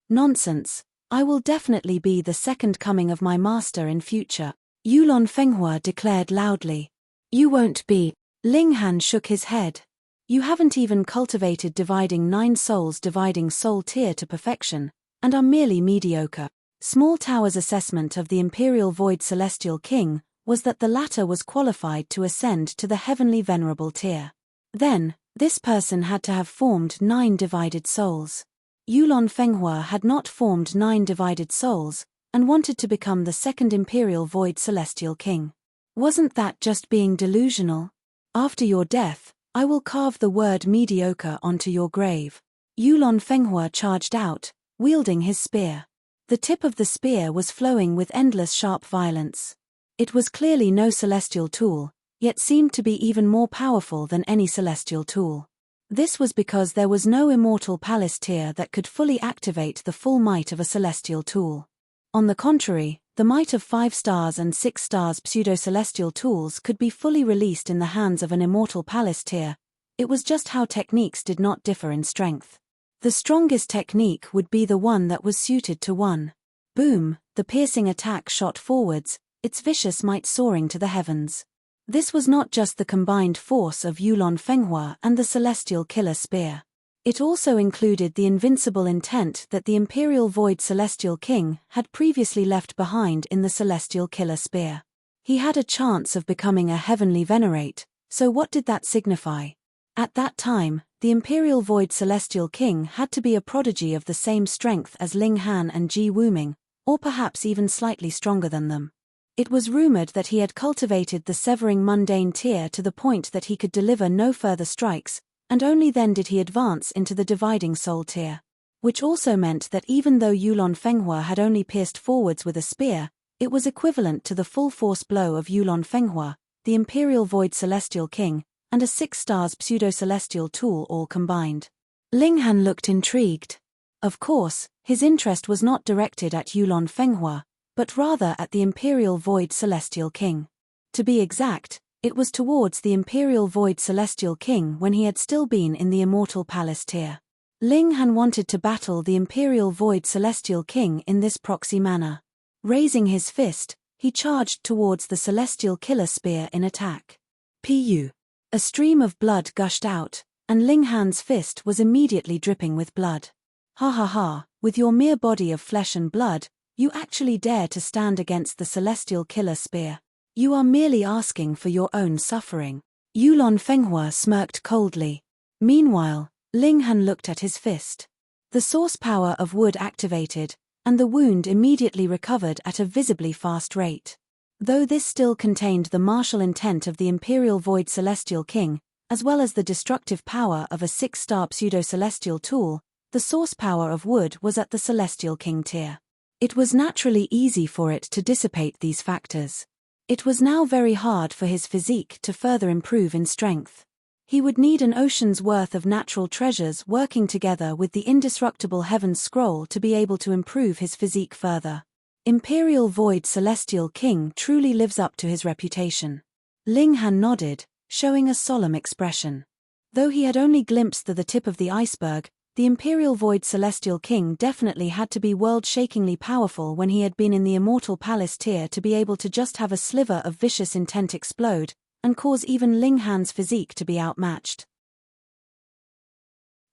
"Nonsense. I will definitely be the second coming of my master in future," Yulon Fenghua declared loudly. "You won't be." Ling Han shook his head. "You haven't even cultivated dividing 9 souls dividing soul tier to perfection, and are merely mediocre." Small Tower's assessment of the Imperial Void Celestial King was that the latter was qualified to ascend to the Heavenly Venerable tier. Then, this person had to have formed 9 divided souls. Yulon Fenghua had not formed 9 divided souls, and wanted to become the second Imperial Void Celestial King. Wasn't that just being delusional? "After your death, I will carve the word mediocre onto your grave." Yulon Fenghua charged out, wielding his spear. The tip of the spear was flowing with endless sharp violence. It was clearly no celestial tool, yet seemed to be even more powerful than any celestial tool. This was because there was no Immortal Palace tier that could fully activate the full might of a celestial tool. On the contrary, the might of 5 stars and 6 stars pseudo-celestial tools could be fully released in the hands of an Immortal Palace tier. It was just how techniques did not differ in strength. The strongest technique would be the one that was suited to one. Boom, the piercing attack shot forwards, its vicious might soaring to the heavens. This was not just the combined force of Yulon Fenghua and the Celestial Killer Spear. It also included the invincible intent that the Imperial Void Celestial King had previously left behind in the Celestial Killer Spear. He had a chance of becoming a heavenly venerate, so what did that signify? At that time, the Imperial Void Celestial King had to be a prodigy of the same strength as Ling Han and Ji Wuming, or perhaps even slightly stronger than them. It was rumored that he had cultivated the severing mundane tier to the point that he could deliver no further strikes, and only then did he advance into the dividing soul tier. Which also meant that even though Yulon Fenghua had only pierced forwards with a spear, it was equivalent to the full force blow of Yulon Fenghua, the Imperial Void Celestial King, and a 6 stars pseudo-celestial tool all combined. Ling Han looked intrigued. Of course, his interest was not directed at Yulon Fenghua, but rather at the Imperial Void Celestial King. To be exact, it was towards the Imperial Void Celestial King when he had still been in the Immortal Palace tier. Ling Han wanted to battle the Imperial Void Celestial King in this proxy manner. Raising his fist, he charged towards the Celestial Killer Spear in attack. Pu. A stream of blood gushed out, and Ling Han's fist was immediately dripping with blood. "Ha ha ha, with your mere body of flesh and blood, you actually dare to stand against the Celestial Killer Spear. You are merely asking for your own suffering." Yulon Fenghua smirked coldly. Meanwhile, Ling Han looked at his fist. The source power of wood activated, and the wound immediately recovered at a visibly fast rate. Though this still contained the martial intent of the Imperial Void Celestial King, as well as the destructive power of a 6-star pseudo-celestial tool, the source power of wood was at the Celestial King tier. It was naturally easy for it to dissipate these factors. It was now very hard for his physique to further improve in strength. He would need an ocean's worth of natural treasures working together with the indestructible Heaven's Scroll to be able to improve his physique further. Imperial Void Celestial King truly lives up to his reputation. Ling Han nodded, showing a solemn expression. Though he had only glimpsed the tip of the iceberg, the Imperial Void Celestial King definitely had to be world-shakingly powerful when he had been in the Immortal Palace tier to be able to just have a sliver of vicious intent explode, and cause even Ling Han's physique to be outmatched.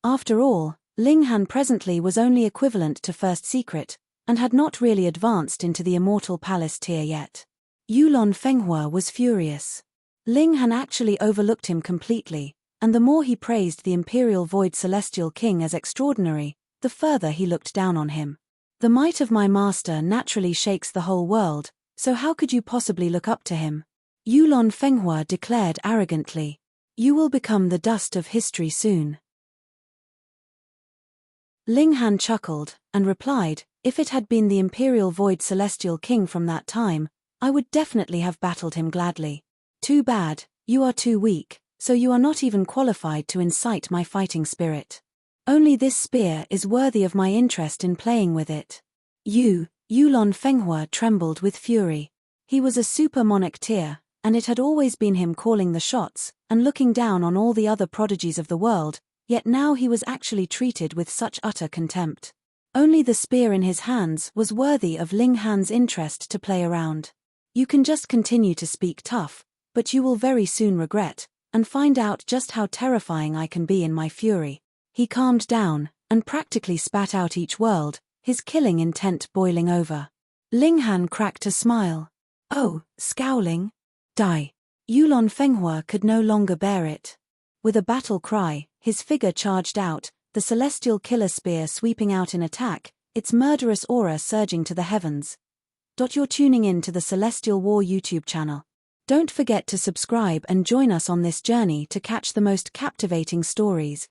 After all, Ling Han presently was only equivalent to First Secret, and had not really advanced into the Immortal Palace tier yet. Yulon Fenghua was furious. Ling Han actually overlooked him completely, and the more he praised the Imperial Void Celestial King as extraordinary, the further he looked down on him. The might of my master naturally shakes the whole world, so how could you possibly look up to him? Yulon Fenghua declared arrogantly. You will become the dust of history soon. Ling Han chuckled, and replied, if it had been the Imperial Void Celestial King from that time, I would definitely have battled him gladly. Too bad, you are too weak, so you are not even qualified to incite my fighting spirit. Only this spear is worthy of my interest in playing with it. Yulon Fenghua trembled with fury. He was a super monarch tier, and it had always been him calling the shots, and looking down on all the other prodigies of the world, yet now he was actually treated with such utter contempt. Only the spear in his hands was worthy of Ling Han's interest to play around. You can just continue to speak tough, but you will very soon regret, and find out just how terrifying I can be in my fury. He calmed down, and practically spat out each word, his killing intent boiling over. Ling Han cracked a smile. Oh, scowling? Die. Yulon Fenghua could no longer bear it. With a battle cry, his figure charged out, the celestial killer spear sweeping out in attack, its murderous aura surging to the heavens. You're tuning in to the Celestial War YouTube channel. Don't forget to subscribe and join us on this journey to catch the most captivating stories.